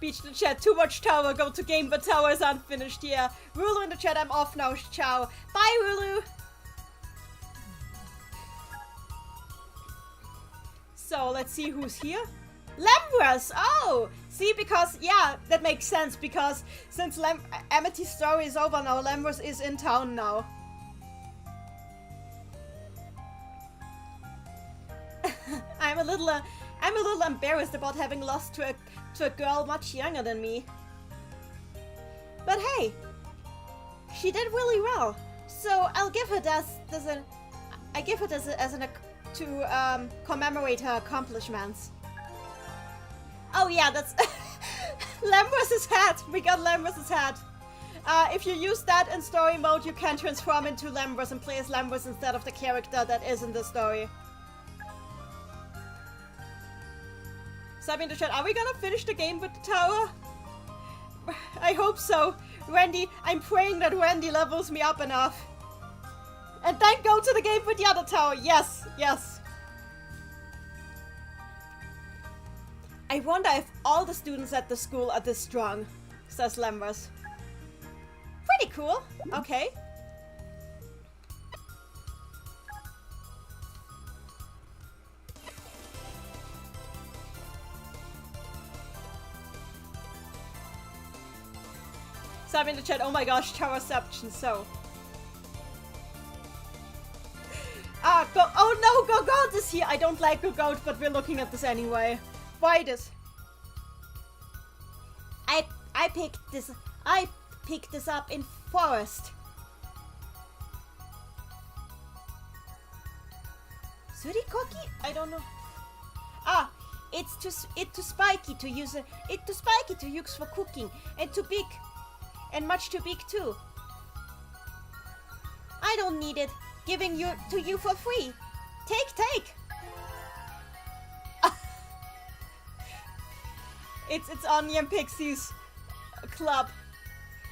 Beach the chat, too much tower, go to game, but tower is unfinished, yeah. Rulu in the chat, I'm off now, ciao. Bye, Rulu! So, let's see who's here. Lembras! Oh! See, because, yeah, that makes sense, because since Amity's story is over now, Lembras is in town now. I'm a little embarrassed about having lost to a girl much younger than me. But hey, she did really well. So I'll give her to commemorate her accomplishments. Oh yeah, that's Lembras' hat. We got Lembras' hat. If you use that in story mode, you can transform into Lembras and play as Lembras instead of the character that is in the story. Sabi in the chat, are we gonna finish the game with the tower? I hope so. Randy, I'm praying that Randy levels me up enough. And then go to the game with the other tower. Yes, yes. I wonder if all the students at the school are this strong, says Lembras. Pretty cool. Okay. Sabi in the chat, oh my gosh, towerception, so. Oh no, Gogoat is here. I don't like Gogoat, but we're looking at this anyway. Why this? I picked this up in forest. Surikoki? I don't know. It's too spiky to use for cooking, and too big. And much too big too. I don't need it. Giving to you for free. Take. It's Onion Pixies club.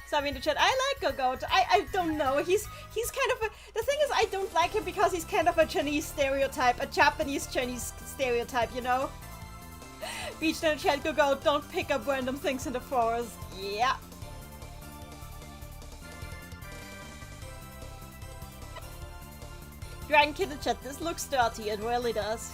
So I'm in the chat. I like Gogoat. I don't know. He's kind of a. The thing is, I don't like him because he's kind of a Chinese stereotype, a Japanese Chinese stereotype, you know. Beach in the chat. Gogoat. Don't pick up random things in the forest. Yeah. Dragon Kid in chat, this looks dirty, it really does.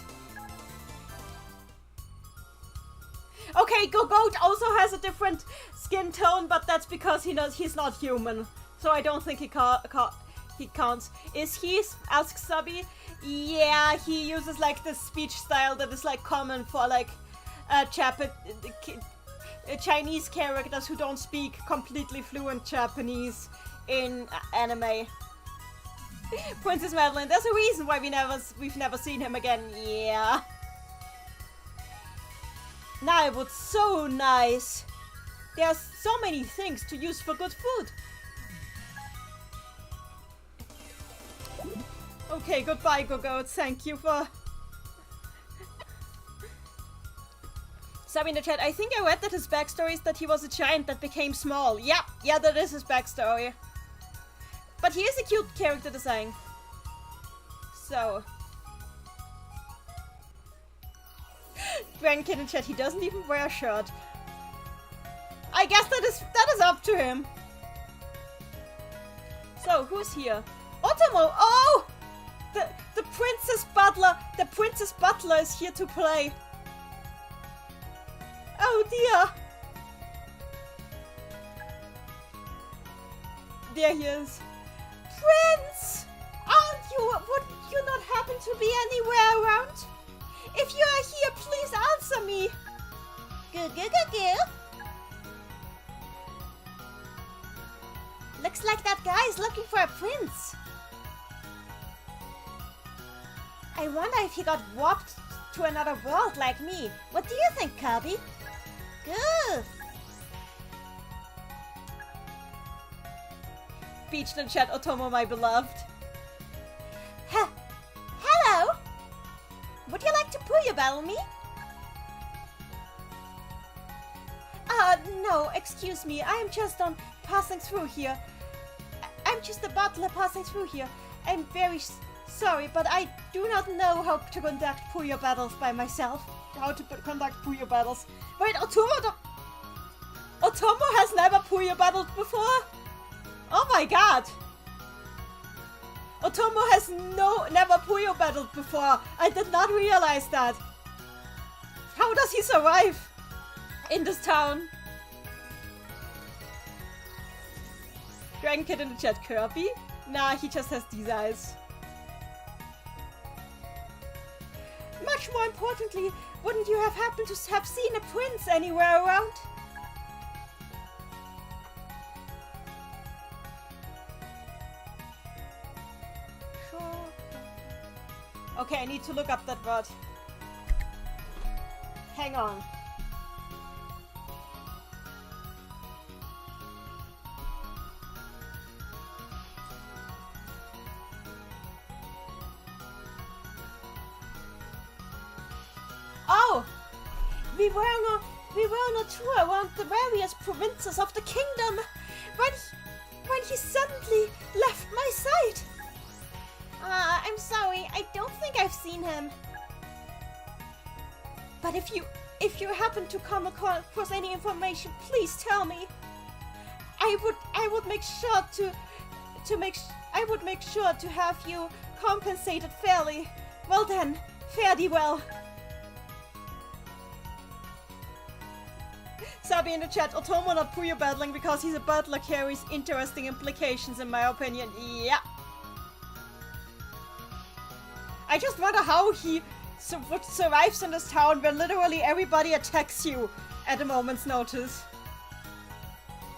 Okay, Gogoat also has a different skin tone, but that's because he's not human. So I don't think he counts. Is he? Asks Subby. Yeah, he uses like the speech style that is like common for like Chinese characters who don't speak completely fluent Japanese in anime. Princess Madeline, there's a reason why we've never seen him again. Yeah. Naiwood, so nice. There's so many things to use for good food. Okay, goodbye, Gogoat. Thank you for. Sabi in the chat, I think I read that his backstory is that he was a giant that became small. Yeah, that is his backstory. But he is a cute character design. So. Dragon Kid in chat, he doesn't even wear a shirt. I guess that is up to him. So, who's here? Otomo! Oh! The Princess Butler! The Princess Butler is here to play. Oh dear! There he is. Prince! Would you not happen to be anywhere around? If you are here, please answer me. Goo. Looks like that guy is looking for a prince. I wonder if he got warped to another world like me. What do you think, Kirby? Good. Beach in chat, Otomo, my beloved. Hello. to Puyo battle me? No, excuse me. I am just passing through here. I'm just a butler passing through here. I'm very sorry, but I do not know how to conduct Puyo battles by myself. How to conduct Puyo battles. Wait, Otomo has never Puyo battled before? Oh my god! Otomo has never Puyo battled before. I did not realize that. How does he survive in this town? Dragon Kid in the chat, Kirby? Nah, he just has these eyes. Much more importantly, wouldn't you have happened to have seen a prince anywhere around? Sure. Okay, I need to look up that word. Hang on. Oh! We were on a tour around the various provinces of the kingdom when he suddenly left my sight. I'm sorry, I don't think I've seen him. But if you happen to come across any information, please tell me. I would make sure to have you compensated fairly. Well then, fare thee well. Sabi in the chat, Otomo not Puyo battling because he's a butler carries interesting implications in my opinion. Yeah. I just wonder how he survives in this town where literally everybody attacks you at a moment's notice.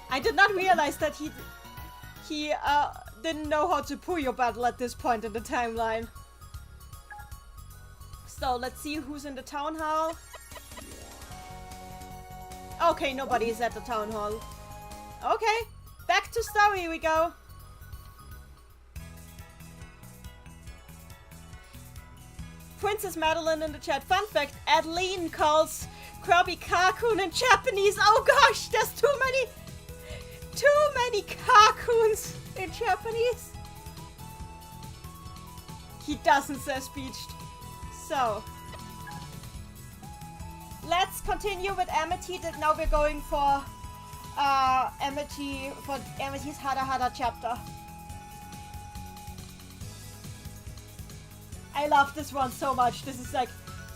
I did not realize that he didn't know how to Puyo battle at this point in the timeline. So let's see who's in the town hall. Okay, nobody is at the town hall. Okay, back to story we go. Princess Madeline in the chat. Fun fact, Adeline calls Krabi Kakun in Japanese. Oh gosh, there's too many Kakuns in Japanese. He doesn't say speeched. So let's continue with Amity. Now we're going for Amity's Hada Hada chapter. I love this one so much. This is like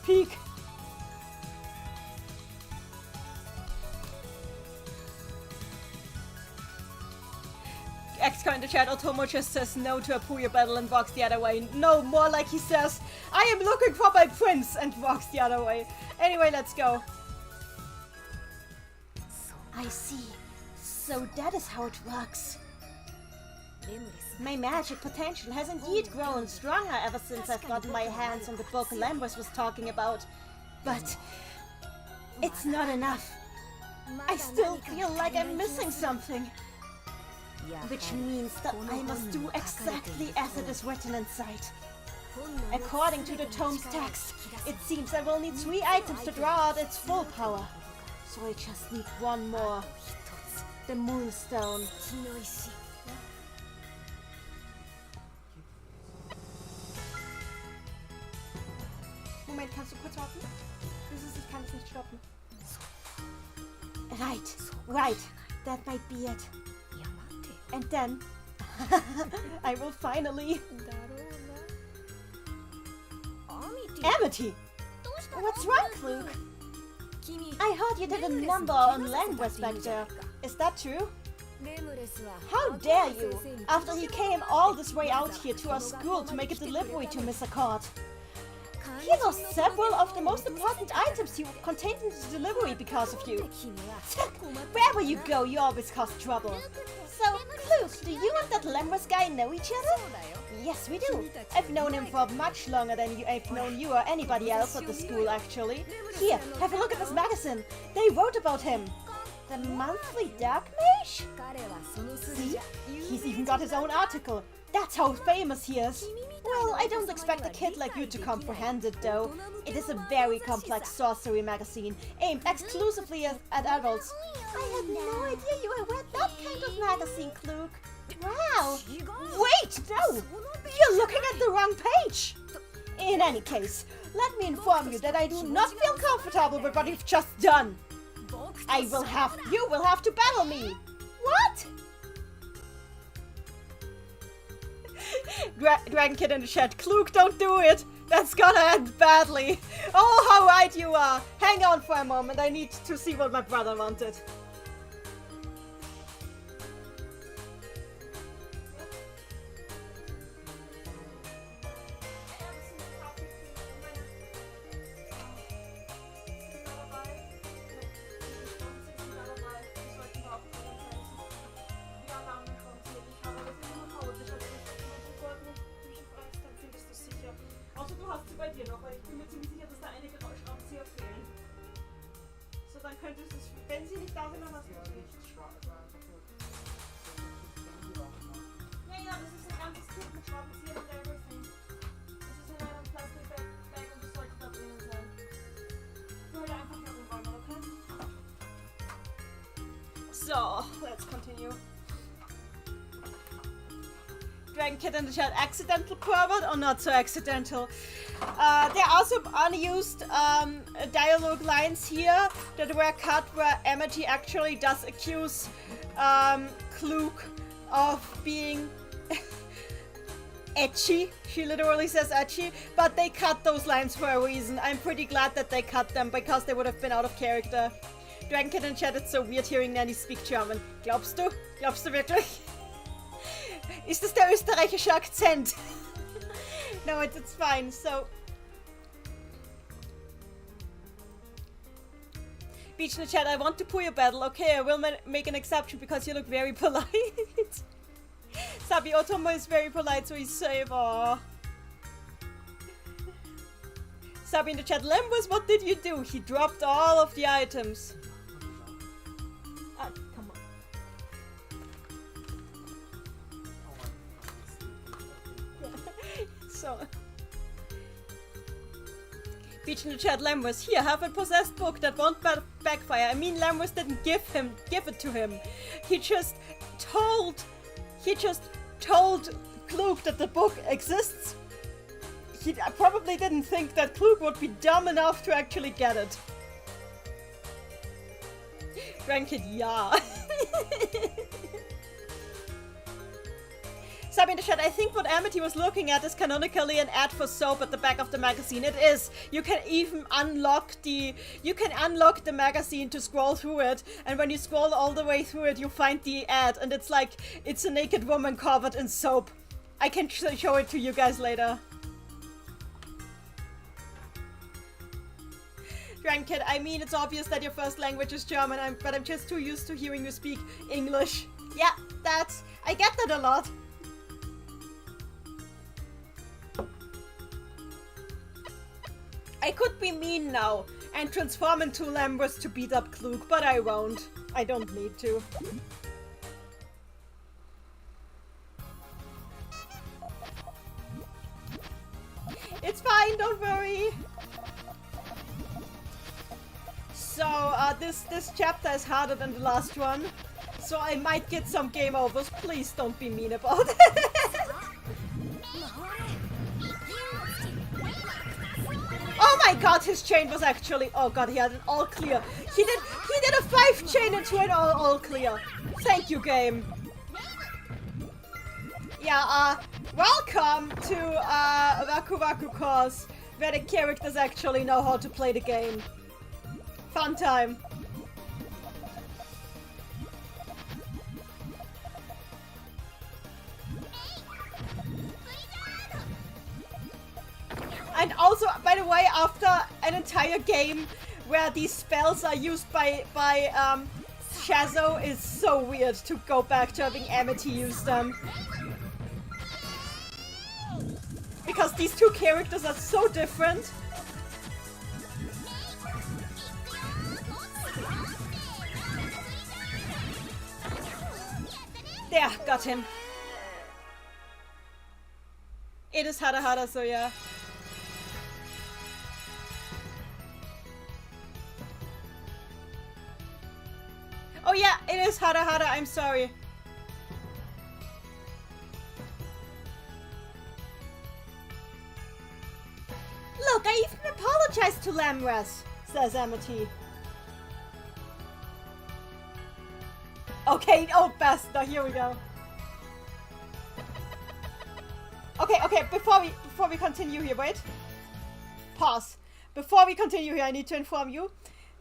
peak. X in the chat, Otomo just says no to a Puyo battle and walks the other way. No, more like he says, I am looking for my prince, and walks the other way. Anyway, let's go. I see. So that is how it works. My magic potential has indeed grown stronger ever since I've gotten my hands on the book Lambros was talking about. But it's not enough. I still feel like I'm missing something. Which means that I must do exactly as it is written inside. According to the tome's text, it seems I will need 3 items to draw out its full power. So I just need one more. The Moonstone. Moment, kannst du kurz warten? Ich kann es nicht stoppen. Right. That might be it. And then I will finally... Amity! What's wrong, Luke? I heard you did a number on Lambros back there. Is that true? How dare you! After he came all this way out here to our school to make a delivery to Miss Accord. He lost several of the most important items he contained in the delivery because of you. Wherever you go, you always cause trouble. So, Luke, do you and that Lambros guy know each other? Yes, we do. I've known him for much longer than I've known you or anybody else at the school, actually. Here, have a look at this magazine. They wrote about him. The Monthly Dark Mage? See? He's even got his own article. That's how famous he is. Well, I don't expect a kid like you to comprehend it, though. It is a very complex sorcery magazine, aimed exclusively at adults. I had no idea you had read that kind of magazine, Klug. Wow! Wait, no! You're looking at the wrong page! In any case, let me inform you that I do not feel comfortable with what you've just done. You will have to battle me! What? Dragon Kid in the chat. Klug, don't do it! That's gonna end badly! Oh, how right you are! Hang on for a moment, I need to see what my brother wanted. So, let's continue. Dragon Kid in the chat, accidental pervert or not so accidental? There are some unused dialogue lines here that were cut where Amity actually does accuse Klug of being ecchi. She literally says ecchi, but they cut those lines for a reason. I'm pretty glad that they cut them because they would have been out of character. Dragon Kid in chat, it's so weird hearing Nanny speak German. Glaubst du? Glaubst du wirklich? Ist das der österreichische Akzent? No, it's fine, so... Beach in the chat, I want to pull your battle. Okay, I will make an exception because you look very polite. Sabi Otomo is very polite, so he's safe. Aww. Sabi in the chat, Lembus, what did you do? He dropped all of the items. Come on. So... Beach in the chat, Lambus, here, have a possessed book that won't backfire. I mean, Lambus didn't give it to him. He just told Klug that the book exists. He probably didn't think that Klug would be dumb enough to actually get it. Ranked, yeah. Sabi in the chat, I think what Amity was looking at is canonically an ad for soap at the back of the magazine. It is. You can even unlock the magazine to scroll through it, and when you scroll all the way through it, you find the ad, and it's like, it's a naked woman covered in soap. I can show it to you guys later. Dragon Kid, I mean, it's obvious that your first language is German, but I'm just too used to hearing you speak English. Yeah, I get that a lot. I could be mean now and transform into Lambus to beat up Klug, but I won't. I don't need to. It's fine, don't worry. So, this chapter is harder than the last one, so I might get some game overs. Please don't be mean about it. Oh my god, his chain was actually... Oh god, he had an all clear. He did a 5 chain into an all clear. Thank you, game. Yeah, welcome to Waku Waku Course, where the characters actually know how to play the game. Fun time. And also, by the way, after an entire game where these spells are used by Schezo, is so weird to go back to having Amity use them. Because these two characters are so different. There, got him. It is Hada Hada, so yeah. Oh yeah, it is Hada Hada, I'm sorry. Look, I even apologized to Lamras, says Amity. Okay, oh best, now here we go. Okay, before we continue here, wait. Pause. Before we continue here, I need to inform you.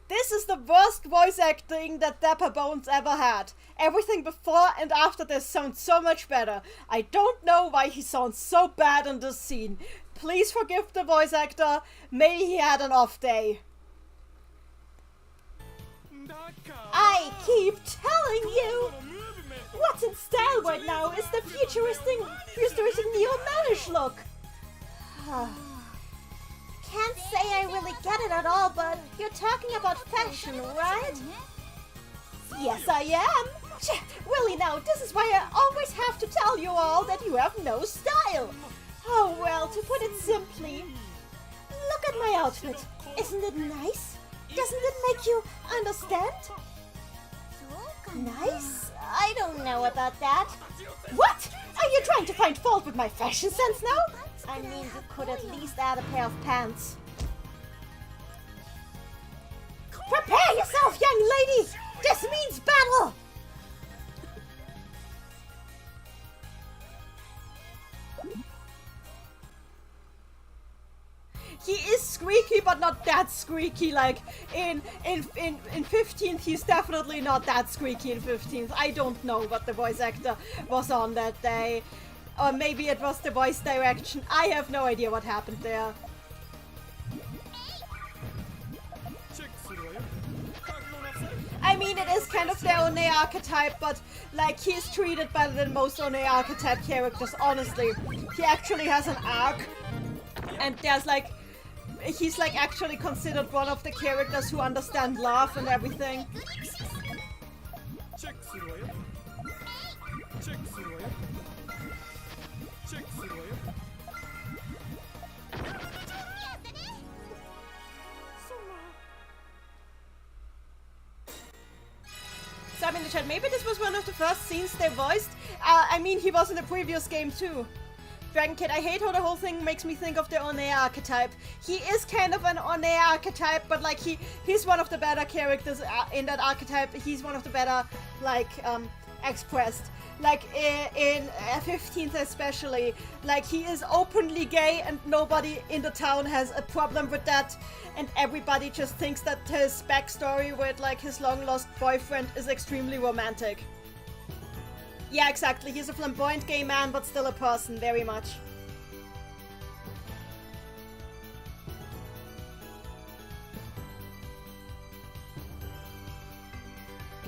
This is the worst voice acting that Dapper Bones ever had. Everything before and after this sounds so much better. I don't know why he sounds so bad in this scene. Please forgive the voice actor. Maybe he had an off day. I keep telling you! What's in style right now is the futuristic neo-manish look. Can't say I really get it at all, but you're talking about fashion, right? Yes, I am. Really now, this is why I always have to tell you all that you have no style. Oh well, to put it simply, look at my outfit. Isn't it nice? Doesn't it make you understand? Nice? I don't know about that. What? Are you trying to find fault with my fashion sense now? I mean, you could at least add a pair of pants. Prepare yourself, young lady! This means battle! He is squeaky, but not that squeaky. Like in 15th, he's definitely not that squeaky in 15th. I don't know what the voice actor was on that day. Or maybe it was the voice direction. I have no idea what happened there. I mean, it is kind of their One archetype, but like he's treated better than most One archetype characters, honestly. He actually has an arc, and there's like, he's like actually considered one of the characters who understand love and everything. Sub in the chat, maybe this was one of the first scenes they voiced. I mean, he was in the previous game too. Dragon Kid, I hate how the whole thing makes me think of the One archetype. He is kind of an One archetype, but like he's one of the better characters in that archetype. He's one of the better, like, expressed. Like in 15th especially, like he is openly gay and nobody in the town has a problem with that, and everybody just thinks that his backstory with like his long lost boyfriend is extremely romantic. Yeah, exactly. He's a flamboyant gay man, but still a person, very much.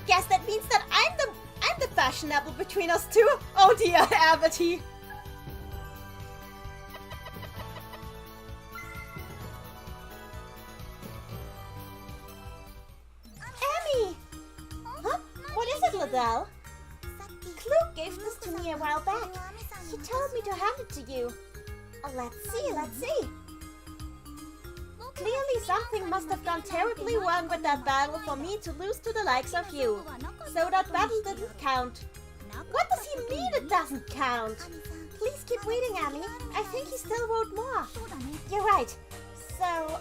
Guess that means that I'm the fashionable between us two. Oh dear, Amity. Emmy! Huh? What is it, Liddell? Luke gave this to me a while back. He told me to hand it to you. Let's see. Clearly something must have gone terribly wrong with that battle for me to lose to the likes of you. So that battle didn't count. What does he mean it doesn't count? Please keep reading, Amy. I think he still wrote more. You're right. So,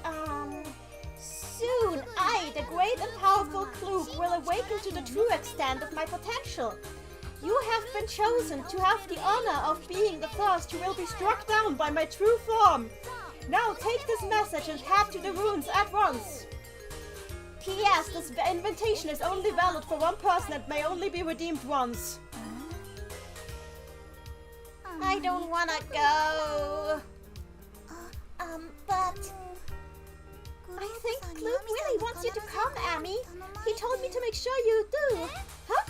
soon I, the great and powerful Klug, will awaken to the true extent of my potential. You have been chosen to have the honor of being the first who will be struck down by my true form. Now take this message and head to the ruins at once. P.S. This invitation is only valid for one person and may only be redeemed once. I don't wanna go. But I think Klug really wants you to come, Amy. He told me to make sure you do. Huh?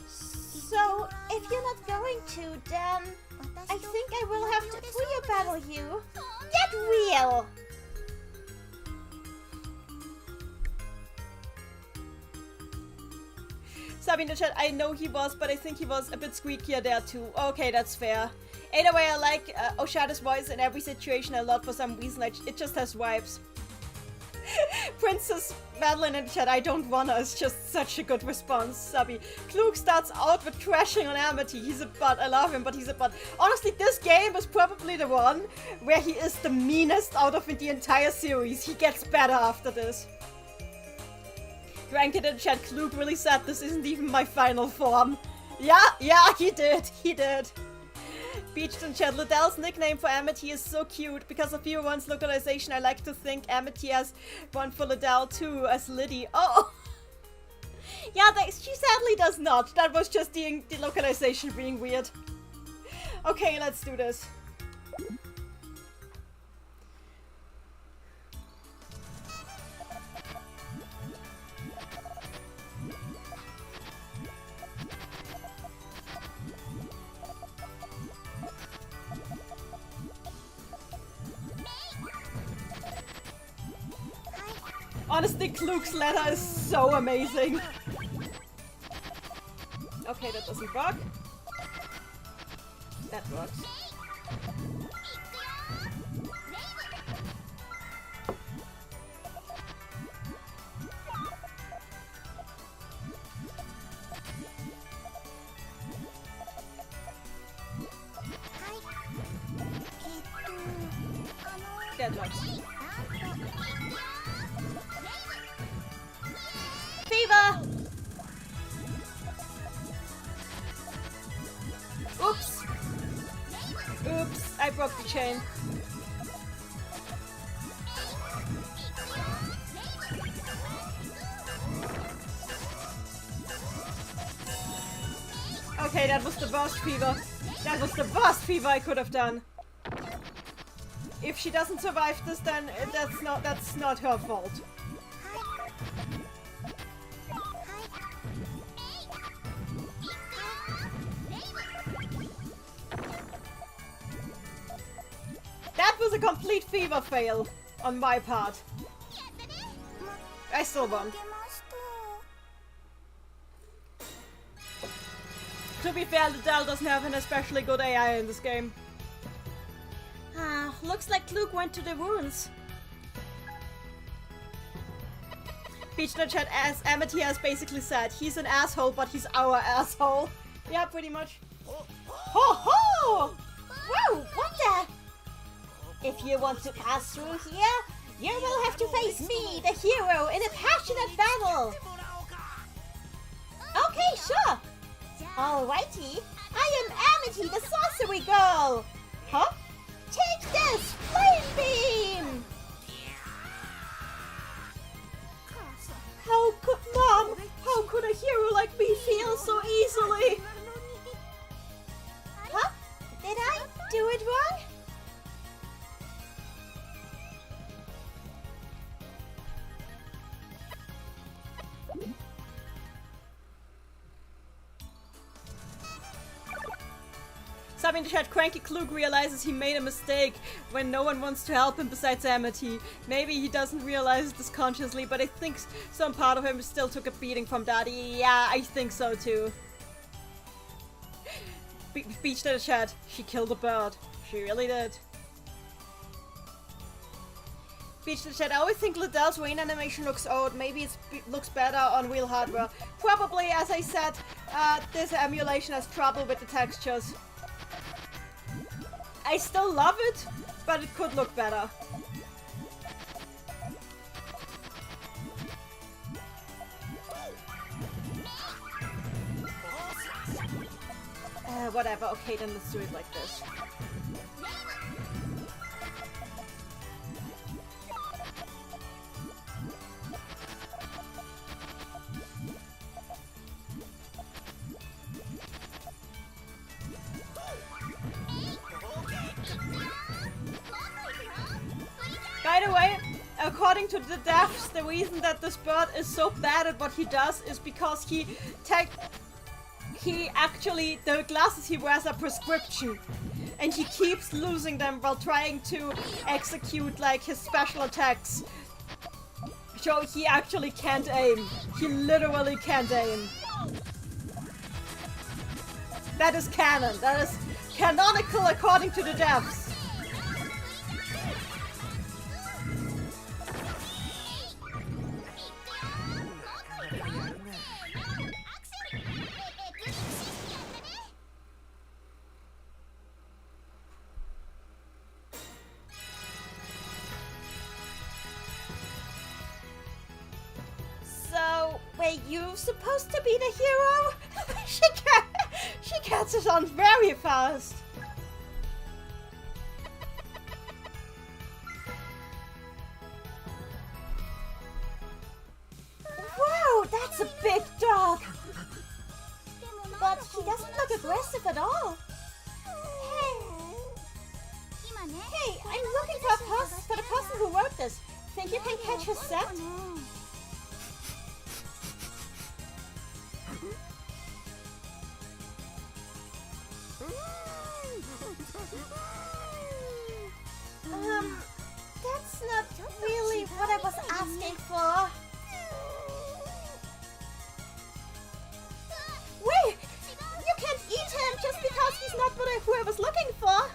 So, if you're not going to, then I think I will have to Puyo battle you. Get real! Sabi in the chat, I know he was, but I think he was a bit squeakier there too. Okay, that's fair. Either way, I like Oshada's voice in every situation a lot for some reason. It just has vibes. Princess Madeline in the chat, I don't wanna, it's just such a good response. Sabi. Klug starts out with trashing on Amity. He's a butt. I love him, but he's a butt. Honestly, this game is probably the one where he is the meanest out of the entire series. He gets better after this. Drank it in the chat. Klug really said this isn't even my final form. Yeah, he did. He did. Beached in chat. Liddell's nickname for Amity is so cute. Because of Hero 1's localization, I like to think Amity has one for Liddell too, as Liddy. Oh! Yeah, she sadly does not. That was just the localization being weird. Okay, let's do this. Honestly, Klug's letter is so amazing. Okay, that doesn't work. That works. That works. Fever! Oops! Oops, I broke the chain. Okay, that was the worst fever. That was the worst fever I could have done. If she doesn't survive this, then that's not her fault. That was a complete fever fail on my part. I still won. To be fair, Liddell doesn't have an especially good AI in this game. Looks like Klug went to the ruins. Beach in the chat, as Amity has basically said, he's an asshole, but he's our asshole. Yeah, pretty much. Ho ho! Whoa, what the? If you want to pass through here, you will have to face me, the hero, in a passionate battle. Okay, sure. Alrighty, I am Amity, the sorcery girl. Huh? Take this, flame beam. How could Mom? How could a hero like me feel so easily? Huh? Did I do it wrong? Something in the chat, Cranky Klug realizes he made a mistake when no one wants to help him besides Amity. Maybe he doesn't realize this consciously, but I think some part of him still took a beating from Daddy. Yeah, I think so too. Beach to the chat, she killed a bird. She really did. Beach to the chat, I always think Liddell's rain animation looks old. Maybe it looks better on real hardware. Probably, as I said, this emulation has trouble with the textures. I still love it, but it could look better. Whatever. Okay, then let's do it like this. By the way, according to the devs, the reason that this bird is so bad at what he does is because he actually, the glasses he wears are prescription. And he keeps losing them while trying to execute, like, his special attacks. So he actually can't aim. He literally can't aim. That is canon. That is canonical according to the devs. So, wait, you're supposed to be the hero? she catches on very fast. Wow, that's a big dog. But he doesn't look aggressive at all. Hey, I'm looking for the person who wrote this. Think you can catch his scent? That's not really what I was asking for. Wait! You can't eat him just because he's not what I was looking for.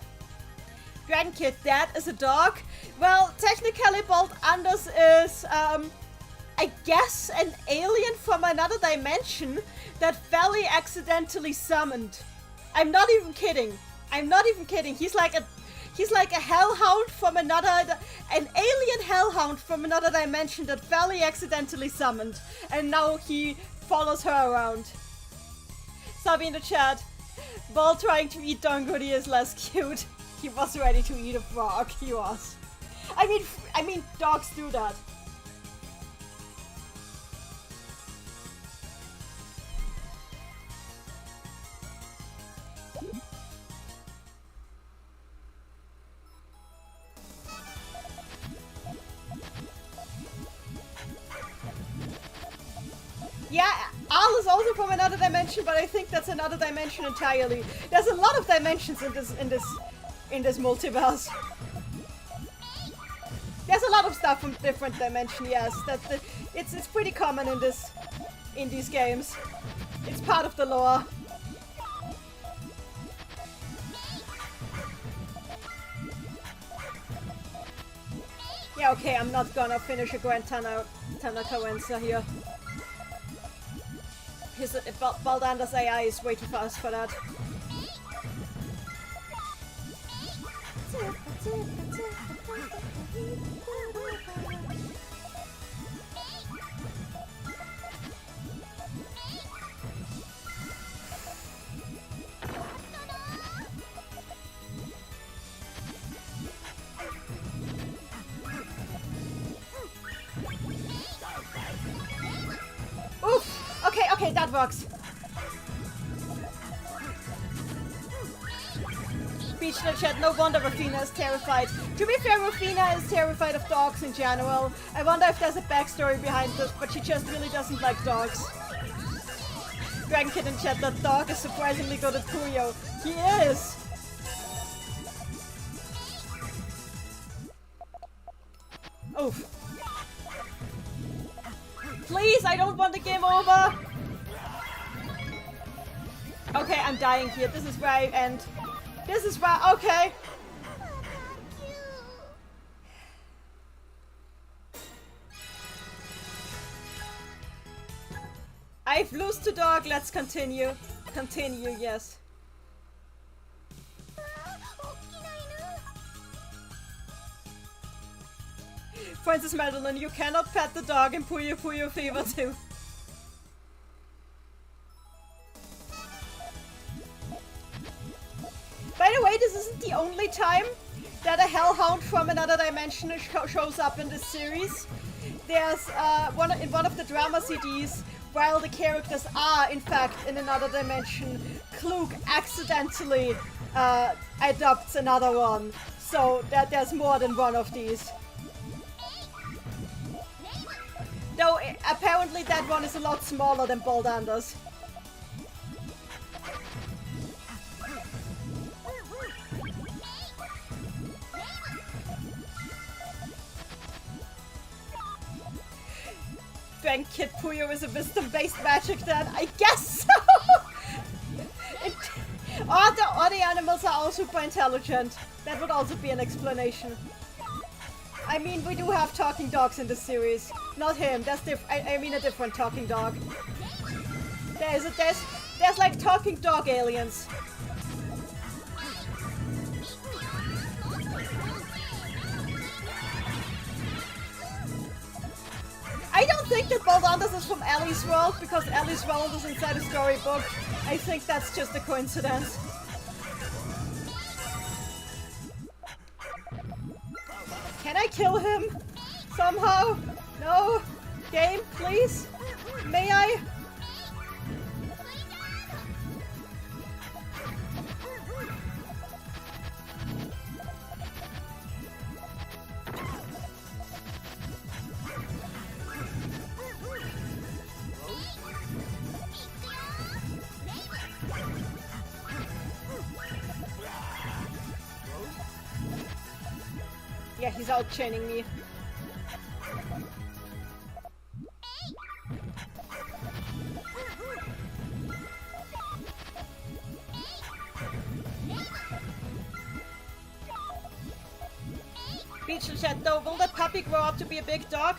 Dragon Kid, that is a dog? Well, technically Bolt Anders is, I guess an alien from another dimension that Valley accidentally summoned. I'm not even kidding. He's like a hellhound from an alien hellhound from another dimension that Valley accidentally summoned. And now he follows her around. Sabi in the chat, Ball trying to eat Donguri is less cute. He was ready to eat a frog. He was. I mean, dogs do that. Yeah, Al is also from another dimension, but I think that's another dimension entirely. There's a lot of dimensions in this multiverse. There's a lot of stuff from different dimensions. Yes, it's pretty common in these games. It's part of the lore. Yeah, okay, I'm not gonna finish a Grand Tanakawensa here. His Baldander's AI is way too fast for that. Oof! Okay, that works. Speech in the chat, no wonder Rafina is terrified. To be fair, Rafina is terrified of dogs in general. I wonder if there's a backstory behind this, but she just really doesn't like dogs. Dragon Kid in chat, that dog is surprisingly good at Puyo. He is! Oof. Please, I don't want the game over! Okay, I'm dying here. This is where I end. This is where... Okay. I've lost the dog. Let's continue. Continue, yes. Francis Madeline, you cannot pet the dog in Puyo Puyo Fever 2. By the way, this isn't the only time that a hellhound from another dimension shows up in this series. There's in one of the drama CDs, while the characters are in fact in another dimension, Klug accidentally adopts another one. So that there's more than one of these. Though apparently that one is a lot smaller than Baldander's. Dragon Kid Puyo is a wisdom-based magic then? I guess so! Or the animals are all super intelligent. That would also be an explanation. I mean, we do have talking dogs in the series. Not him. That's I mean a different talking dog. There's like talking dog aliens. I don't think that Baldandas is from Ellie's world, because Ellie's world is inside a storybook. I think that's just a coincidence. Can I kill him? Somehow? No? Game, please? May I? Yeah, he's out-chaining me. Beach and chat though, will that puppy grow up to be a big dog?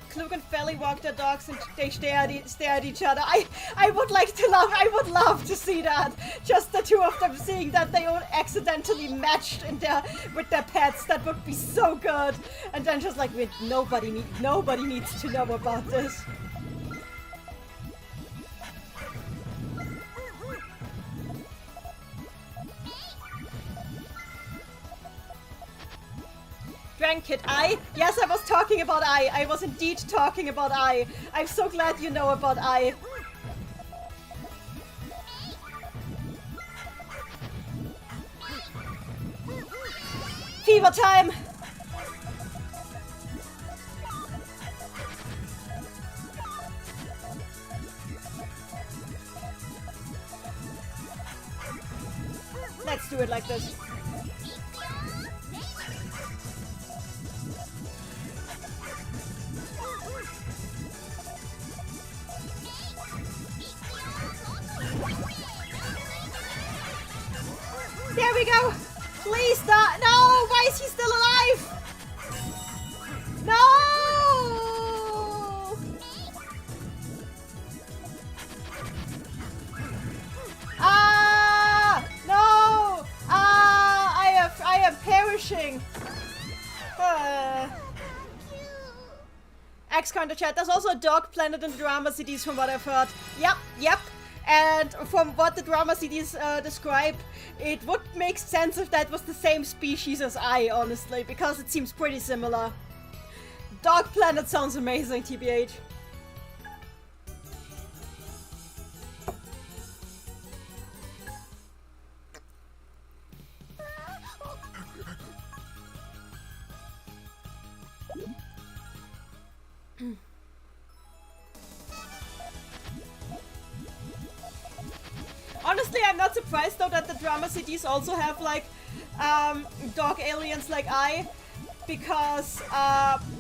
Klug and Felly walk their dogs and they stare at each other. I would love to see that. Just the two of them seeing that they all accidentally matched with their pets. That would be so good. And then just like nobody needs to know about this. Dragon Kid, yes, I was talking about I was indeed talking about I'm so glad you know about Fever time! Let's do it like this. There we go! Please stop! No! Why is he still alive? No! Ah! No! Ah! I am perishing. X-Counter chat. There's also a dog planet in the drama cities from what I've heard. Yep. And from what the drama CDs describe, it would make sense if that was the same species as honestly, because it seems pretty similar. Dog Planet sounds amazing, TBH. Honestly, I'm not surprised though that the drama CDs also have like dog aliens like because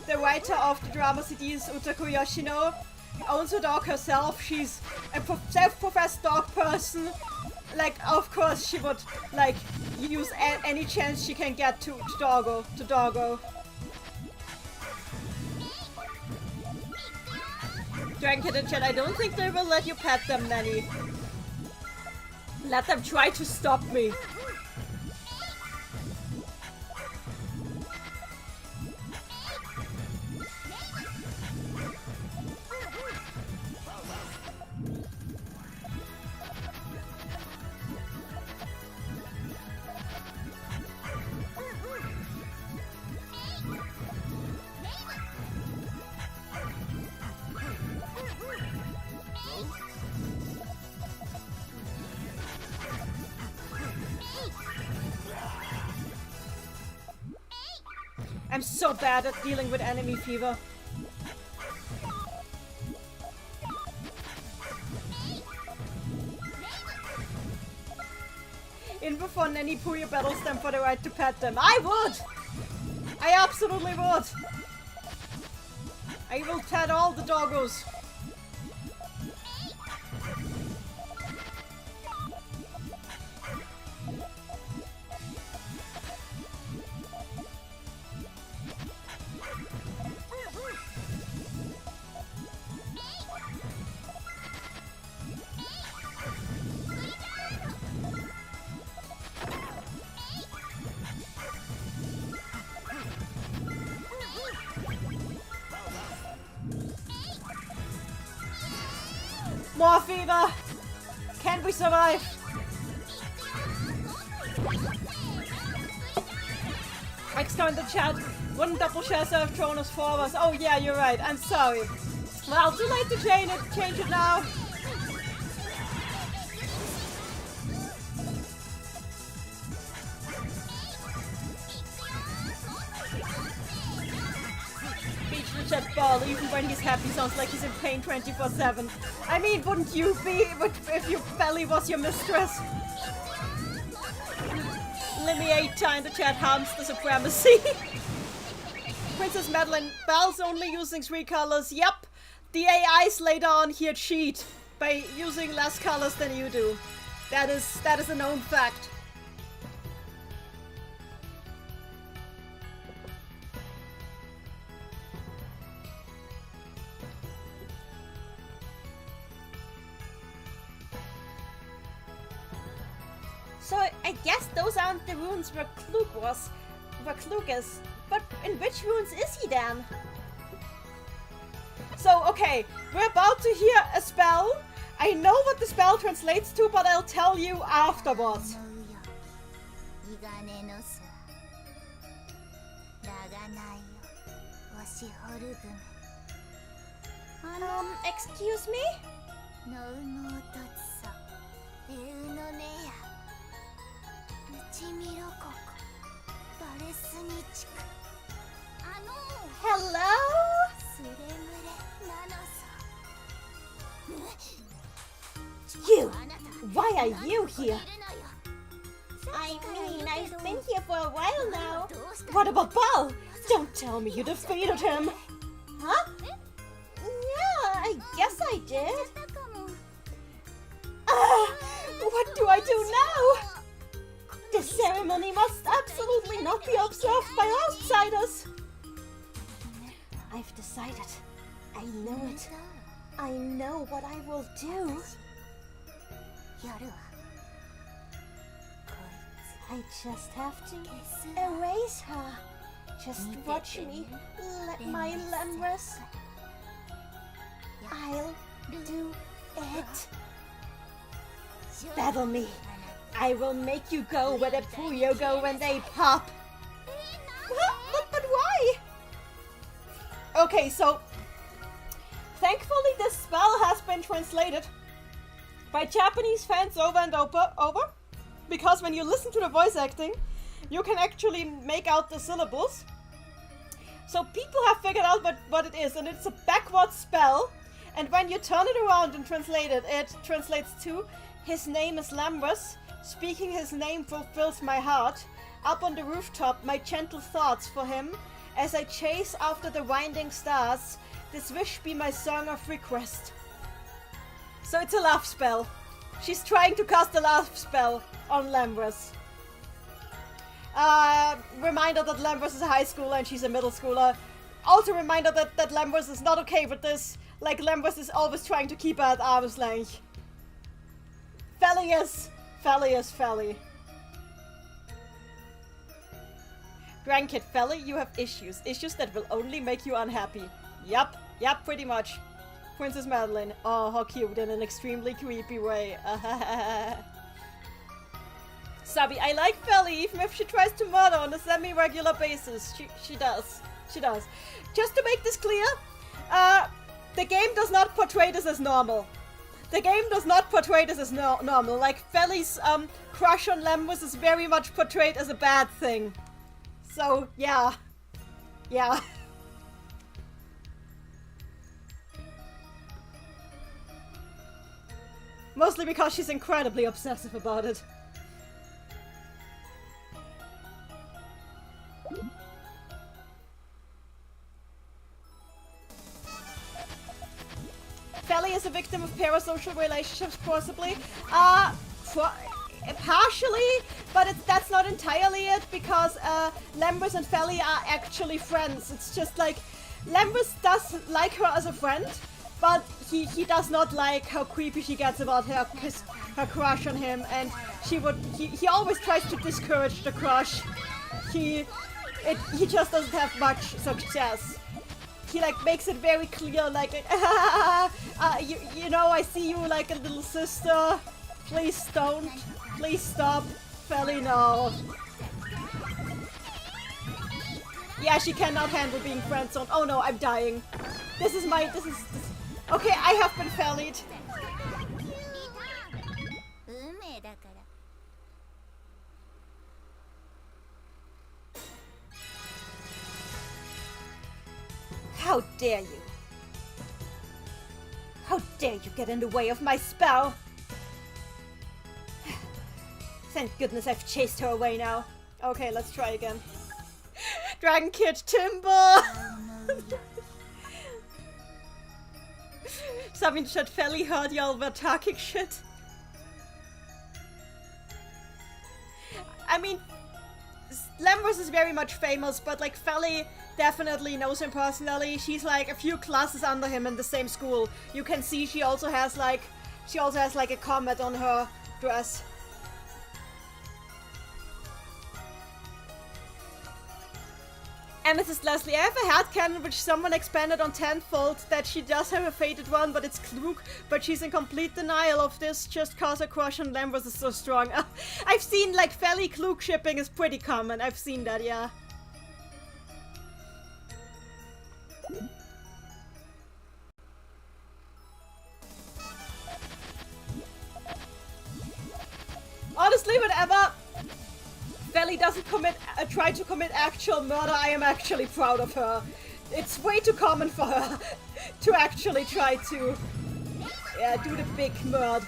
the writer of the drama CDs, Utako Yoshino, owns a dog herself. She's a self-professed dog person. Like, of course, she would like use any chance she can get to doggo. Dragon Kid in chat, I don't think they will let you pet them, Nanny. Let them try to stop me. I'm so bad at dealing with enemy fever. In before Nanny Puyo battles them for the right to pet them. I would! I absolutely would! I will pet all the doggos. More fever! Can we survive? Extra in the chat. Wouldn't Doppelganger Schezo have thrown us forwards? Oh yeah, you're right. I'm sorry. Well, too late to change it now. Beach the chat ball, even when he's happy, sounds like he's in pain 24/7. I mean, wouldn't you be if your belly was your mistress? Limiata in the chat harms the supremacy. Princess Madeline, Belle's only using 3 colors. Yep, the AIs later on here cheat by using less colors than you do. That is a known fact. So I guess those aren't the runes where Klug is. But in which runes is he then? So, okay, we're about to hear a spell. I know what the spell translates to, but I'll tell you afterwards. Excuse me? Hello? You! Why are you here? I mean, I've been here for a while now. What about Bal? Don't tell me you defeated him. Huh? Yeah, I guess I did. What do I do now? This ceremony must absolutely not be observed by outsiders. I've decided. I know it. I know what I will do. I just have to erase her. Just watch me let my Lemris. I'll do it. Battle me. I will make you go where the Puyo go when they pop. But why? Okay, so thankfully this spell has been translated by Japanese fans over and over, because when you listen to the voice acting, you can actually make out the syllables. So people have figured out what it is, and it's a backward spell, and when you turn it around and translate it, it translates to: his name is Lamrus, speaking his name fulfills my heart. Up on the rooftop, my gentle thoughts for him, as I chase after the winding stars, this wish be my song of request. So it's a love spell. She's trying to cast a love spell on Lamrus. Reminder that Lamrus is a high schooler and she's a middle schooler. Also reminder that Lamrus is not okay with this. Like, Lamrus is always trying to keep her at arm's length. Felly is Felly. Grandkid Felly, you have issues. Issues that will only make you unhappy. Yep, pretty much. Princess Madeline. Oh, how cute in an extremely creepy way. Sabi, I like Felly, even if she tries to murder on a semi-regular basis. She does. Just to make this clear, the game does not portray this as normal. The game does not portray this as normal. Like, Felly's crush on Lamrus is very much portrayed as a bad thing. So, yeah. Mostly because she's incredibly obsessive about it. Felly is a victim of parasocial relationships, possibly. Partially, but that's not entirely it, because Lamrus and Felly are actually friends. It's just like, Lamrus does like her as a friend, but he does not like how creepy she gets about her crush on him, and he always tries to discourage the crush. He just doesn't have much success. he like makes it very clear, like you know, I see you like a little sister. Please don't. Please stop. Feli, no. Yeah, she cannot handle being friendzoned. Oh no, I'm dying. This is. Okay, I have been Felied. How dare you? How dare you get in the way of my spell? Thank goodness I've chased her away now. Okay, let's try again. Dragon Kid Timber! Sabine said Feli heard y'all were talking shit. I mean, Lambros is very much famous, but like Feli definitely knows him personally. She's like a few classes under him in the same school. You can see she also has like a comet on her dress. Amethyst Leslie, I have a headcanon which someone expanded on tenfold that she does have a fated one, but it's Klug, but she's in complete denial of this just cause her crush on Lambros is so strong. I've seen like Feli Klug shipping is pretty common. I've seen that, yeah. Honestly, whenever Feli doesn't try to commit actual murder, I am actually proud of her. It's way too common for her to actually try to do the big murder.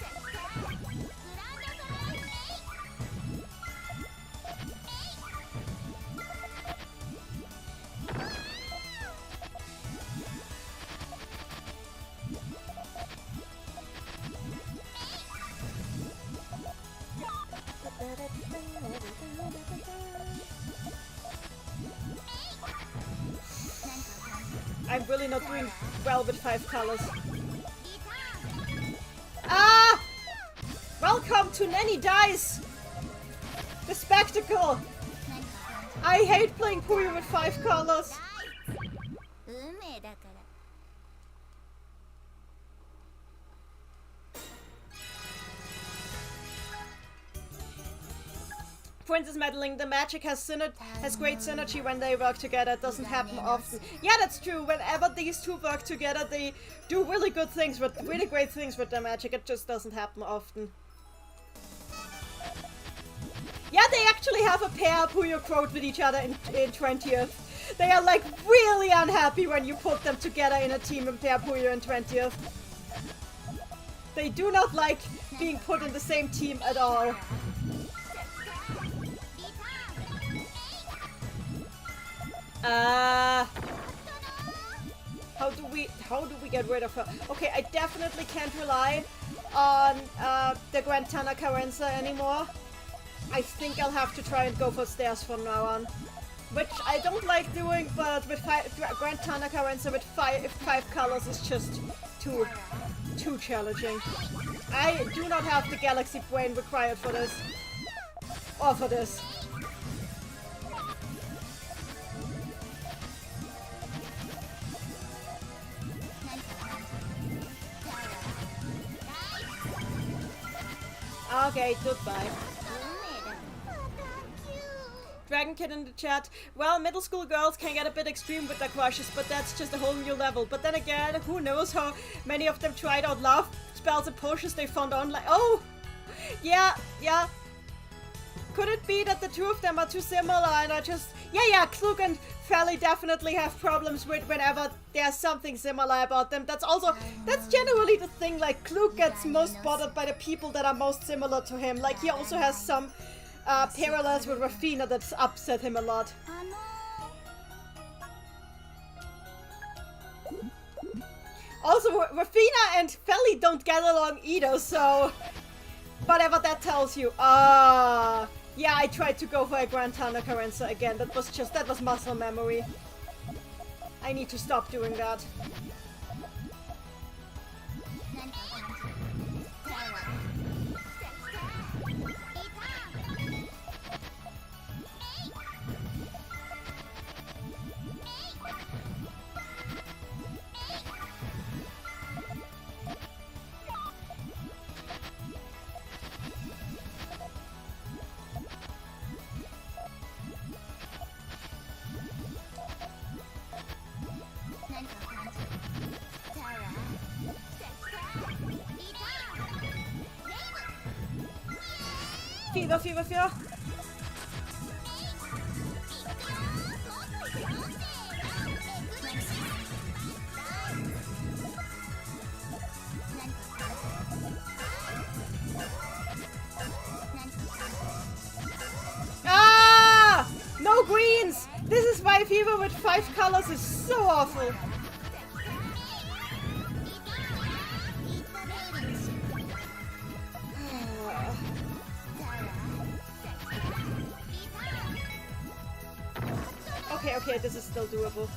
I'm really not doing well with 5 colors. Ah! Welcome to Nanny Dice! The spectacle! I hate playing Puyo with 5 colors. Princess meddling, the magic has great synergy when they work together. It doesn't happen often. Yeah, that's true. Whenever these two work together, they do really great things with their magic. It just doesn't happen often. Yeah, they actually have a pair Puyo quote with each other in 20th. They are like really unhappy when you put them together in a team and pair Puyo in 20th. They do not like being put in the same team at all. How do we get rid of her? Okay, I definitely can't rely on the Grand Tanaka Rensa anymore. I think I'll have to try and go for stairs from now on. Which I don't like doing, but with Grand Tanaka Rensa with 5 colors is just too challenging. I do not have the Galaxy Brain required for this. Or for this. Okay, goodbye. Dragon Kid in the chat. Well, middle school girls can get a bit extreme with their crushes, but that's just a whole new level. But then again, who knows how many of them tried out love spells and potions they found online. Oh! Yeah. Could it be that the two of them are too similar and I just... Yeah, Klug and Feli definitely have problems with whenever there's something similar about them. That's generally the thing, like, Klug gets most bothered by the people that are most similar to him. Like, he also has some parallels with Rafina that's upset him a lot. Also, Rafina and Feli don't get along either, so... Whatever that tells you. Yeah, I tried to go for a Grand Tanaka Rensa again. That was muscle memory. I need to stop doing that. Fever, fever, fever. Ah! No greens! This is why fever with 5 colors is so awful. Okay, this is still doable.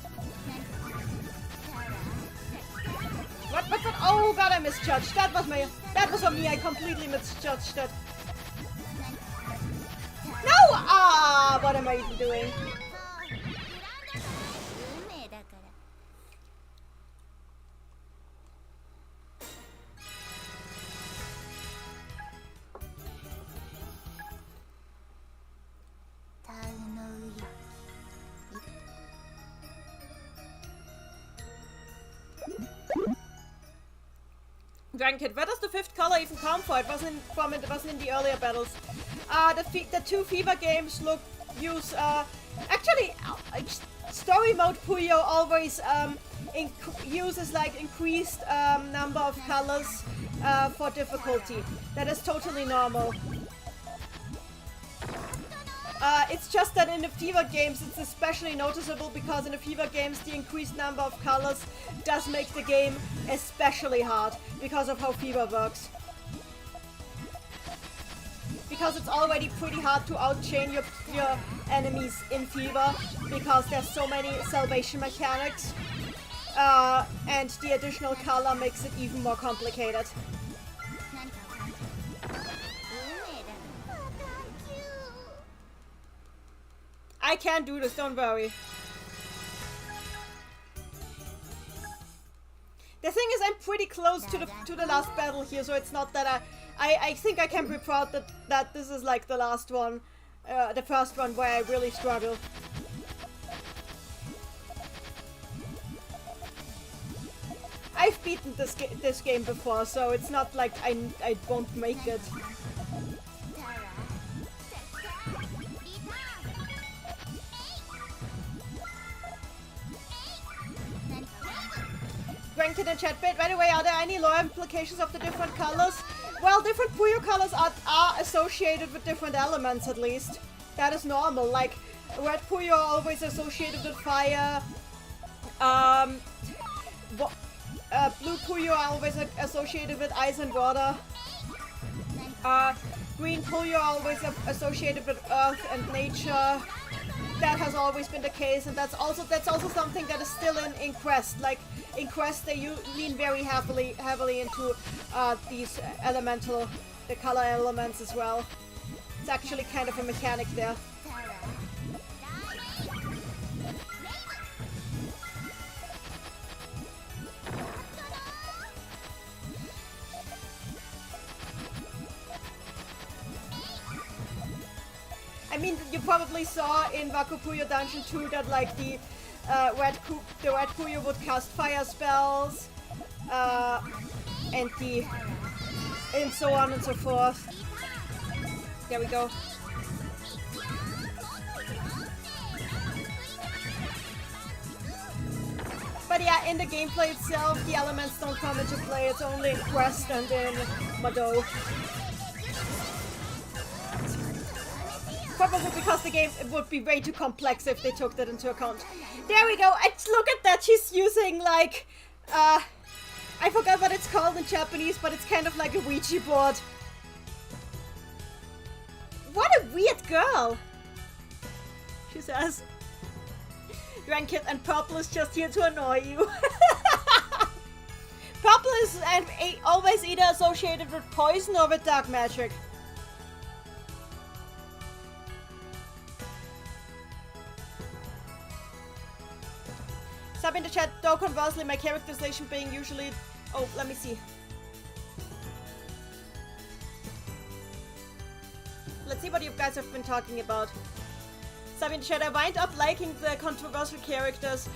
What? Oh god, I misjudged. That was on me. I completely misjudged that. No! Ah, what am I even doing? Dragon Kid, where does the 5th color even come from? It wasn't in the earlier battles. The 2 Fever games use actually story mode Puyo always uses like increased number of colors for difficulty. That is totally normal. It's just that in the Fever games it's especially noticeable because in the Fever games the increased number of colors does make the game especially hard because of how Fever works. Because it's already pretty hard to outchain your enemies in Fever because there's so many salvation mechanics and the additional color makes it even more complicated. I can do this, don't worry. The thing is, I'm pretty close to the last battle here, so it's not that I think I can be proud that this is like the last one, the first one where I really struggle. I've beaten this game before, so it's not like I won't make it. Ranked in the chat bit. By the way, are there any lore implications of the different colors? Well, different Puyo colors are associated with different elements, at least. That is normal. Like, red Puyo are always associated with fire. Blue Puyo are always associated with ice and water. Green Puyo are always associated with earth and nature. That has always been the case, and that's also something that is still in Quest. Like in Quest, they lean very heavily into these the color elements as well. It's actually kind of a mechanic there. I mean, you probably saw in Wakupuyo Dungeon 2 that like the red Puyo would cast fire spells, and so on and so forth. There we go. But yeah, in the gameplay itself, the elements don't come into play. It's only in Quest and in Mado. Probably because the game would be way too complex if they took that into account. There we go. Look at that. She's using like, I forgot what it's called in Japanese, but it's kind of like a Ouija board. What a weird girl, she says. Ranked and purple is just here to annoy you. Purple is always either associated with poison or with dark magic. Sub in the chat, though conversely my characterization being usually... Oh, let me see. Let's see what you guys have been talking about. Sub in the chat, I wind up liking the controversial characters.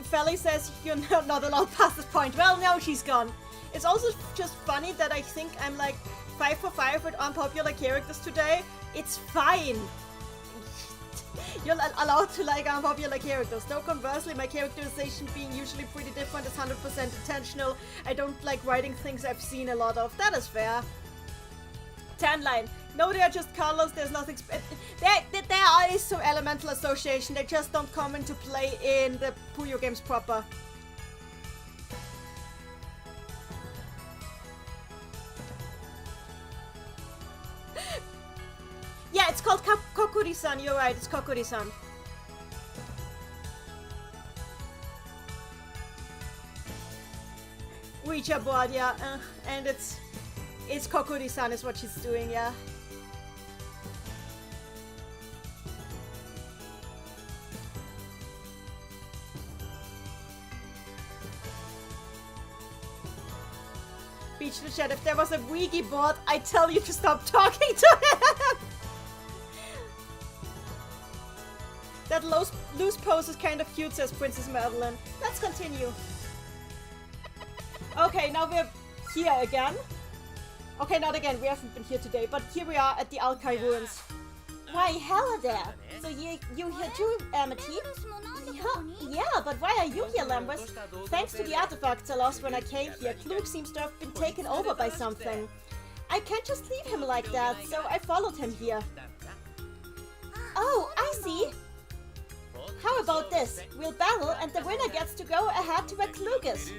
Felly says you're not allowed past this point. Well, now she's gone. It's also just funny that I think I'm like 5 for 5 with unpopular characters today. It's fine. You're allowed to like unpopular characters. Though conversely, my characterization being usually pretty different is 100% intentional. I don't like writing things I've seen a lot of. That is fair. Tan line. No, they are just colors. There's nothing. There is some elemental association. They just don't come into play in the Puyo games proper. Yeah, it's called Kokuri-san. You're right. It's Kokuri-san. Ouija board, yeah. And it's Kokuri-san is what she's doing, yeah. Beach the chat. If there was a Ouija board, I'd tell you to stop talking to him. That loose pose is kind of cute, says Princess Madeline. Let's continue. Okay, now we're here again. Okay, not again. We haven't been here today, but here we are at the Alkai ruins. Why, hello there. So you here too, Amity? Yeah, but why are you here, Lambus? Thanks to the artifacts I lost when I came here, Klug seems to have been taken over by something. I can't just leave him like that, so I followed him here. Oh, I see. How about this? We'll battle and the winner gets to go ahead to where Klug is.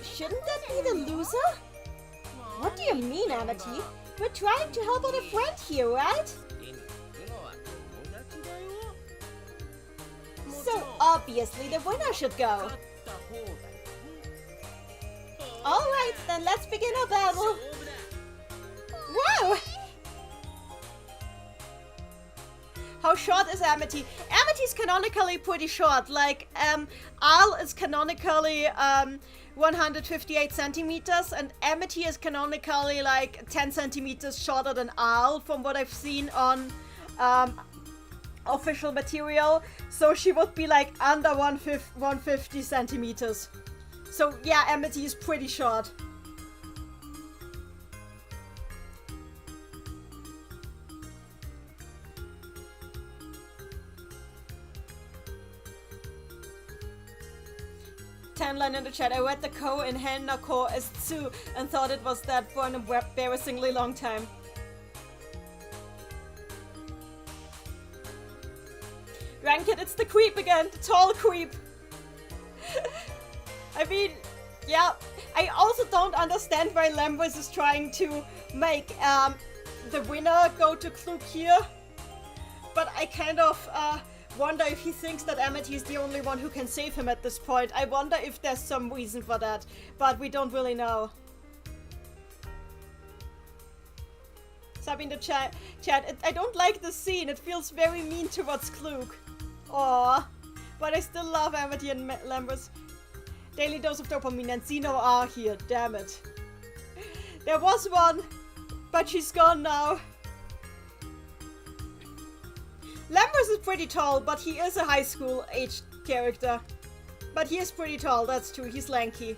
Shouldn't that be the loser? What do you mean, Amity? We're trying to help out a friend here, right? So obviously the winner should go. Alright, then let's begin our battle. Whoa! How short is Amity? Amity's canonically pretty short. Like, Al is canonically 158 centimeters, and Amity is canonically like 10 centimeters shorter than Al from what I've seen on official material. So she would be like under 150 centimeters. So yeah, Amity is pretty short. Line in the chat. I read the Ko in Henna Ko as Tsu and thought it was that for an embarrassingly long time. Ranked, it's the creep again, the tall creep. I mean, yeah, I also don't understand why Lambus is trying to make the winner go to Klug here, but I kind of wonder if he thinks that Amity is the only one who can save him at this point. I wonder if there's some reason for that, but we don't really know. Sub in the chat, I don't like this scene. It feels very mean towards Klug. Aww. But I still love Amity and Lambus. Daily dose of dopamine and Zeno are here, damn it. There was one, but she's gone now. Lambus is pretty tall, but he is a high school aged character. But he is pretty tall, that's true. He's lanky.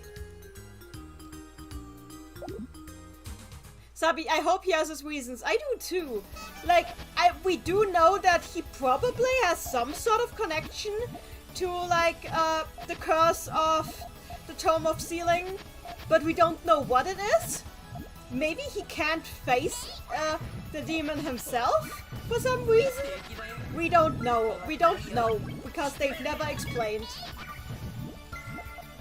Sabi, I hope he has his reasons. I do too. Like, we do know that he probably has some sort of connection to, like, the curse of the Tome of Sealing, but we don't know what it is. Maybe he can't face the demon himself for some reason. We don't know. We don't know because they've never explained.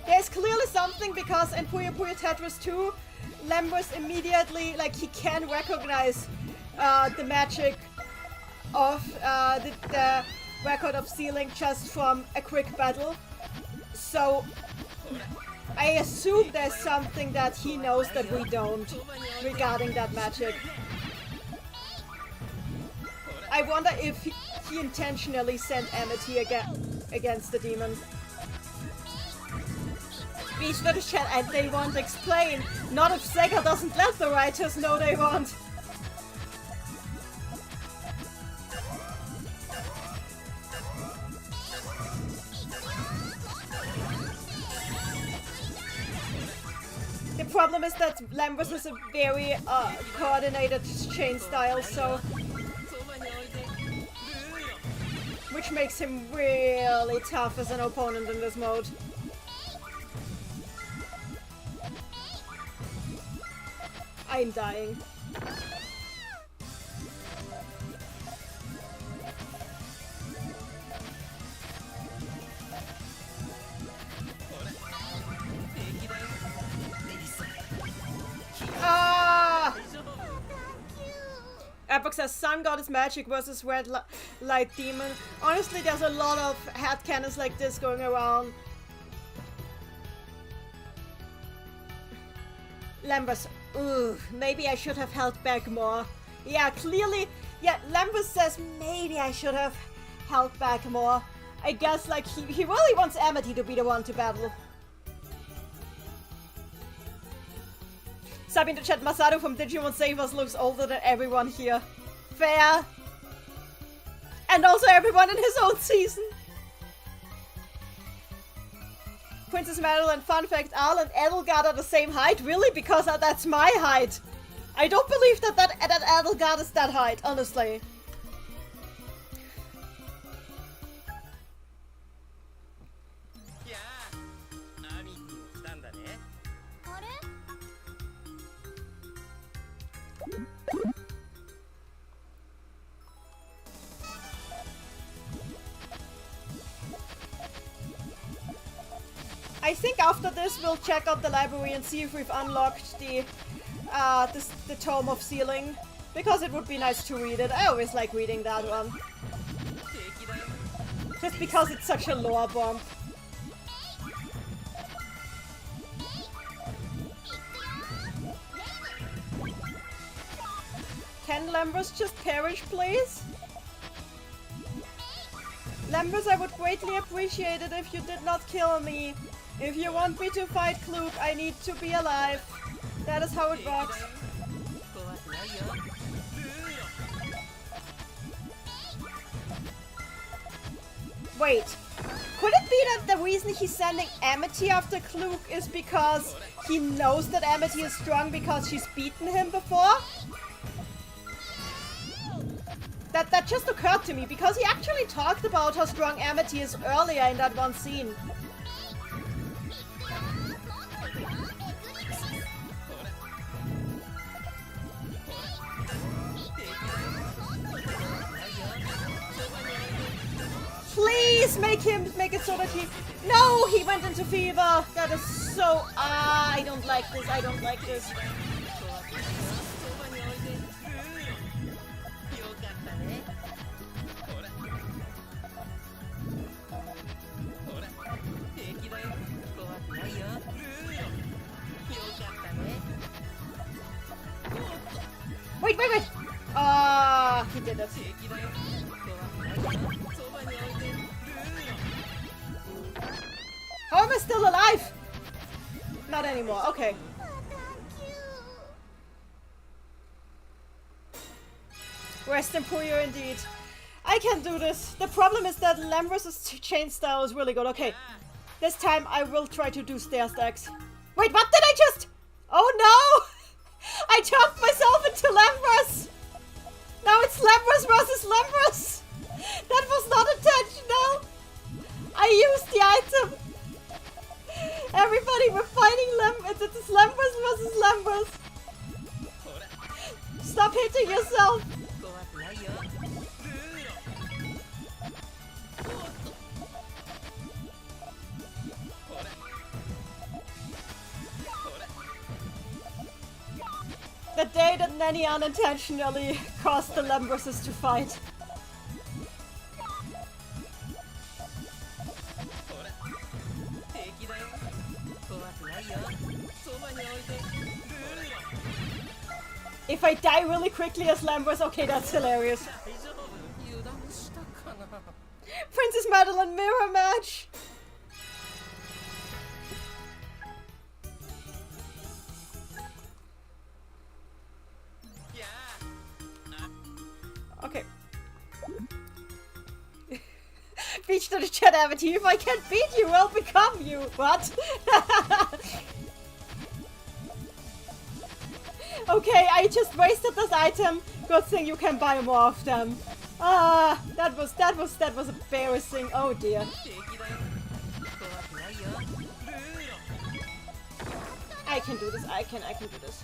There's clearly something because in Puyo Puyo Tetris 2, Lambus immediately, like, he can recognize the magic of the record of sealing just from a quick battle. So I assume there's something that he knows that we don't regarding that magic. I wonder if he intentionally sent Amity against the demon. Beach for the chat and they won't explain. Not if Sega doesn't let the writers know they won't. problem is that Lambros has a very coordinated chain style, so... which makes him really tough as an opponent in this mode. I'm dying. Ah! Epoch says Sun Goddess Magic versus Red Light Demon. Honestly, there's a lot of headcanons like this going around. Lambros, ooh, maybe I should have held back more. Yeah, clearly, yeah, Lambros says maybe I should have held back more. I guess, like, he really wants Amity to be the one to battle. Sub in the chat, Masaru from Digimon Savers looks older than everyone here. Fair. And also everyone in his own season. Princess Madeline, fun fact, Arl and Edelgard are the same height? Really? Because that's my height. I don't believe that Edelgard is that height, honestly. I think after this we'll check out the library and see if we've unlocked the Tome of Sealing, because it would be nice to read it. I always like reading that one. Just because it's such a lore bomb. Can Lambros just perish, please? Lambros, I would greatly appreciate it if you did not kill me. If you want me to fight Klug, I need to be alive. That is how it works. Wait, could it be that the reason he's sending Amity after Klug is because he knows that Amity is strong because she's beaten him before? That just occurred to me, because he actually talked about how strong Amity is earlier in that one scene. Please make it so that he... No, he went into fever. That is so... I don't like this. I don't like this. Wait! Ah, he did it. How am I still alive? Not anymore. Okay. Rest in Puyo indeed. I can do this. The problem is that Lambros' chain style is really good. Okay. This time I will try to do stair stacks. Wait, what did I just... Oh no! I turned myself into Lambros! Now it's Lambros versus Lambros! That was not intentional! I used the item! Everybody, we're fighting it's Lambros versus Lambros! Stop hitting yourself! The day that Nanny unintentionally caused the Lambroses to fight. If I die really quickly as Lambros, okay, that's hilarious. Princess Madeline mirror match! Okay. Beach to the chat, Amity. If I can't beat you, I'll become you. What? Okay, I just wasted this item. Good thing you can buy more of them. Ah, that was embarrassing. Oh dear. I can do this. I can do this.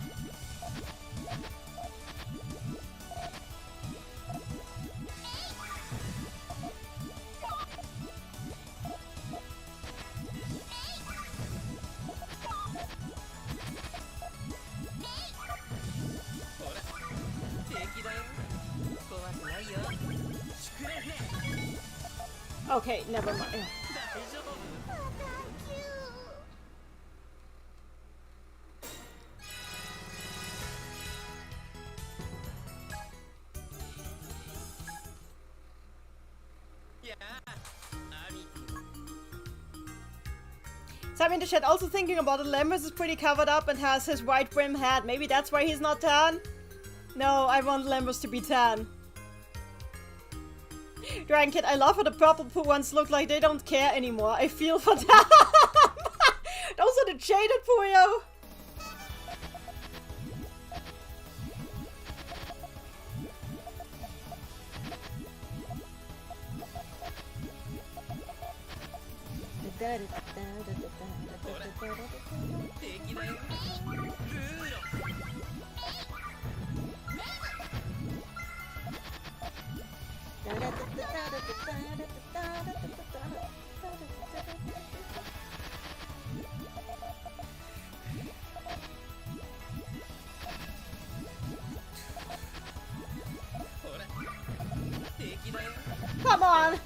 Okay, never mind. Sam in the chat also thinking about it. Lambers is pretty covered up and has his white brim hat. Maybe that's why he's not tan? No, I want Lambers to be tan. Dragon Kid, I love how the purple poo ones look like they don't care anymore. I feel for them. Those are the shaded Puyo. Come on!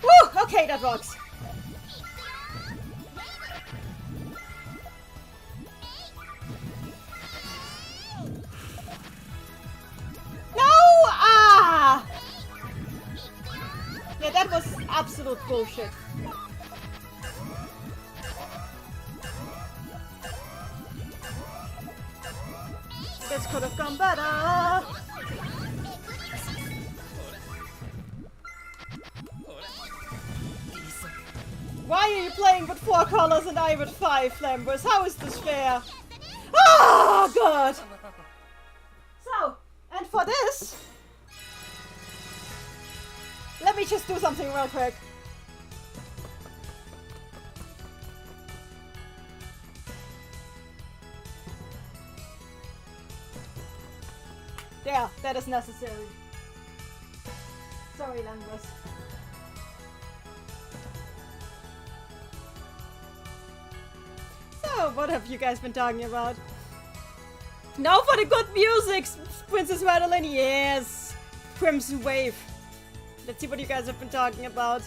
Woo! Okay, that works. No! Ah! Yeah, that was absolute bullshit. This could have gone better. Why are you playing with 4 colors and I with 5, Lambers? How is this fair? Oh, good! So, and for this, let me just do something real quick. There, that is necessary. Sorry, Lambers. So, what have you guys been talking about? Now for the good music, Princess Madeline, yes! Crimson Wave. Let's see what you guys have been talking about.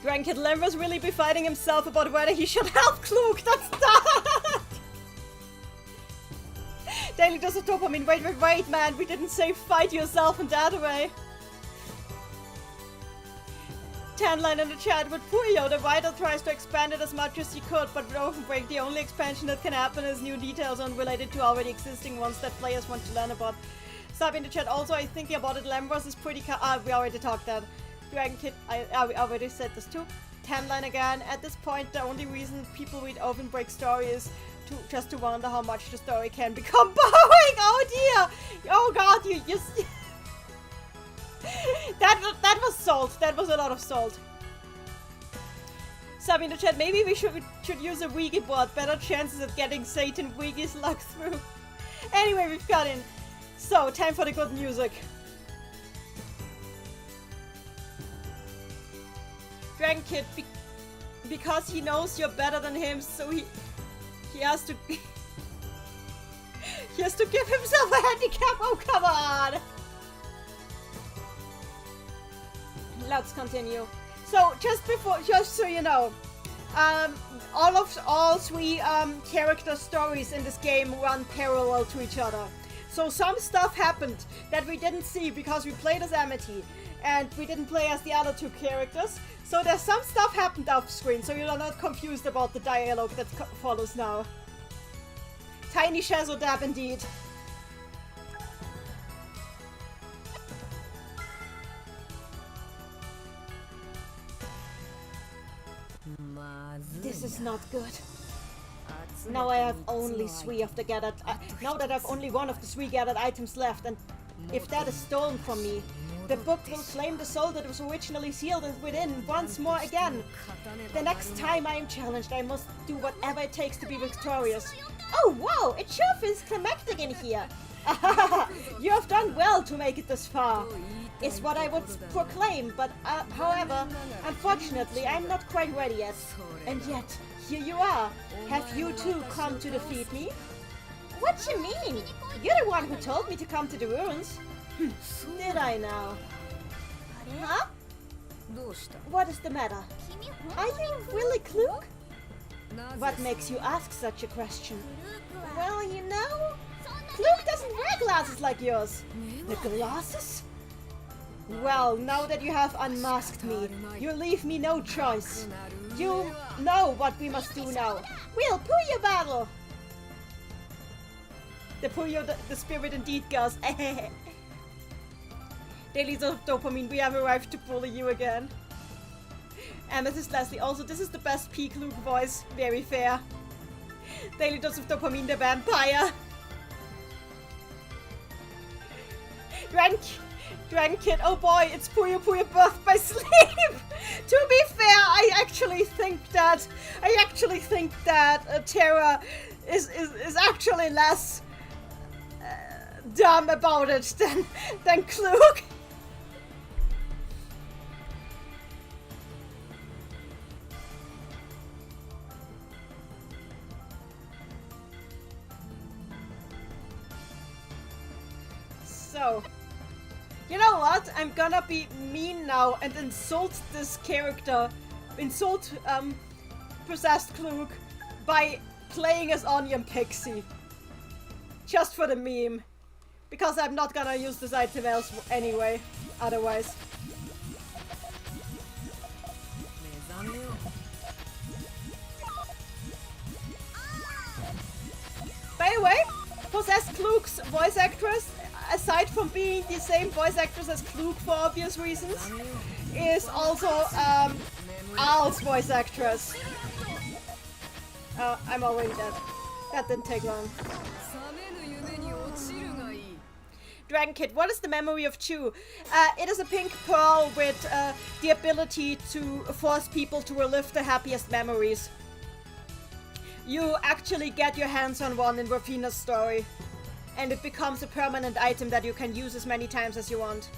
Dragon Kid Lambers really be fighting himself about whether he should help Klug. That's that! Daily dose of dopamine. Wait, man. We didn't say fight yourself in that way. Tanline in the chat with Puyo. The writer tries to expand it as much as he could, but with Openbreak, the only expansion that can happen is new details unrelated to already existing ones that players want to learn about. Sub in the chat also, I thinking about it. Lambros is pretty we already talked that. Dragon Kid, I already said this too. Tanline again. At this point, the only reason people read Openbreak story is just to wonder how much the story can become boring. Oh dear! Oh god, you that was salt. That was a lot of salt. Sub in the chat, maybe we should use a wiki board. Better chances of getting Satan wikis luck through. Anyway, we've got in. So, time for the good music. Dragon Kid, because he knows you're better than him, so he has to he has to give himself a handicap. Oh, come on. Let's continue. So, just so you know, all 3 character stories in this game run parallel to each other. So some stuff happened that we didn't see because we played as Amity and we didn't play as the other 2 characters. So there's some stuff happened off screen, so you're not confused about the dialogue that follows now. Tiny Schezo dab indeed. This is not good. Now I have only three of the gathered. Now that I've only one of the three gathered items left, and if that is stolen from me, the book will claim the soul that was originally sealed within once more again. The next time I am challenged, I must do whatever it takes to be victorious. Oh wow, it sure feels climactic in here. You have done well to make it this far, is what I would proclaim, but however, unfortunately, I'm not quite ready yet. And yet, here you are. Have you too come to defeat me? What you mean? You're the one who told me to come to the ruins. Did I now? Huh? What is the matter? Are you really Klug? What makes you ask such a question? Well, you know, Klug doesn't wear glasses like yours. The glasses? Well, now that you have unmasked me, you leave me no choice. You know what we must do now. We'll Puyo battle! The Puyo, the spirit indeed goes. Daily dose of dopamine, we have arrived to bully you again. Amethyst Leslie, also this is the best P. Klug voice, very fair. Daily dose of dopamine, the vampire. Drank Kid, oh boy, it's Puyo Puyo birth by sleep! To be fair, I actually think that Terra is actually less dumb about it than Klug. So, you know what? I'm gonna be mean now and insult this character, possessed Klug by playing as Onion Pixie. Just for the meme. Because I'm not gonna use this item else anyway, otherwise. By the way, possessed Klug's voice actress, aside from being the same voice actress as Klug for obvious reasons, is also Al's voice actress. I'm already dead. That didn't take long. Dragon Kid, what is the memory of Chu? It is a pink pearl with the ability to force people to relive the happiest memories. You actually get your hands on one in Rafina's story. And it becomes a permanent item that you can use as many times as you want.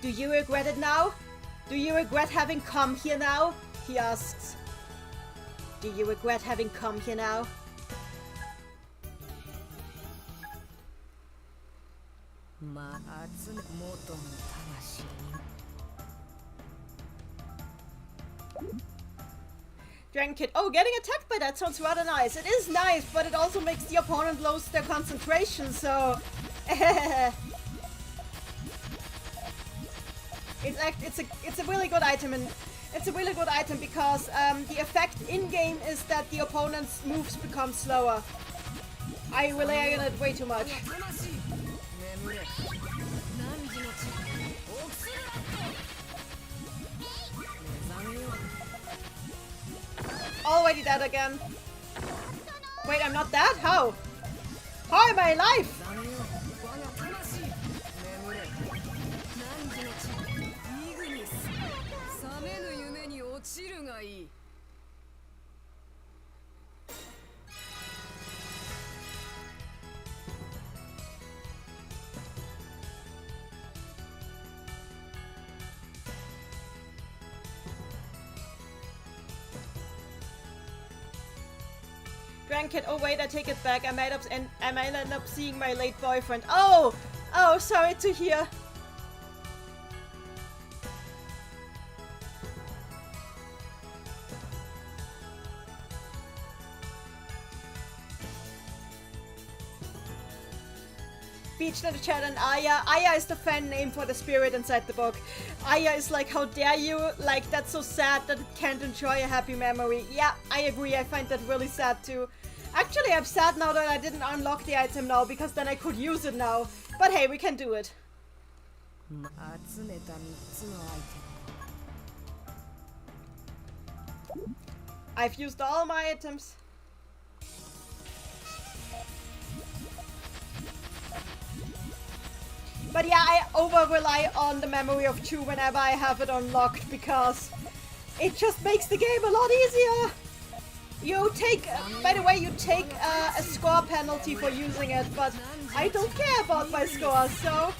Do you regret it now? Do you regret having come here now? He asks. Do you regret having come here now? Dragon Kid, oh, getting attacked by that sounds rather nice. It is nice, but it also makes the opponent lose their concentration, so... it's a really good item, and it's a really good item because the effect in-game is that the opponent's moves become slower. I rely on it way too much. Already dead again. Wait, I'm not dead? How? How am I alive? Kid, oh wait, I take it back. I might end up seeing my late boyfriend. Oh, sorry to hear. Beach in the chat and Aya. Aya is the fan name for the spirit inside the book. Aya is like, how dare you? Like, that's so sad that it can't enjoy a happy memory. Yeah, I agree. I find that really sad too. Actually, I'm sad now that I didn't unlock the item now, because then I could use it now. But hey, we can do it. I've used all my items. But yeah, I over-rely on the memory of 2 whenever I have it unlocked because it just makes the game a lot easier. You take, by the way, you take a score penalty for using it, but I don't care about my scores, so...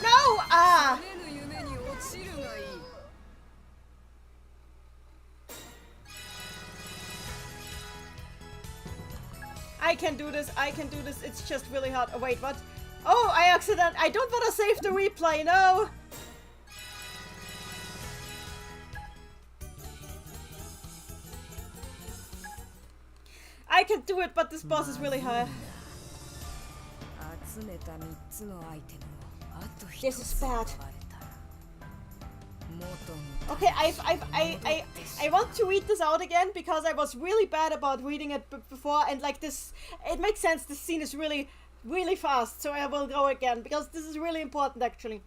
No! Ah! I can do this, I can do this, it's just really hard. Oh wait, what? Oh, I don't want to save the replay, no! I can do it, but this boss is really high. This is bad. Okay, I want to read this out again because I was really bad about reading it before, and like this, it makes sense. This scene is really, really fast, so I will go again because this is really important actually.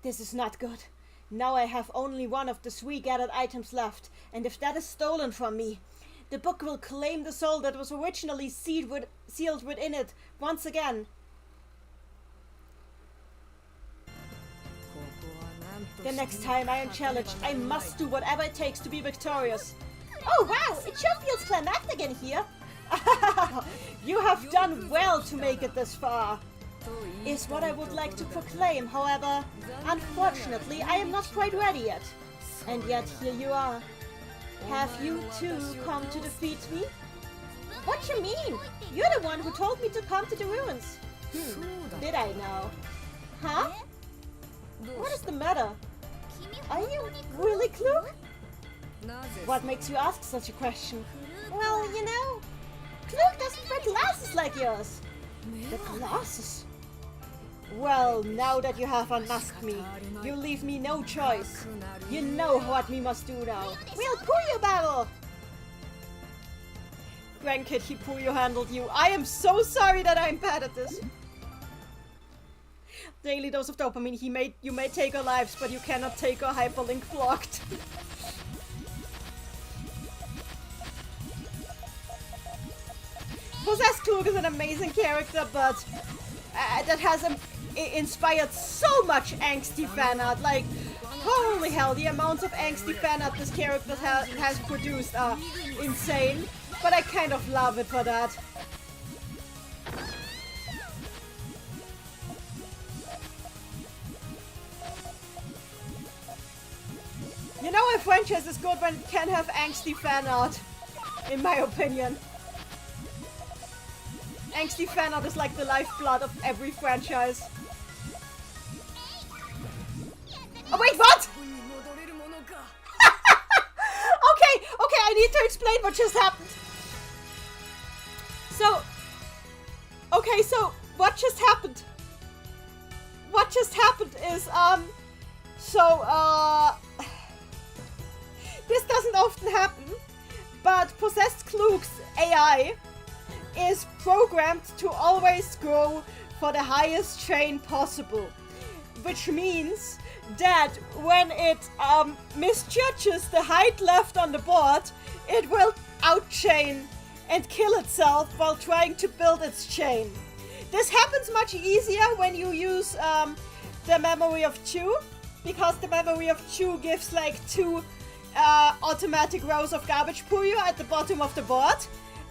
This is not good. Now I have only one of the 3 gathered items left, and if that is stolen from me, the book will claim the soul that was originally sealed within it once again. The next time I am challenged, I must do whatever it takes to be victorious. Oh wow, it sure feels climactic in here. You have done well to make it this far. Is what I would like to proclaim, however. Unfortunately, I am not quite ready yet. And yet here you are. Have you too come to defeat me? What you mean? You're the one who told me to come to the ruins. Did I now? Huh? What is the matter? Are you really Klug? What makes you ask such a question? Well, you know, Klug doesn't wear glasses like yours. The glasses? Well, now that you have unmasked me, you leave me no choice. You know what we must do now. We'll Puyo battle! Grandkid, he Puyo handled you. I am so sorry that I'm bad at this. Daily dose of dopamine. You may take our lives, but you cannot take our hyperlink blocked. Possessed Klug is an amazing character, but that has inspired so much angsty fan art. Like, holy hell, the amount of angsty fan art this character has produced are insane. But I kind of love it for that. You know, a franchise is good when it can have angsty fan art, in my opinion. Angsty fan art is like the lifeblood of every franchise. Oh wait, what? Okay, I need to explain what just happened. So, what just happened? What just happened is, this doesn't often happen, but Possessed Klug's AI is programmed to always go for the highest chain possible. Which means that when it misjudges the height left on the board, it will outchain and kill itself while trying to build its chain. This happens much easier when you use the memory of 2, because the memory of 2 gives like 2 automatic rows of garbage Puyo at the bottom of the board.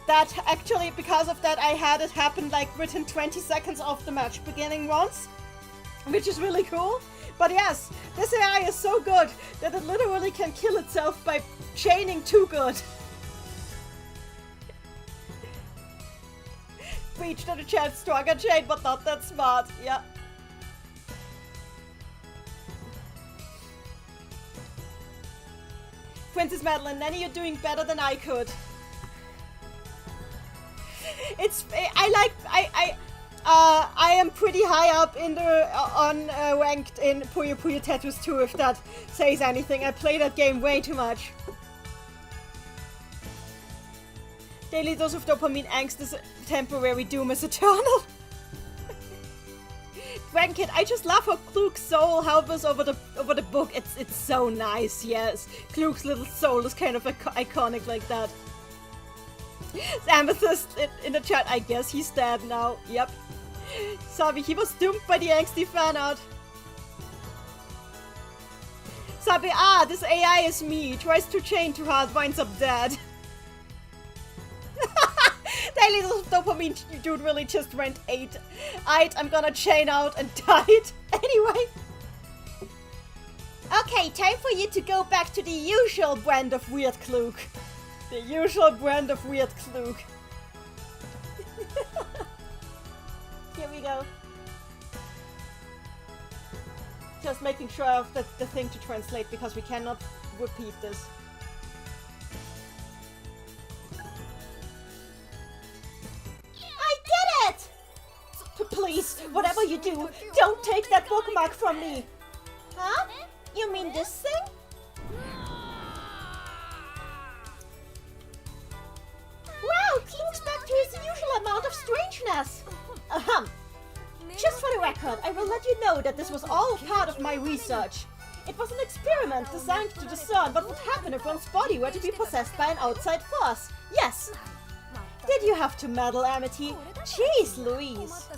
That actually, because of that, I had it happen like within 20 seconds of the match beginning once, which is really cool. But yes, this AI is so good that it literally can kill itself by chaining too good. Breach to the chat, stronger chain, but not that smart. Yeah. Princess Madeline, Nanny, you're doing better than I could. I am pretty high up in the ranked in Puyo Puyo Tetris 2, if that says anything. I play that game way too much. Daily dose of dopamine, angst is temporary, doom is eternal. Ranked, I just love how Klug's soul hovers over the book. It's so nice, yes. Klug's little soul is kind of iconic like that. Amethyst in the chat, I guess he's dead now. Yep. Sabi, he was doomed by the angsty fan art. Sabi, this AI is me. Tries to chain too hard, winds up dead. Daily dose of dopamine, you dude really just went 8. I'm gonna chain out and died. Anyway. Okay, time for you to go back to the usual brand of weird Klug. The usual brand of weird Klug. Here we go. Just making sure of the thing to translate because we cannot repeat this. I did it! Please, whatever you do, don't take that bookmark from me. Huh? You mean this thing? Wow, Klug's back to his usual amount of strangeness. Just for the record, I will let you know that this was all part of my research. It was an experiment designed to discern what would happen if one's body were to be possessed by an outside force. Yes. Did you have to meddle, Amity? Jeez Louise.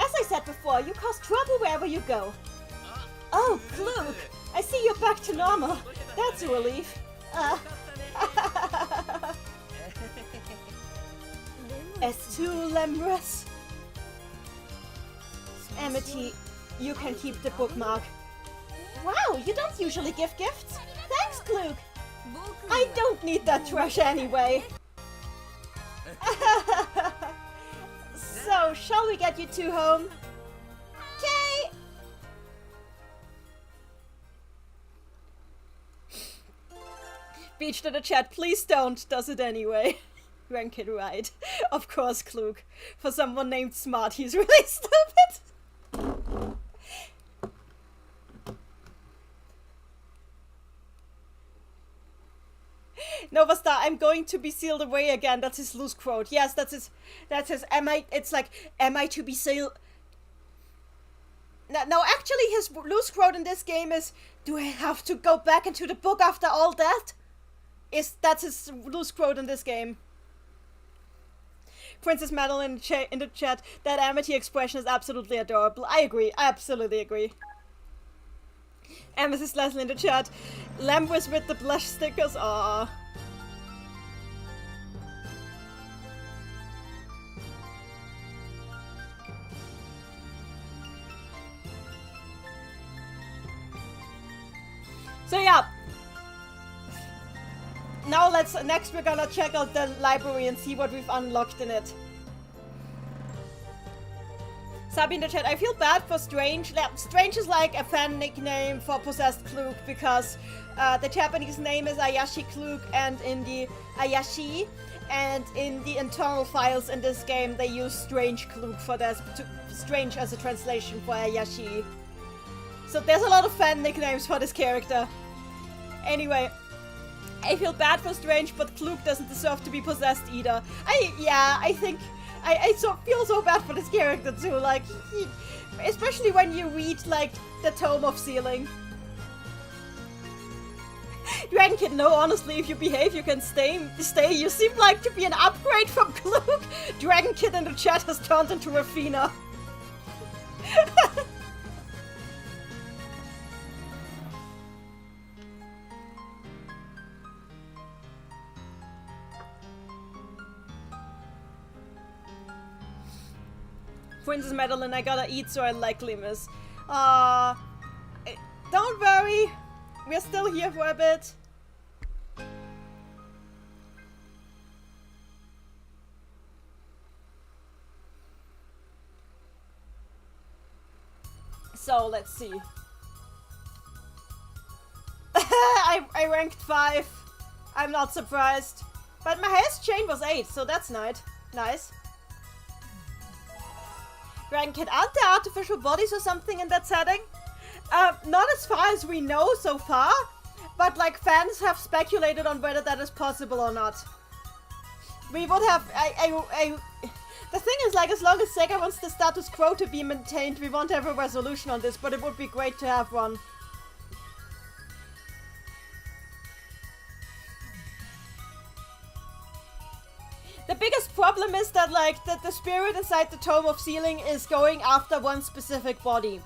As I said before, you cause trouble wherever you go. Oh, Klug, I see you're back to normal. That's a relief. S2 Lembrus. Amity, you can keep the bookmark. Wow, you don't usually give gifts. Thanks, Klug. I don't need that trash anyway. So, shall we get you two home? Okay. Beach to the chat, please don't, does it anyway. Rank it right. Of course, Klug. For someone named Smart, he's really stupid. Nova Star, I'm going to be sealed away again. That's his loose quote. Yes, that's his. It's like, am I to be sealed? No, actually, his loose quote in this game is, do I have to go back into the book after all that? That's his loose quote in this game. Princess Madeline in the chat, that Amity expression is absolutely adorable. I agree. I absolutely agree. Amethyst Leslie in the chat, Lambrus with the blush stickers. Aww. So yeah. Now next we're gonna check out the library and see what we've unlocked in it. Sabi in the chat, I feel bad for Strange. Strange is like a fan nickname for possessed Klug because the Japanese name is Ayashi Klug and in the Ayashi and in the internal files in this game they use Strange Klug for this, Strange as a translation for Ayashi. So there's a lot of fan nicknames for this character. Anyway, I feel bad for Strange, but Klug doesn't deserve to be possessed either. I think I feel so bad for this character too, like, especially when you read, like, the Tome of Sealing. Dragon Kid, no, honestly, if you behave, you can stay. You seem like to be an upgrade from Klug. Dragon Kid in the chat has turned into Rafina. Princess Madeline, I gotta eat, so I likely miss. Don't worry. We're still here for a bit. So, let's see. I ranked 5. I'm not surprised. But my highest chain was 8, so that's nice. Grandkid, aren't there artificial bodies or something in that setting? Not as far as we know so far, but like fans have speculated on whether that is possible or not. We would have, the thing is, like, as long as Sega wants the status quo to be maintained, we won't have a resolution on this, but it would be great to have one. The biggest problem is that, like, the spirit inside the Tome of Sealing is going after one specific body.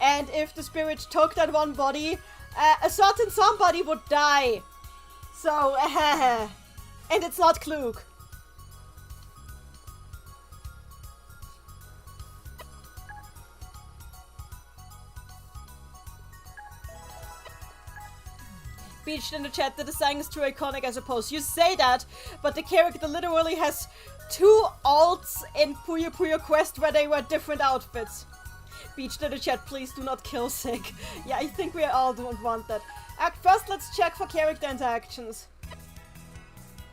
And if the spirit took that one body, a certain somebody would die. So, and it's not Klug. Beached in the chat, the design is too iconic, I suppose. You say that, but the character literally has 2 alts in Puyo Puyo Quest where they wear different outfits. Beached in the chat, please do not kill Sig. Yeah, I think we all don't want that. First, let's check for character interactions.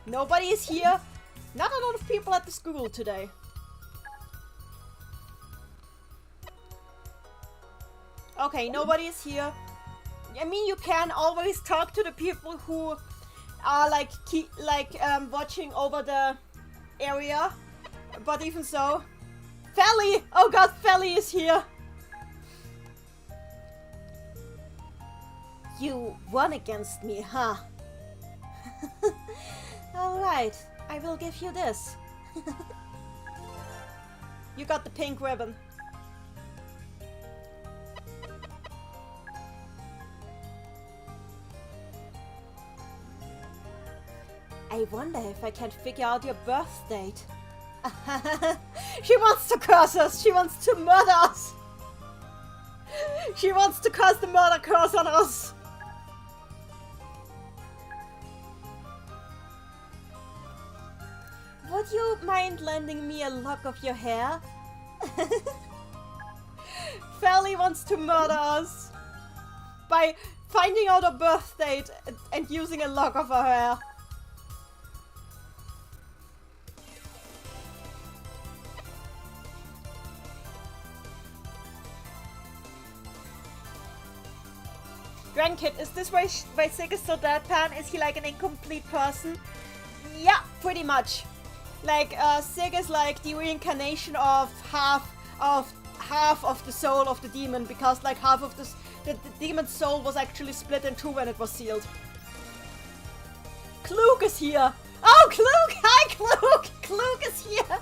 Nobody is here. Not a lot of people at the school today. Okay, nobody is here. I mean, you can always talk to the people who are like watching over the area, but even so, Felly! Oh god, Felly is here. You won against me, huh? All right, I will give you this. You got the pink ribbon. I wonder if I can figure out your birth date. She wants to curse us! She wants to murder us! She wants to cast the murder curse on us! Would you mind lending me a lock of your hair? Felly wants to murder us by finding out her birth date and using a lock of her hair. Grandkid, is this why Sig is so deadpan? Is he like an incomplete person? Yeah, pretty much. Like, Sig is like the reincarnation of half of the soul of the demon, because like half of the demon's soul was actually split in 2 when it was sealed. Klug is here! Oh, Klug! Hi, Klug! Klug is here!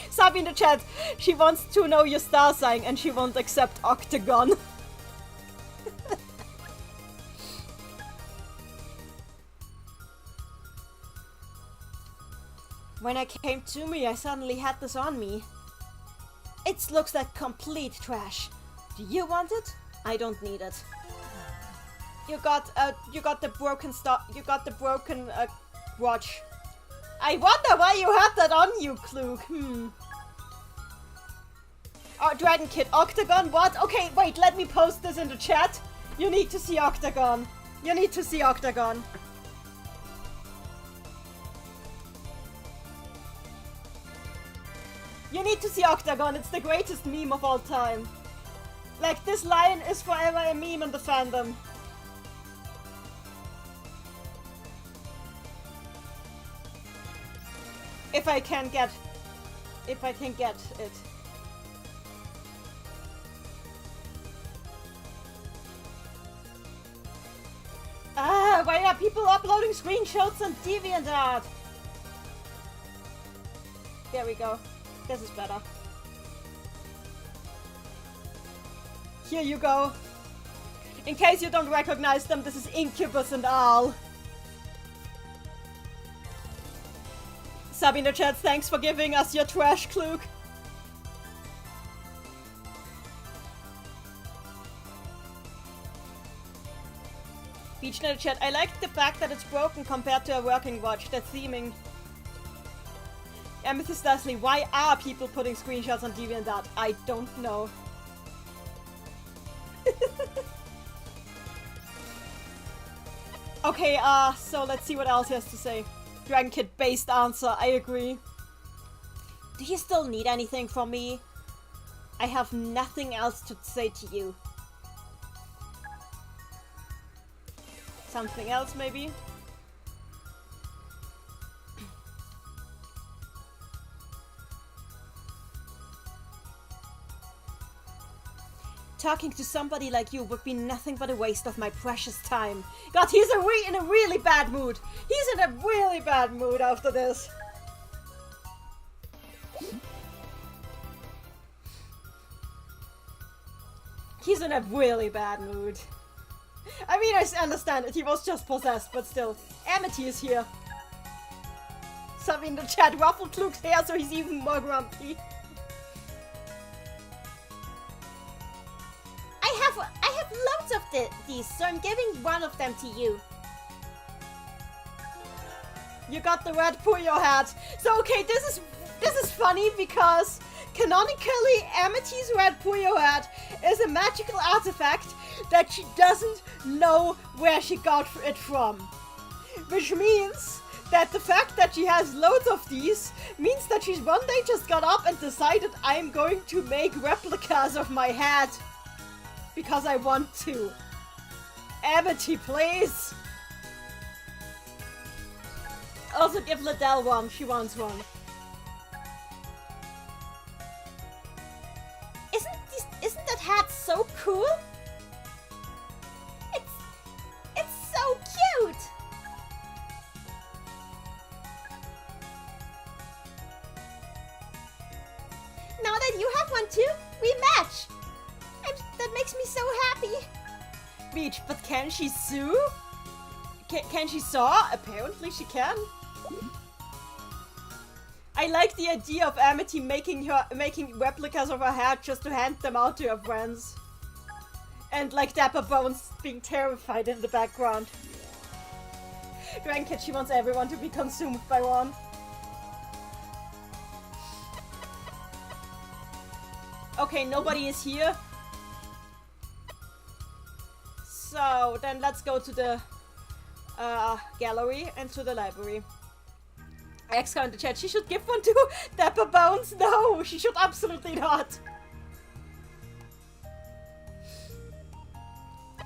Sabi in the chat, she wants to know your star sign and she won't accept Octagon. When I came to me, I suddenly had this on me. It looks like complete trash. Do you want it? I don't need it. You got the broken watch. I wonder why you had that on you, Klug. Oh, Dragon Kid, Octagon, what? Okay, wait, let me post this in the chat. You need to see Octagon. You need to see Octagon. You need to see Octagon, it's the greatest meme of all time. Like, this line is forever a meme in the fandom. If I can get it. Ah, why are people uploading screenshots on DeviantArt? There we go. This is better. Here you go. In case you don't recognize them, this is Incubus and Al. Sabina chat, thanks for giving us your trash, Klug. Beachnet chat, I like the fact that it's broken compared to a working watch. The theming. Amethyst Leslie, why are people putting screenshots on DeviantArt? I don't know. Okay, so let's see what else he has to say. Dragon Kid based answer, I agree. Do you still need anything from me? I have nothing else to say to you. Something else, maybe? Talking to somebody like you would be nothing but a waste of my precious time. God, he's in a really bad mood. He's in a really bad mood after this. He's in a really bad mood. I mean, I understand it. He was just possessed, but still. Amity is here. Some in the chat ruffled Luke's hair, so he's even more grumpy. I have loads of these, so I'm giving one of them to you. You got the red Puyo hat. So okay, this is funny because canonically Amity's red Puyo hat is a magical artifact that she doesn't know where she got it from. Which means that the fact that she has loads of these means that she's one day just got up and decided I'm going to make replicas of my hat. Because I want to. Amity, please! Also give Liddell one, she wants one. Isn't that hat so cool? It's so cute! Now that you have one too, we match! That makes me so happy! Beach, but can she sue? Can she saw? Apparently she can. I like the idea of Amity making replicas of her hat just to hand them out to her friends. And like Dapper Bones being terrified in the background. Dragon Kid, she wants everyone to be consumed by one. Okay, nobody is here. So then let's go to the gallery and to the library. X in the chat, she should give one to Dapper Bones. No, she should absolutely not.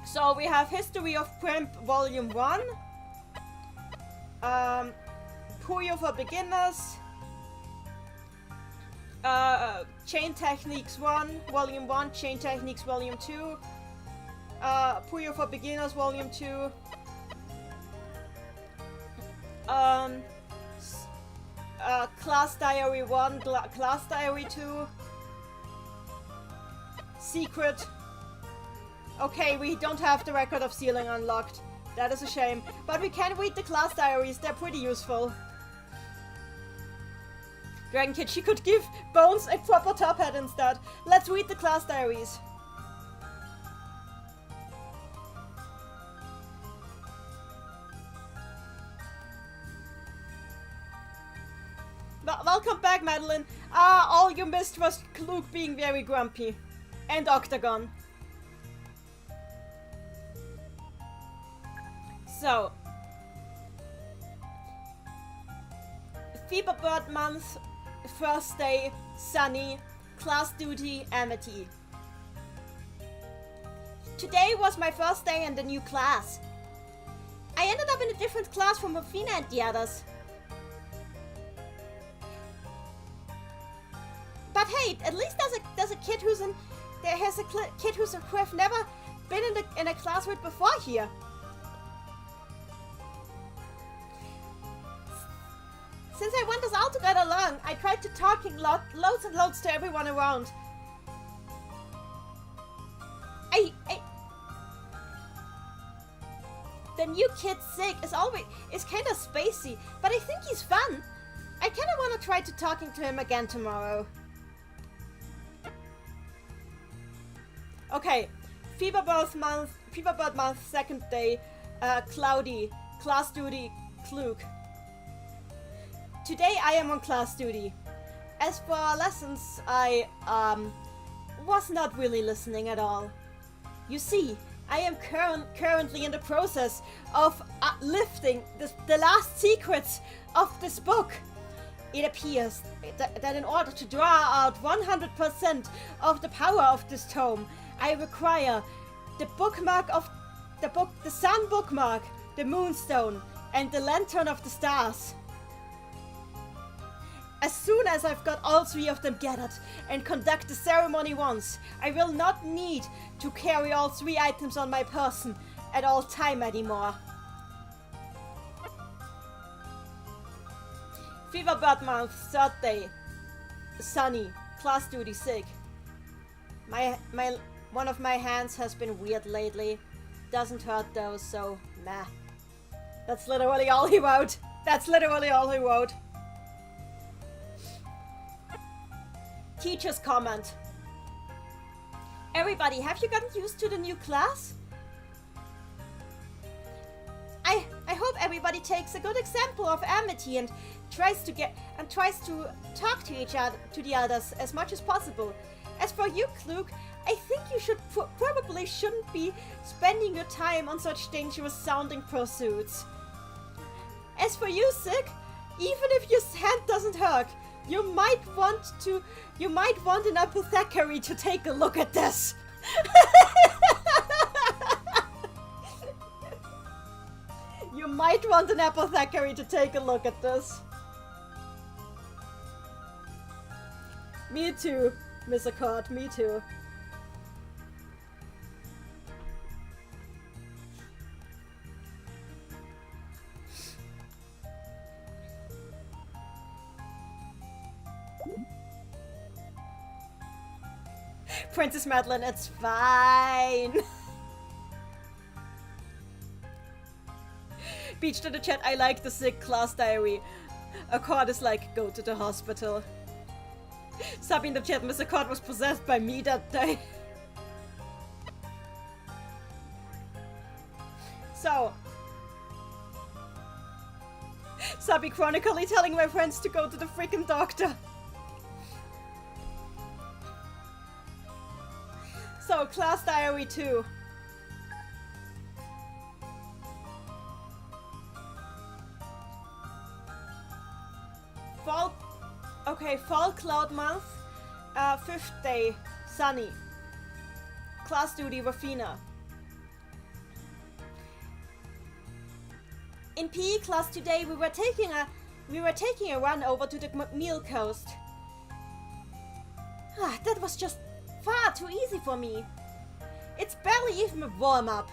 So we have History of Primp Volume 1. Puyo for Beginners. Chain Techniques 1, Volume 1, Chain Techniques Volume 2. Puyo for Beginners Volume 2. Class Diary 1, Class Diary 2. Secret. Okay, we don't have the Record of Sealing unlocked. That is a shame. But we can read the class diaries, they're pretty useful. Dragon Kid, she could give Bones a proper top hat instead. Let's read the class diaries. Welcome back, Madeline. All you missed was Luke being very grumpy. And Octagon. So. Fever Bird Month, first day, sunny, class duty, Amity. Today was my first day in the new class. I ended up in a different class from Rafina and the others. But hey, at least there's a kid who's who have never been in a class with before here. Since I want us all to get along, I tried to talking loads and loads to everyone around. The new kid Sig is kind of spacey, but I think he's fun. I kind of want to try to talking to him again tomorrow. Okay, Fever Bird Month, second day, cloudy, class duty, Klug. Today I am on class duty. As for lessons, I was not really listening at all. You see, I am currently in the process of lifting the last secrets of this book. It appears that in order to draw out 100% of the power of this tome, I require the bookmark of the book, the sun bookmark, the moonstone, and the lantern of the stars. As soon as I've got all 3 of them gathered and conduct the ceremony once, I will not need to carry all 3 items on my person at all time anymore. Fever Bird Month, 3rd day. Sunny. Class duty sick. One of my hands has been weird lately. Doesn't hurt though, so meh. That's literally all he wrote. That's literally all he wrote. Teacher's comment. Everybody, have you gotten used to the new class? I hope everybody takes a good example of amity and tries to talk to each other, to the others as much as possible. As for you, Klug, I think you probably shouldn't be spending your time on such dangerous sounding pursuits. As for you, Sig, even if your hand doesn't hurt, you might want an apothecary to take a look at this. You might want an apothecary to take a look at this. Me too, Miss Accord, me too. Princess Madeline, it's fine. Beach to the chat, I like the sick class diary. Accord is like, go to the hospital. Sub in the chat, Miss Accord was possessed by me that day. So. Subby chronically telling my friends to go to the freaking doctor. So, class diary 2. Fall cloud month, 5th day, sunny. Class duty, Rafina. In PE class today, we were taking a run over to the Meal Coast. That was just far too easy for me. It's barely even a warm-up.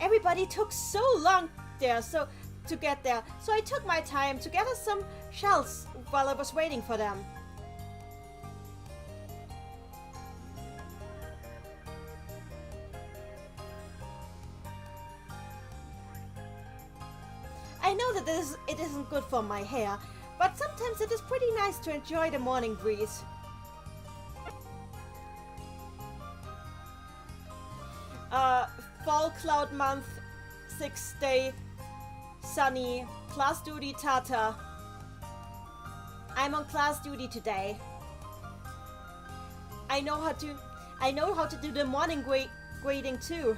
Everybody took so long to get there, so I took my time to gather some shells while I was waiting for them. I know that it isn't good for my hair, but sometimes it is pretty nice to enjoy the morning breeze. Fall cloud month, 6th day, sunny, class duty Tata. I'm on class duty today. I know how to do the morning grading too.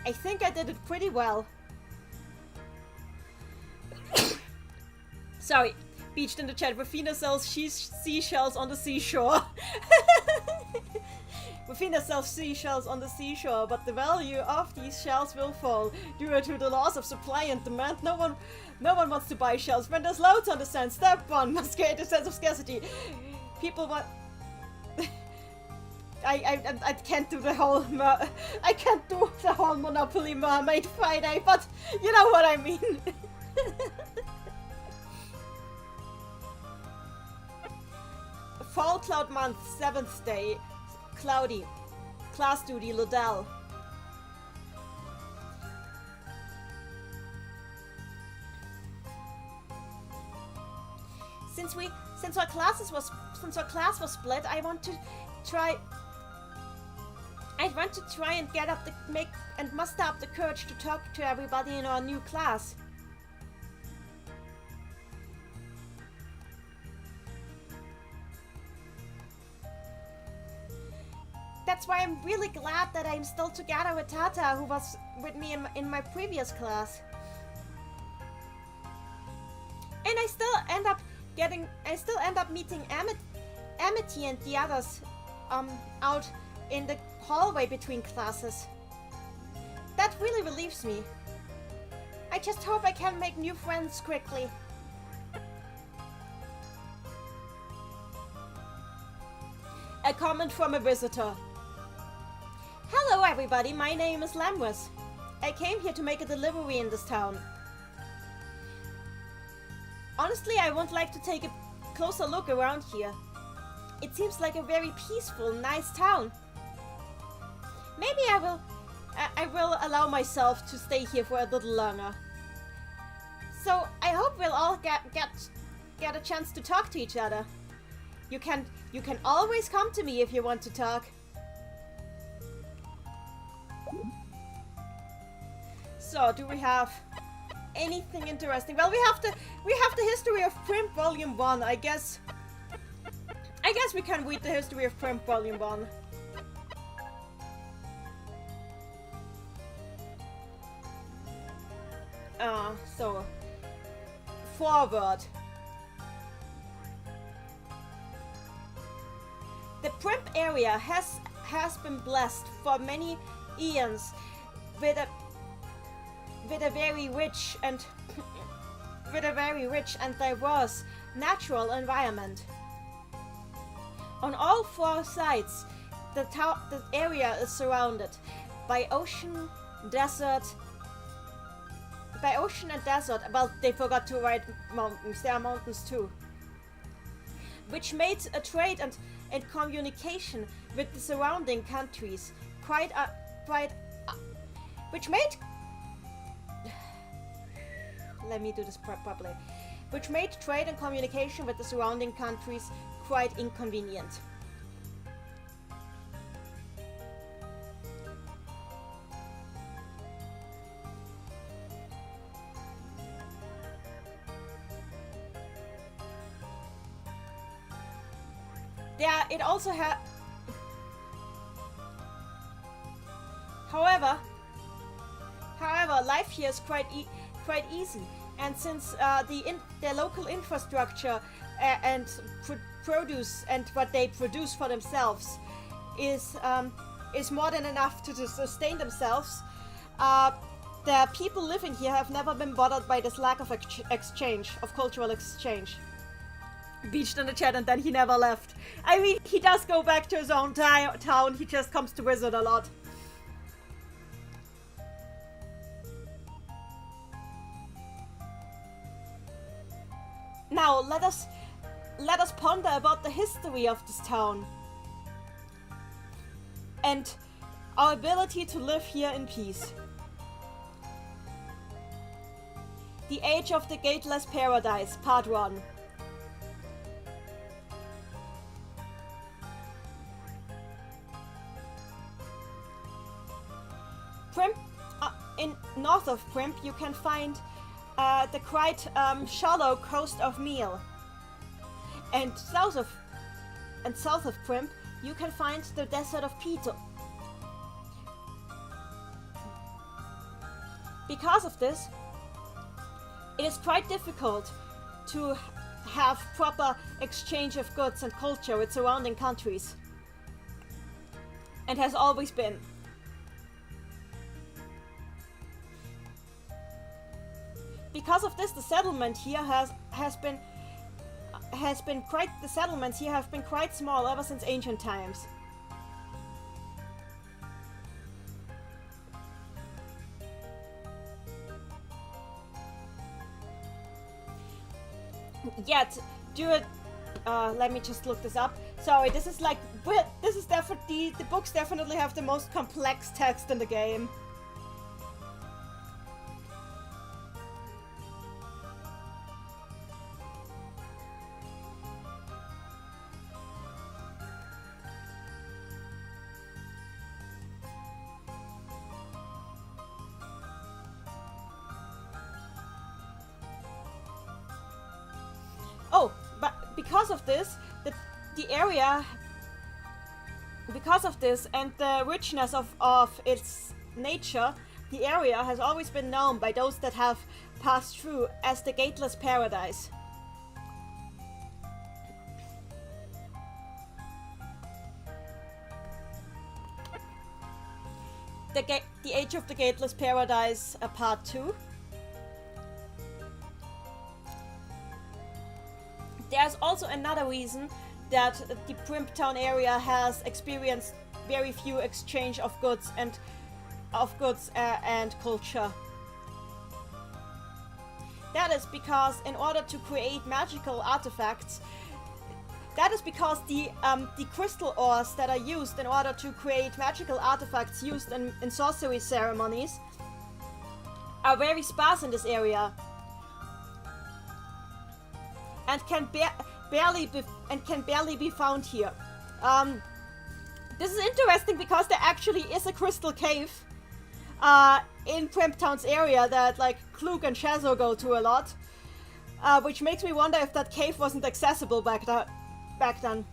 I think I did it pretty well. Sorry, beached in the chat. Rafina sells seashells on the seashore. Rafina sells seashells on the seashore, but the value of these shells will fall due to the laws of supply and demand. No one wants to buy shells when there's loads on the sand. Step 1 must create a sense of scarcity. People want. I can't do the whole Monopoly Mermaid Friday, but you know what I mean. Fall cloud month, 7th day, cloudy, class duty Liddell. Since our class was split, I want to try and muster up the courage to talk to everybody in our new class. that's why I'm really glad that I'm still together with Tata, who was with me in my previous class. And I still end up meeting Amity and the others out in the hallway between classes. That really relieves me. I just hope I can make new friends quickly. A comment from a visitor. Hello everybody, my name is Lamwes. I came here to make a delivery in this town. Honestly, I would like to take a closer look around here. It seems like a very peaceful, nice town. Maybe I will allow myself to stay here for a little longer. So I hope we'll all get a chance to talk to each other. You can always come to me if you want to talk. So, do we have anything interesting? Well, we have the history of Primp Volume 1. I guess we can read the history of Primp Volume 1. So forward. The Primp area has been blessed for many eons with a very rich and diverse natural environment. On all four sides, the area is surrounded by ocean, desert. By ocean and desert, well, they forgot to write mountains. There are mountains too, which made a trade and communication with the surrounding countries let me do this properly. Which made trade and communication with the surrounding countries quite inconvenient. It also had. However, life here is quite easy, and since their local infrastructure and produce and what they produce for themselves is more than enough to sustain themselves, the people living here have never been bothered by this lack of cultural exchange. Beached in the chat, and then he never left. I mean, he does go back to his own town. He just comes to visit a lot. Now let us ponder about the history of this town and our ability to live here in peace. The Age of the Gateless Paradise, Part 1. Primp, in north of Primp, you can find the quite shallow coast of Meal, and south of Primp, you can find the desert of Pito. Because of this, it is quite difficult to have proper exchange of goods and culture with surrounding countries, and has always been. Because of this, the settlement here the settlements here have been quite small ever since ancient times. Yet, let me just look this up. Sorry, this is definitely, the books definitely have the most complex text in the game. Because of this, the area Because of this and the richness of its nature, the area has always been known by those that have passed through as the Gateless Paradise. The Age of the Gateless Paradise, Part 2. There's also another reason that the Primptown area has experienced very few exchange of goods and culture. That is because in order to create magical artifacts, that is because the crystal ores that are used in order to create magical artifacts used in sorcery ceremonies are very sparse in this area and can barely be found here. This is interesting because there actually is a crystal cave in Primptown's area that like Klug and Schezo go to a lot, which makes me wonder if that cave wasn't accessible back then.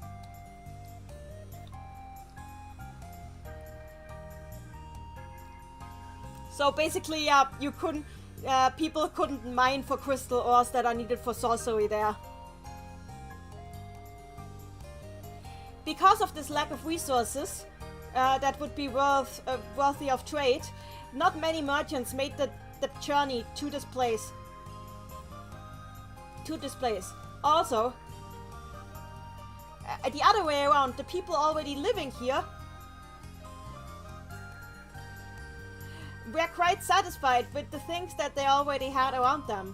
So basically, people couldn't mine for crystal ores that are needed for sorcery there. Because of this lack of resources that would be worthy of trade, not many merchants made the journey to this place. Also, the other way around, the people already living here were quite satisfied with the things that they already had around them,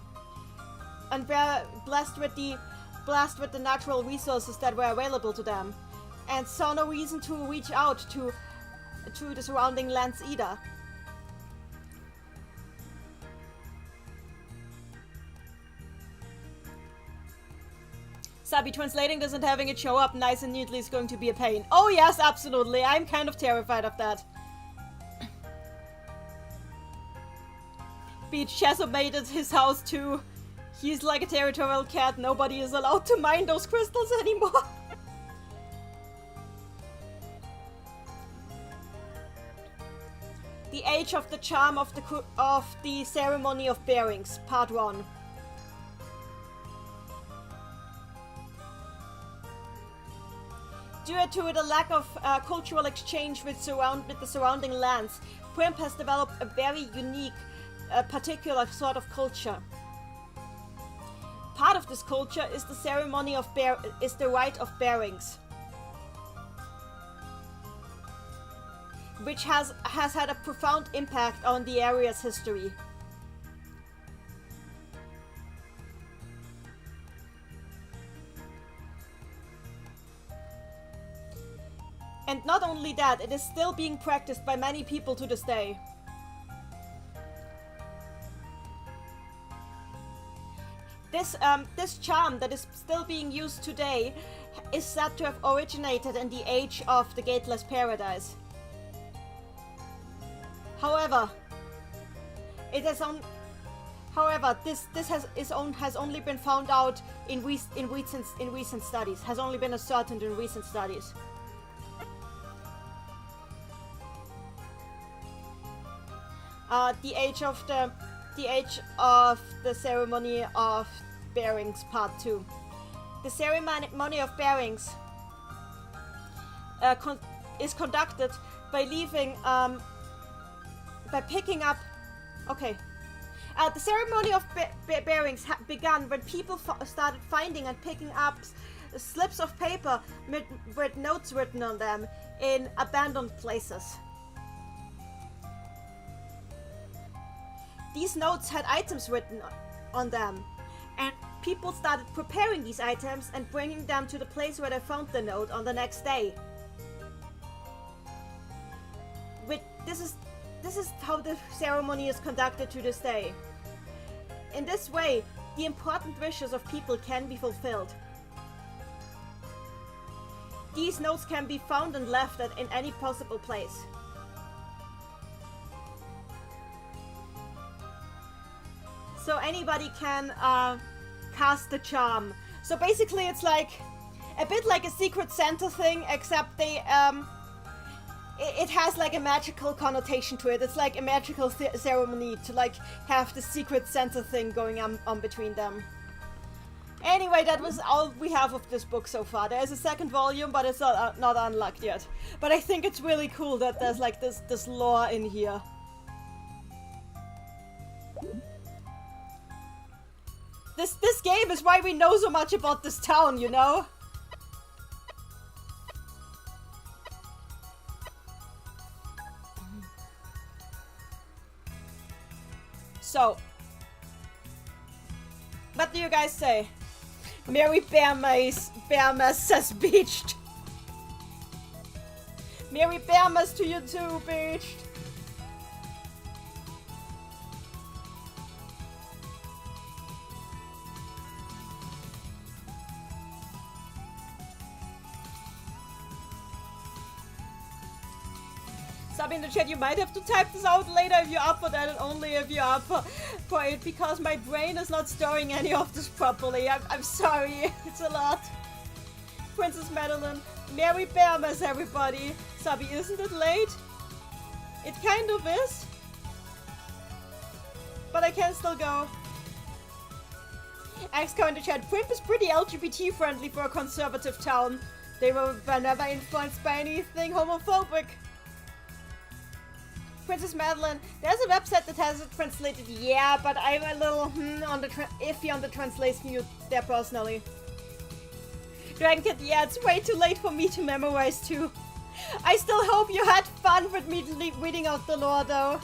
and were blessed with the natural resources that were available to them, and saw no reason to reach out to the surrounding lands either. Sabi, translating this and having it show up nice and neatly is going to be a pain. Oh yes, absolutely. I'm kind of terrified of that. Beach Schezo made it his house too. He's like a territorial cat. Nobody is allowed to mine those crystals anymore. The Age of the Charm of the Ceremony of Bearings, Part 1. Due to the lack of cultural exchange with the surrounding lands, Primp has developed a very unique, particular sort of culture. Part of this culture is the ceremony of the Rite of Bearings, which has had a profound impact on the area's history. And not only that, it is still being practiced by many people to this day. This charm that is still being used today is said to have originated in the Age of the Gateless Paradise. However, this has only been found out in recent studies. Has only been ascertained in recent studies. The Age of the Ceremony of Bearings, Part 2. The Ceremony of Bearings is conducted by picking up. Okay. The Ceremony of Bearings began when people started finding and picking up slips of paper with notes written on them in abandoned places. These notes had items written on them, and people started preparing these items and bringing them to the place where they found the note on the next day. This is how the ceremony is conducted to this day. In this way, the important wishes of people can be fulfilled. These notes can be found and left in any possible place. So anybody can cast the charm. So basically it's like a bit like a Secret Santa thing, except they it has like a magical connotation to it. It's like a magical ceremony to like have the secret Santa thing going on between them. Anyway, that was all we have of this book so far. There's a second volume, but it's not unlocked yet. But I think it's really cool that there's like this lore in here. This game is why we know so much about this town, you know? So, what do you guys say? Mary Bearmas says beached. Mary Bearmas to you too, beached. Sub in the chat, you might have to type this out later if you're up for that, and only if you're up for it, because my brain is not storing any of this properly. I'm sorry, it's a lot. Princess Madeline, Mary Bearmas, everybody. Sabi, isn't it late? It kind of is. But I can still go. Axco in the chat, Primp is pretty LGBT friendly for a conservative town. They were never influenced by anything homophobic. Princess Madeline, there's a website that has it translated, yeah, but I'm a little iffy on the translation there personally. Dragonkid, yeah, it's way too late for me to memorize too. I still hope you had fun with me reading out the lore though.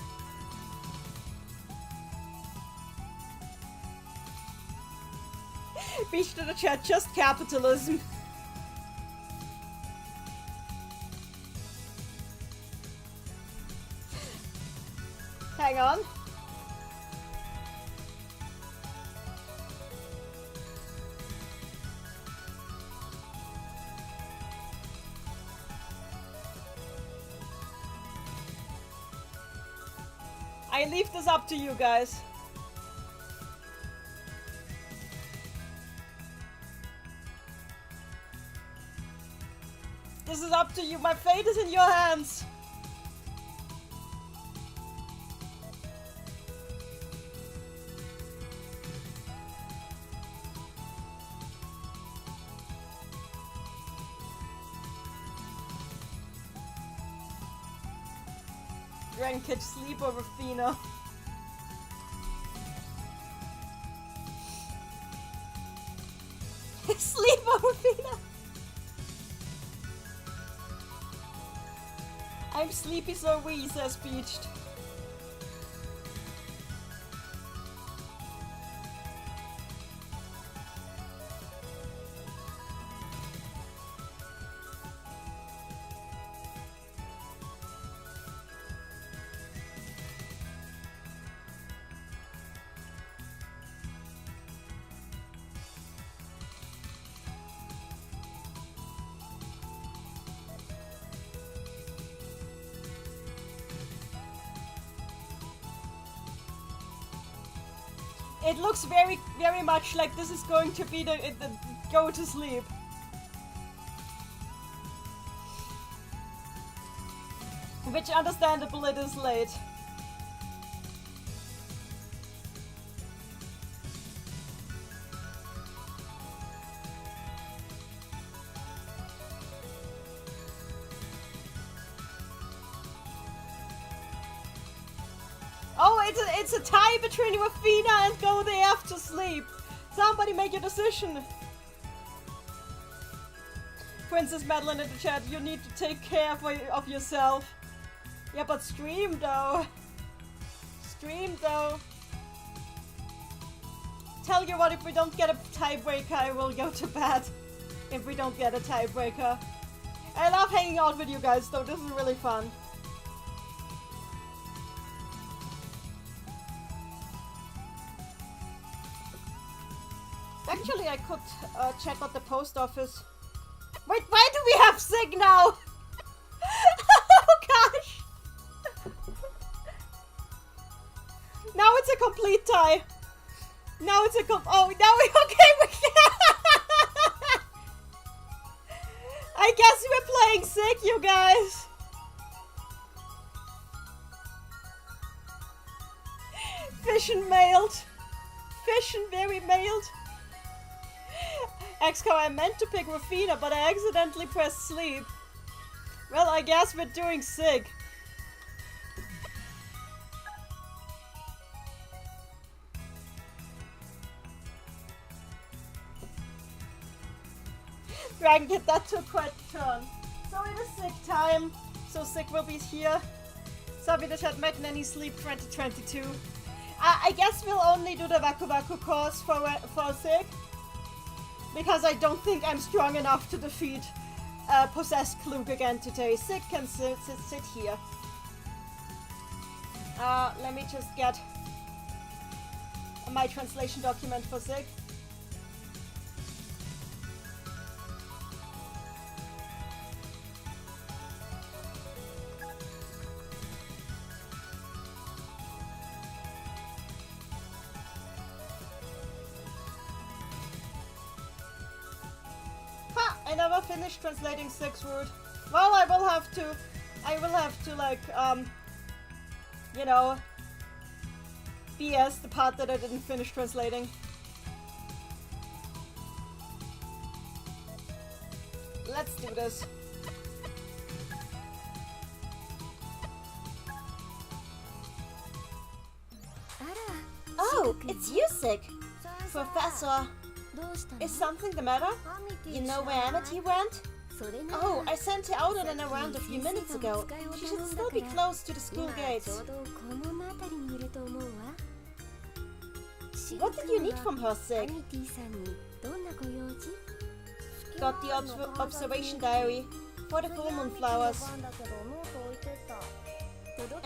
Beach to the chat, just capitalism. Hang on. I leave this up to you guys. This is up to you. My fate is in your hands. Catch sleep over Fina. Sleep over Fina. I'm sleepy so wee, says Beached. It looks very, very much like this is going to be the go to sleep. Which, understandable, it is late. It's a tie between Rafina and go the F to sleep. Somebody make a decision. Princess Madeline in the chat, you need to take care of yourself. Yeah, but stream though. Stream though. Tell you what, if we don't get a tiebreaker, I will go to bed. If we don't get a tiebreaker. I love hanging out with you guys though, this is really fun. Actually, I could check out the post office. Wait, why do we have Sig now? Oh gosh! Now it's a complete tie. Now it's a oh, now we okay. I guess we're playing Sig, you guys. Fission mailed. Fission very mailed. XCO, I meant to pick Rafina, but I accidentally pressed sleep. Well, I guess we're doing sick. Dragon Kid, that took quite a turn. So it is sick time. So sick will be here. Sabi the chat Mac Nanny Sleep 2022. I guess we'll only do the Waku Waku course for sick. Because I don't think I'm strong enough to defeat possessed Klug again today. Sick can sit here. Let me just get my translation document for sick. I never finished translating Sig's word. Well, I will have to like, you know, BS the part that I didn't finish translating. Let's do this. Oh, it's you, Sig. Professor. Is something the matter? You know where Amity went? Oh, I sent her out on an errand a few minutes ago. She should still be close to the school gates. What did you need from her, Sig? Got the observation diary for the full moon flowers.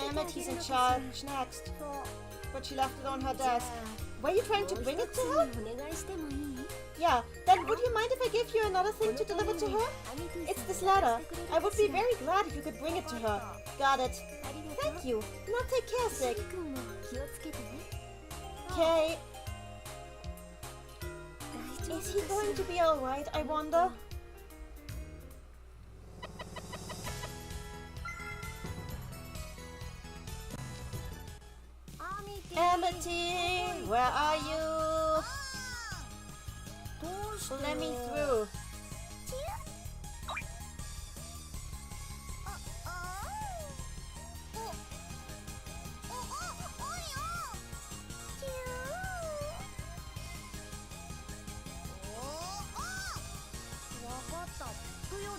Amity's in charge next, but she left it on her desk. Were you trying to bring it to her? Yeah, then would you mind if I give you another thing to deliver to her? It's this letter. I would be very glad if you could bring it to her. Got it. Thank you. Now take care, Sig. Okay. Is he going to be alright, I wonder? Amity, where are you? Let me through.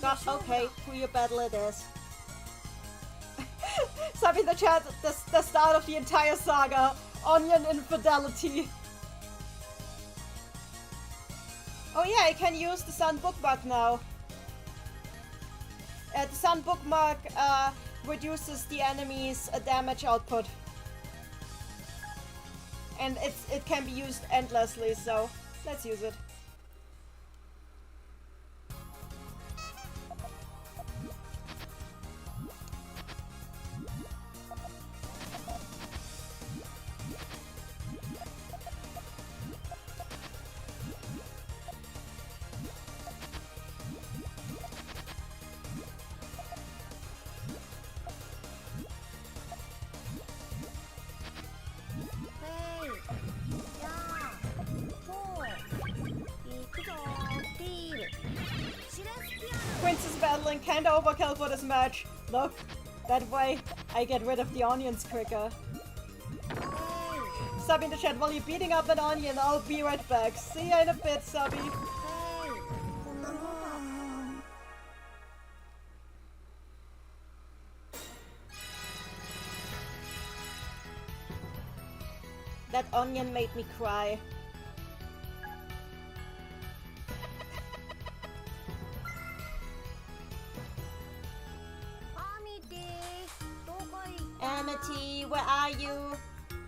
Gosh, okay, who your battle it is. Sub in the chat, the start of the entire saga. Onion infidelity. Oh yeah, I can use the sun bookmark now. The sun bookmark reduces the enemy's damage output. And it can be used endlessly, so let's use it. Quince is battling kinda overkill for this match. Look, that way I get rid of the onions quicker. Subby in the chat, while you're beating up an onion, I'll be right back. See ya in a bit, Subby. That onion made me cry. Amity, where are you?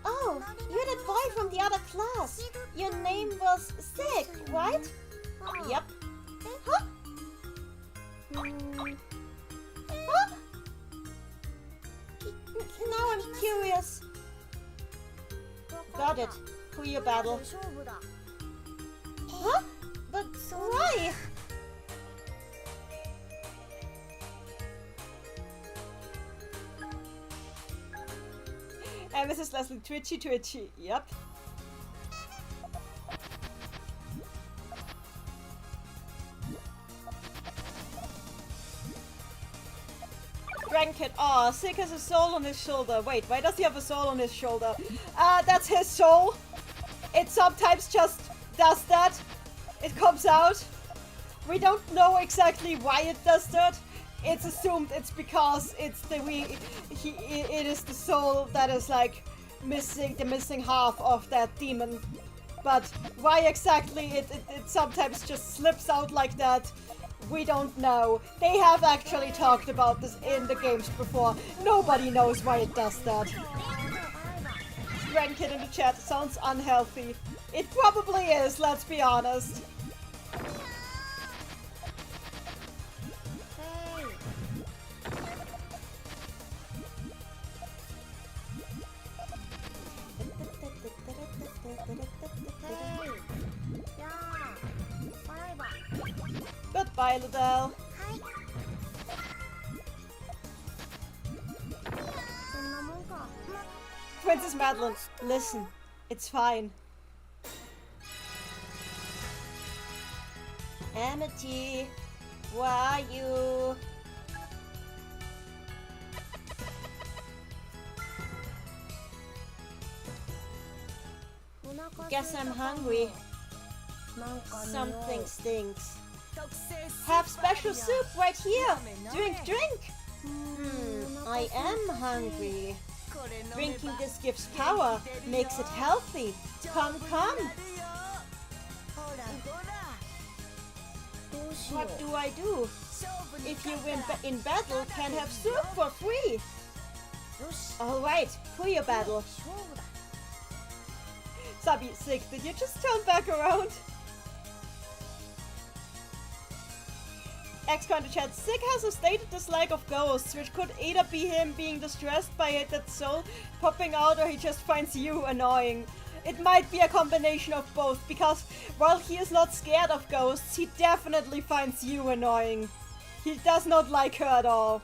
Oh, you're that boy from the other class. Your name was Sig, right? Yep. Huh? Huh? Now I'm curious. Got it. Who your battle? Huh? But why? And Mrs. Leslie, twitchy. Yep. Dragon Kid. Aw, Sig has a soul on his shoulder. Wait, why does he have a soul on his shoulder? That's his soul. It sometimes just does that. It comes out. We don't know exactly why it does that. It's assumed it's because it's it is the soul that is like the missing half of that demon. But why exactly it sometimes just slips out like that, we don't know. They have actually talked about this in the games before. Nobody knows why it does that. Grandkid in the chat, sounds unhealthy. It probably is, let's be honest. Goodbye, Ludell. Princess Madeline, listen, it's fine. Amity, where are you? Guess I'm hungry. Something stinks. Have special soup right here. Drink. I am hungry. Drinking this gives power, makes it healthy. Come. What do I do? If you win in battle, can have soup for free. Alright, for your battle. Sabi, Sig, did you just turn back around? X-Con to chat, Sig has a stated dislike of ghosts, which could either be him being distressed by that soul popping out, or he just finds you annoying. It might be a combination of both, because while he is not scared of ghosts, he definitely finds you annoying. He does not like her at all.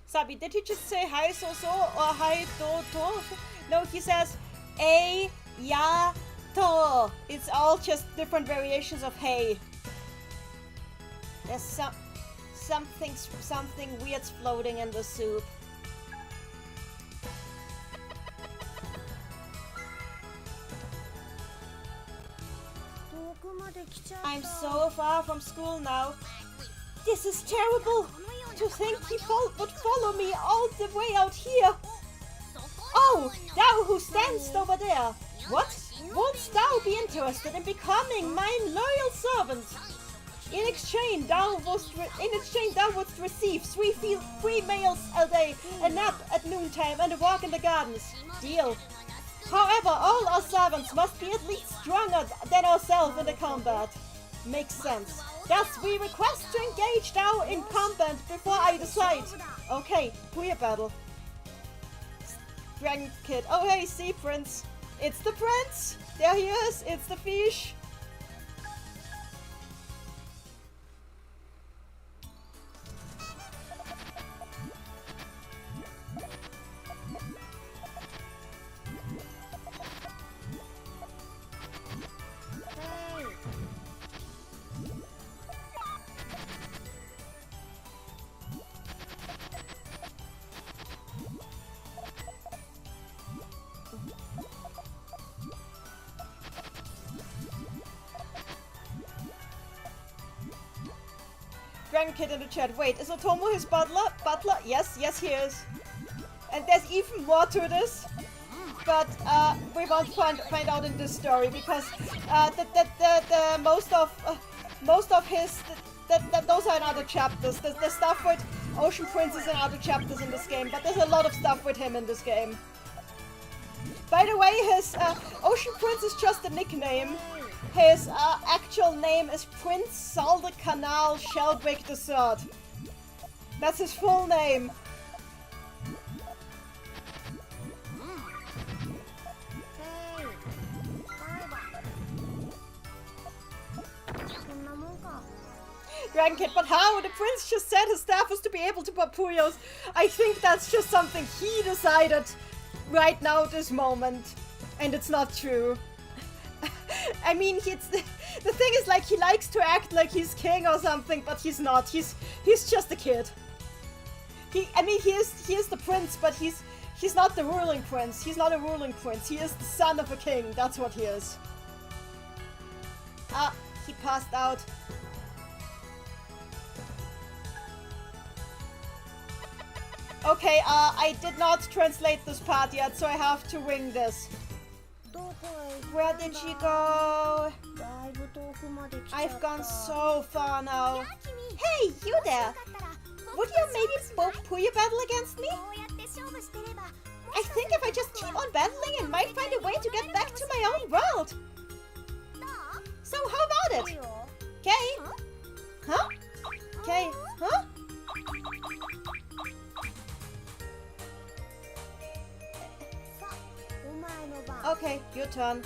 Sabi, did he just say hi so or hi to? No, he says a ya to. It's all just different variations of hey. There's something weird's floating in the soup. I'm so far from school now. This is terrible. To think he would follow me all the way out here. Oh, thou who standst over there. What? Won't thou be interested in becoming mine loyal servant? In exchange, thou wouldst receive three meals a day, a nap at noontime, and a walk in the gardens. Deal. However, all our servants must be at least stronger than ourselves in the combat. Makes sense. Thus, we request to engage thou in combat before I decide. Okay, queer battle. Dragon Kid. Oh hey, Sea Prince. It's the prince. There he is. It's the fish. Dragon Kid in the chat. Wait, is Otomo his butler? Butler? Yes, yes he is. And there's even more to this. But we won't find out in this story because the most of his those are in other chapters. The stuff with Ocean Prince is in other chapters in this game, but there's a lot of stuff with him in this game. By the way, his Ocean Prince is just a nickname. His actual name is Prince Salde Canal Shelbig III. That's his full name. Dragon Kid, but how? The prince just said his staff was to be able to pop Puyos. I think that's just something he decided right now at this moment. And it's not true. I mean, the thing is, like, he likes to act like he's king or something, but he's not. He's just a kid. He is the prince, but he's not the ruling prince. He's not a ruling prince. He is the son of a king. That's what he is. Ah, he passed out. Okay, I did not translate this part yet, so I have to wing this. Where did she go? I've gone so far now. Hey, you there! Would you maybe both Puyo battle against me? I think if I just keep on battling, I might find a way to get back to my own world. So how about it? Okay? Huh? Okay, huh? Okay, your turn.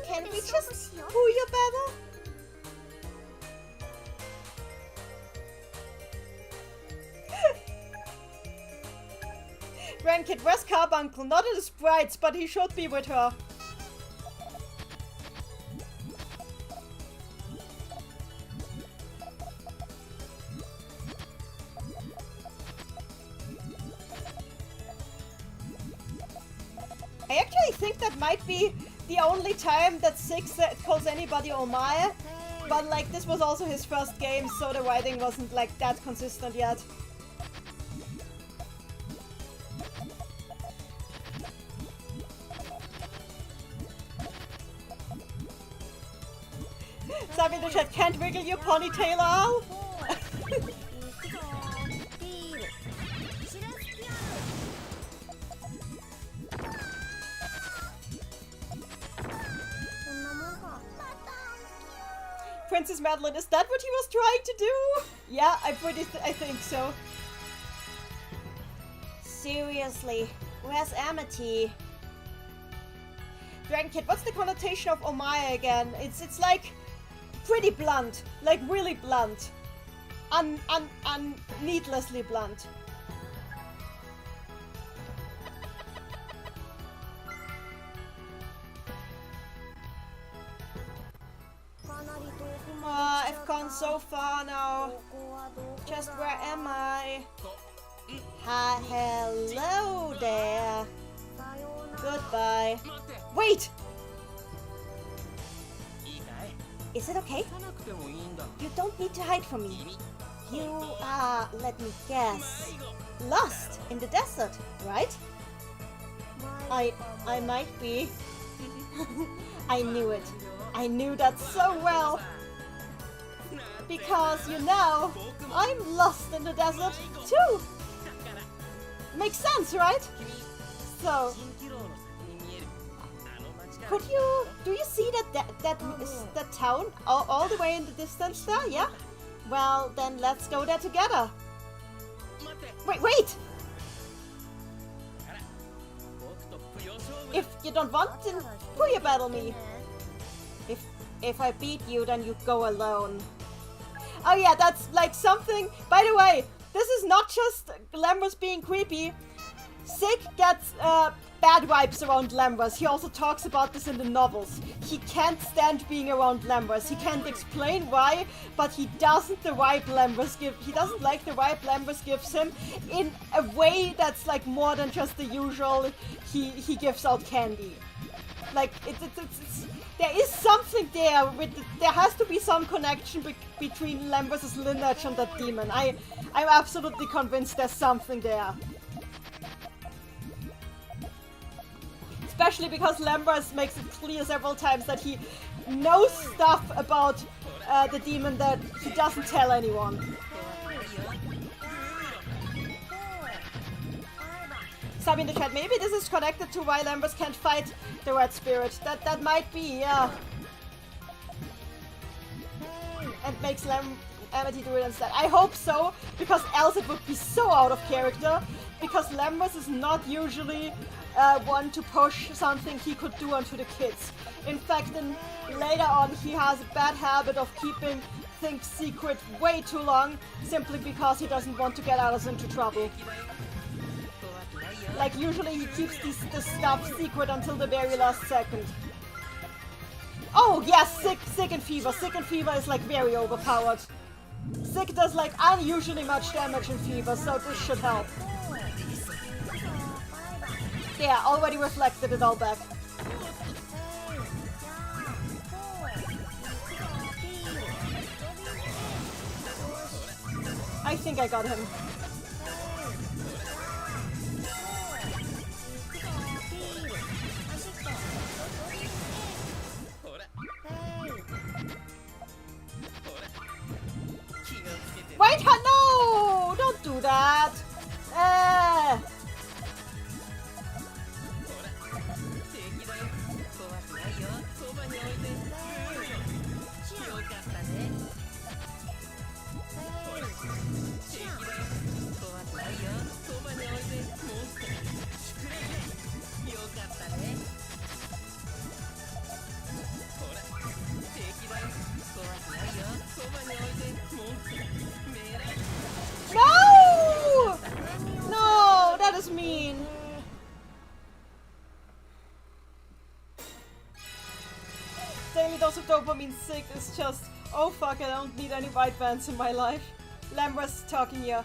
Can we just Puyo battle? Ranked, where's Carbuncle? Not at the sprites, but he should be with her. I actually think that might be the only time that Six calls anybody Omae. But like, this was also his first game, so the writing wasn't like that consistent yet. Sabi in the chat, can't wiggle your ponytail, Al? Princess Madeline, is that what he was trying to do? Yeah, I think so. Seriously, where's Amity? Dragon Kid, what's the connotation of Omae again? It's like pretty blunt, like really blunt, needlessly blunt. I've gone so far now. Just where am I? Hi, hello there. Goodbye. Wait! Is it okay? You don't need to hide from me. You are, let me guess, lost in the desert, right? I might be. I knew it. I knew that so well. Because, you know, I'm lost in the desert too. Makes sense, right? So, do you see that town all the way in the distance there? Yeah? Well, then let's go there together. Wait! If you don't want, then Puyo battle me. If I beat you, then you go alone. Oh yeah, that's like something. By the way, this is not just Lambros being creepy. Sig gets bad vibes around Lambros. He also talks about this in the novels. He can't stand being around Lambros. He can't explain why, but he doesn't like the vibe Lambros gives him in a way that's like more than just the usual. He gives out candy. Like, there is something there. There has to be some connection between Lambros' lineage and that demon. I'm absolutely convinced there's something there. Especially because Lambros makes it clear several times that he knows stuff about the demon that he doesn't tell anyone. Sabi in the chat, maybe this is connected to why Lambros can't fight the red spirit. That might be, yeah. And makes Amity do it instead. I hope so, because else it would be so out of character. Because Lambros is not usually one to push something he could do onto the kids. In fact, later on, he has a bad habit of keeping things secret way too long, simply because he doesn't want to get others into trouble. Like, usually he keeps this stuff secret until the very last second. Oh, yes, Sick and Fever. Sick and Fever is, like, very overpowered. Sick does, like, unusually much damage in Fever, so this should help. Yeah, already reflected it all back. I think I got him. Wait, no! Don't do that! No! No, that is mean. Daily dose of dopamine sick is just, oh fuck, I don't need any white bands in my life. Lambros talking here.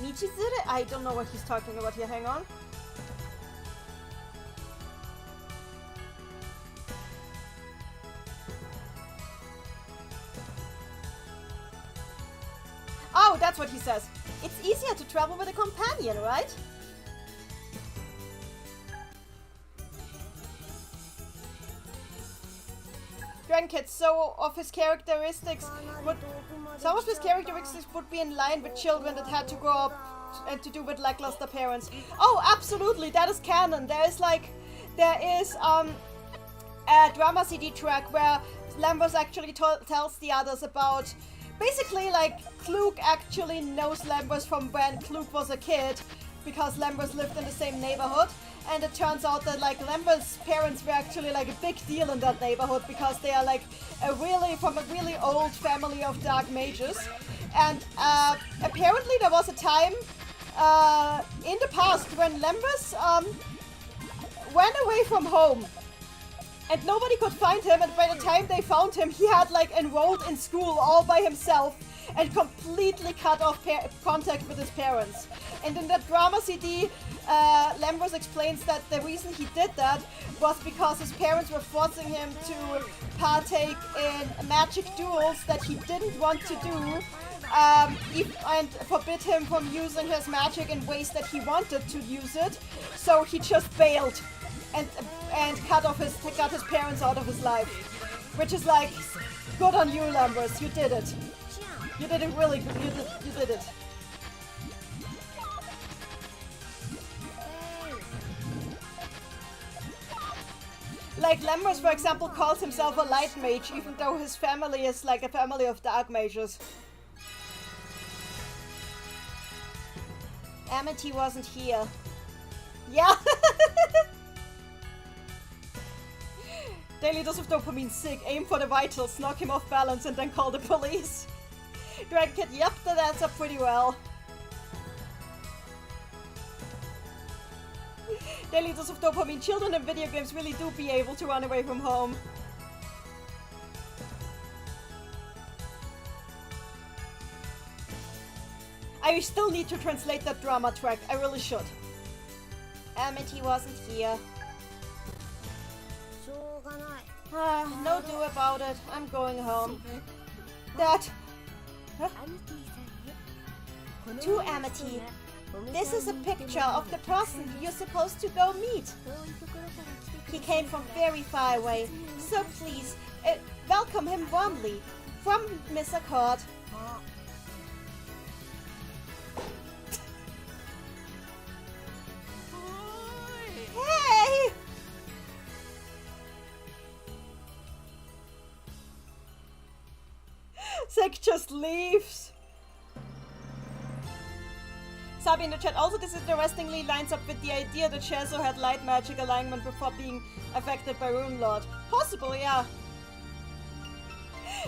Michizure? I don't know what he's talking about here, hang on. Oh, that's what he says. It's easier to travel with a companion, right? Dragon Kid, so of his characteristics would some of his characteristics would be in line with children that had to grow up and to do with lackluster parents. Oh, absolutely, that is canon. There is a drama CD track where Lambros actually tells the others about. Basically, like, Klug actually knows Lambros from when Klug was a kid, because Lambros lived in the same neighborhood, and it turns out that, like, Lambros' parents were actually, like, a big deal in that neighborhood, because they are, like, from a really old family of dark mages, and, apparently there was a time, in the past when Lambros, went away from home, and nobody could find him, and by the time they found him, he had, like, enrolled in school all by himself and completely cut off contact with his parents. And in that drama CD, Lambros explains that the reason he did that was because his parents were forcing him to partake in magic duels that he didn't want to do, and forbid him from using his magic in ways that he wanted to use it, so he just bailed. And got his parents out of his life. Which is like, good on you, Lambros, you did it. You did it really good, you did it. Like, Lambros, for example, calls himself a light mage, even though his family is like a family of dark mages. Amity wasn't here. Yeah! Daily dose of dopamine sick, aim for the vitals, knock him off balance, and then call the police. Dragon Kid, yep, that adds up pretty well. Daily dose of dopamine, children in video games really do be able to run away from home. I still need to translate that drama track. I really should. Amity wasn't here. No do about it. I'm going home. That... Huh? To Amity. This is a picture of the person you're supposed to go meet. He came from very far away, so please, welcome him warmly. From Miss Accord. Hey! Zack just leaves. Sabi in the chat, also this interestingly lines up with the idea that Schezo had light magic alignment before being affected by Rune Lord. Possible, yeah.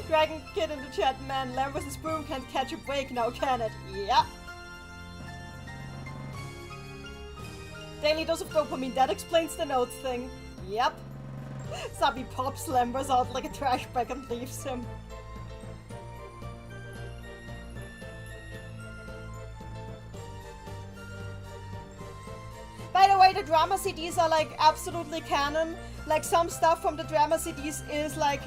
Dragon Kid in the chat, man, Lambros' broom can't catch a break now, can it? Yeah. Daily dose of dopamine, that explains the notes thing. Yep. Sabi pops Lambros out like a trash bag and leaves him. By the way, the drama CDs are like absolutely canon. Like some stuff from the drama CDs is like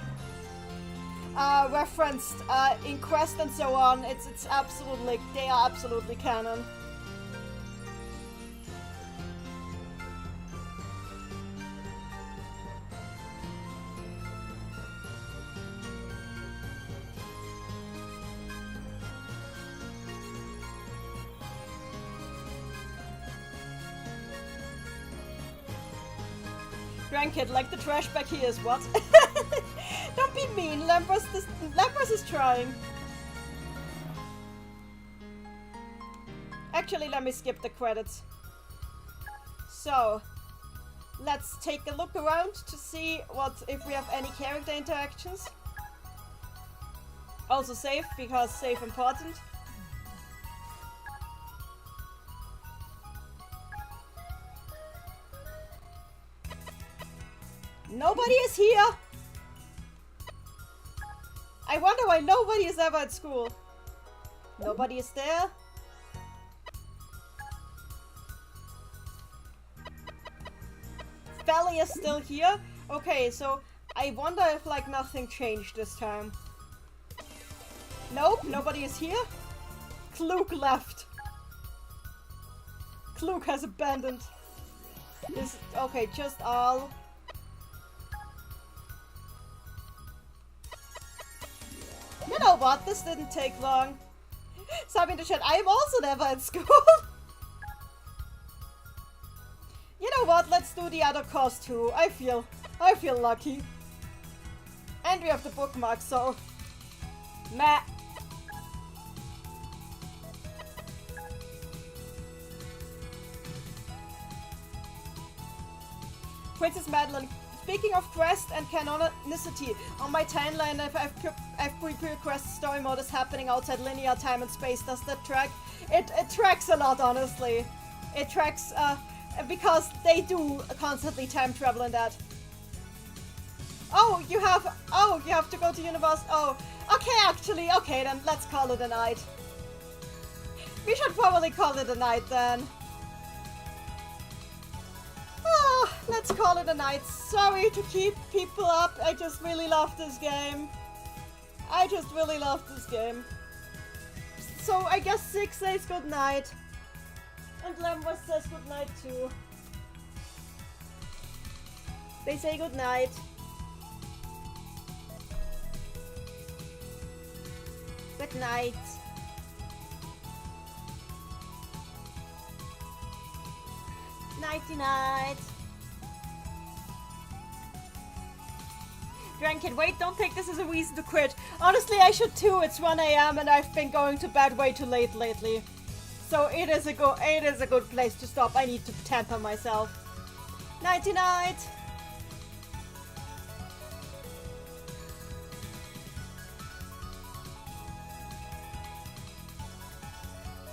referenced in Quest and so on. It's absolutely, they are absolutely canon. Kid, like the trash bag he is, what? Don't be mean, Lambros is trying. Actually, let me skip the credits. So, let's take a look around to see if we have any character interactions. Also save, because save important. Nobody is here! I wonder why nobody is ever at school. Nobody is there. Felly is still here. Okay, so I wonder if like nothing changed this time. Nope, nobody is here. Kluk left. Kluk has abandoned. This, okay, just all. You know what? This didn't take long. Sabi in the chat, I am also never at school. You know what? Let's do the other course too. I feel lucky. And we have the bookmark, so meh. Princess Madeline. Speaking of quest and canonicity, on my timeline I've pre-quest story mode is happening outside linear time and space. Does that track? It tracks a lot, honestly. It tracks, because they do constantly time travel in that. Oh, you have to go to universe. Oh, okay, actually, okay, then let's call it a night. We should probably call it a night then. Oh, let's call it a night. Sorry to keep people up. I just really love this game. So I guess 6 says good night. And Lambros says good night too. They say good night. Good night. Nighty night. Drankid, wait, don't take this as a reason to quit. Honestly, I should too. It's 1 AM and I've been going to bed way too late lately. So it is a good place to stop. I need to temper myself. Nighty night.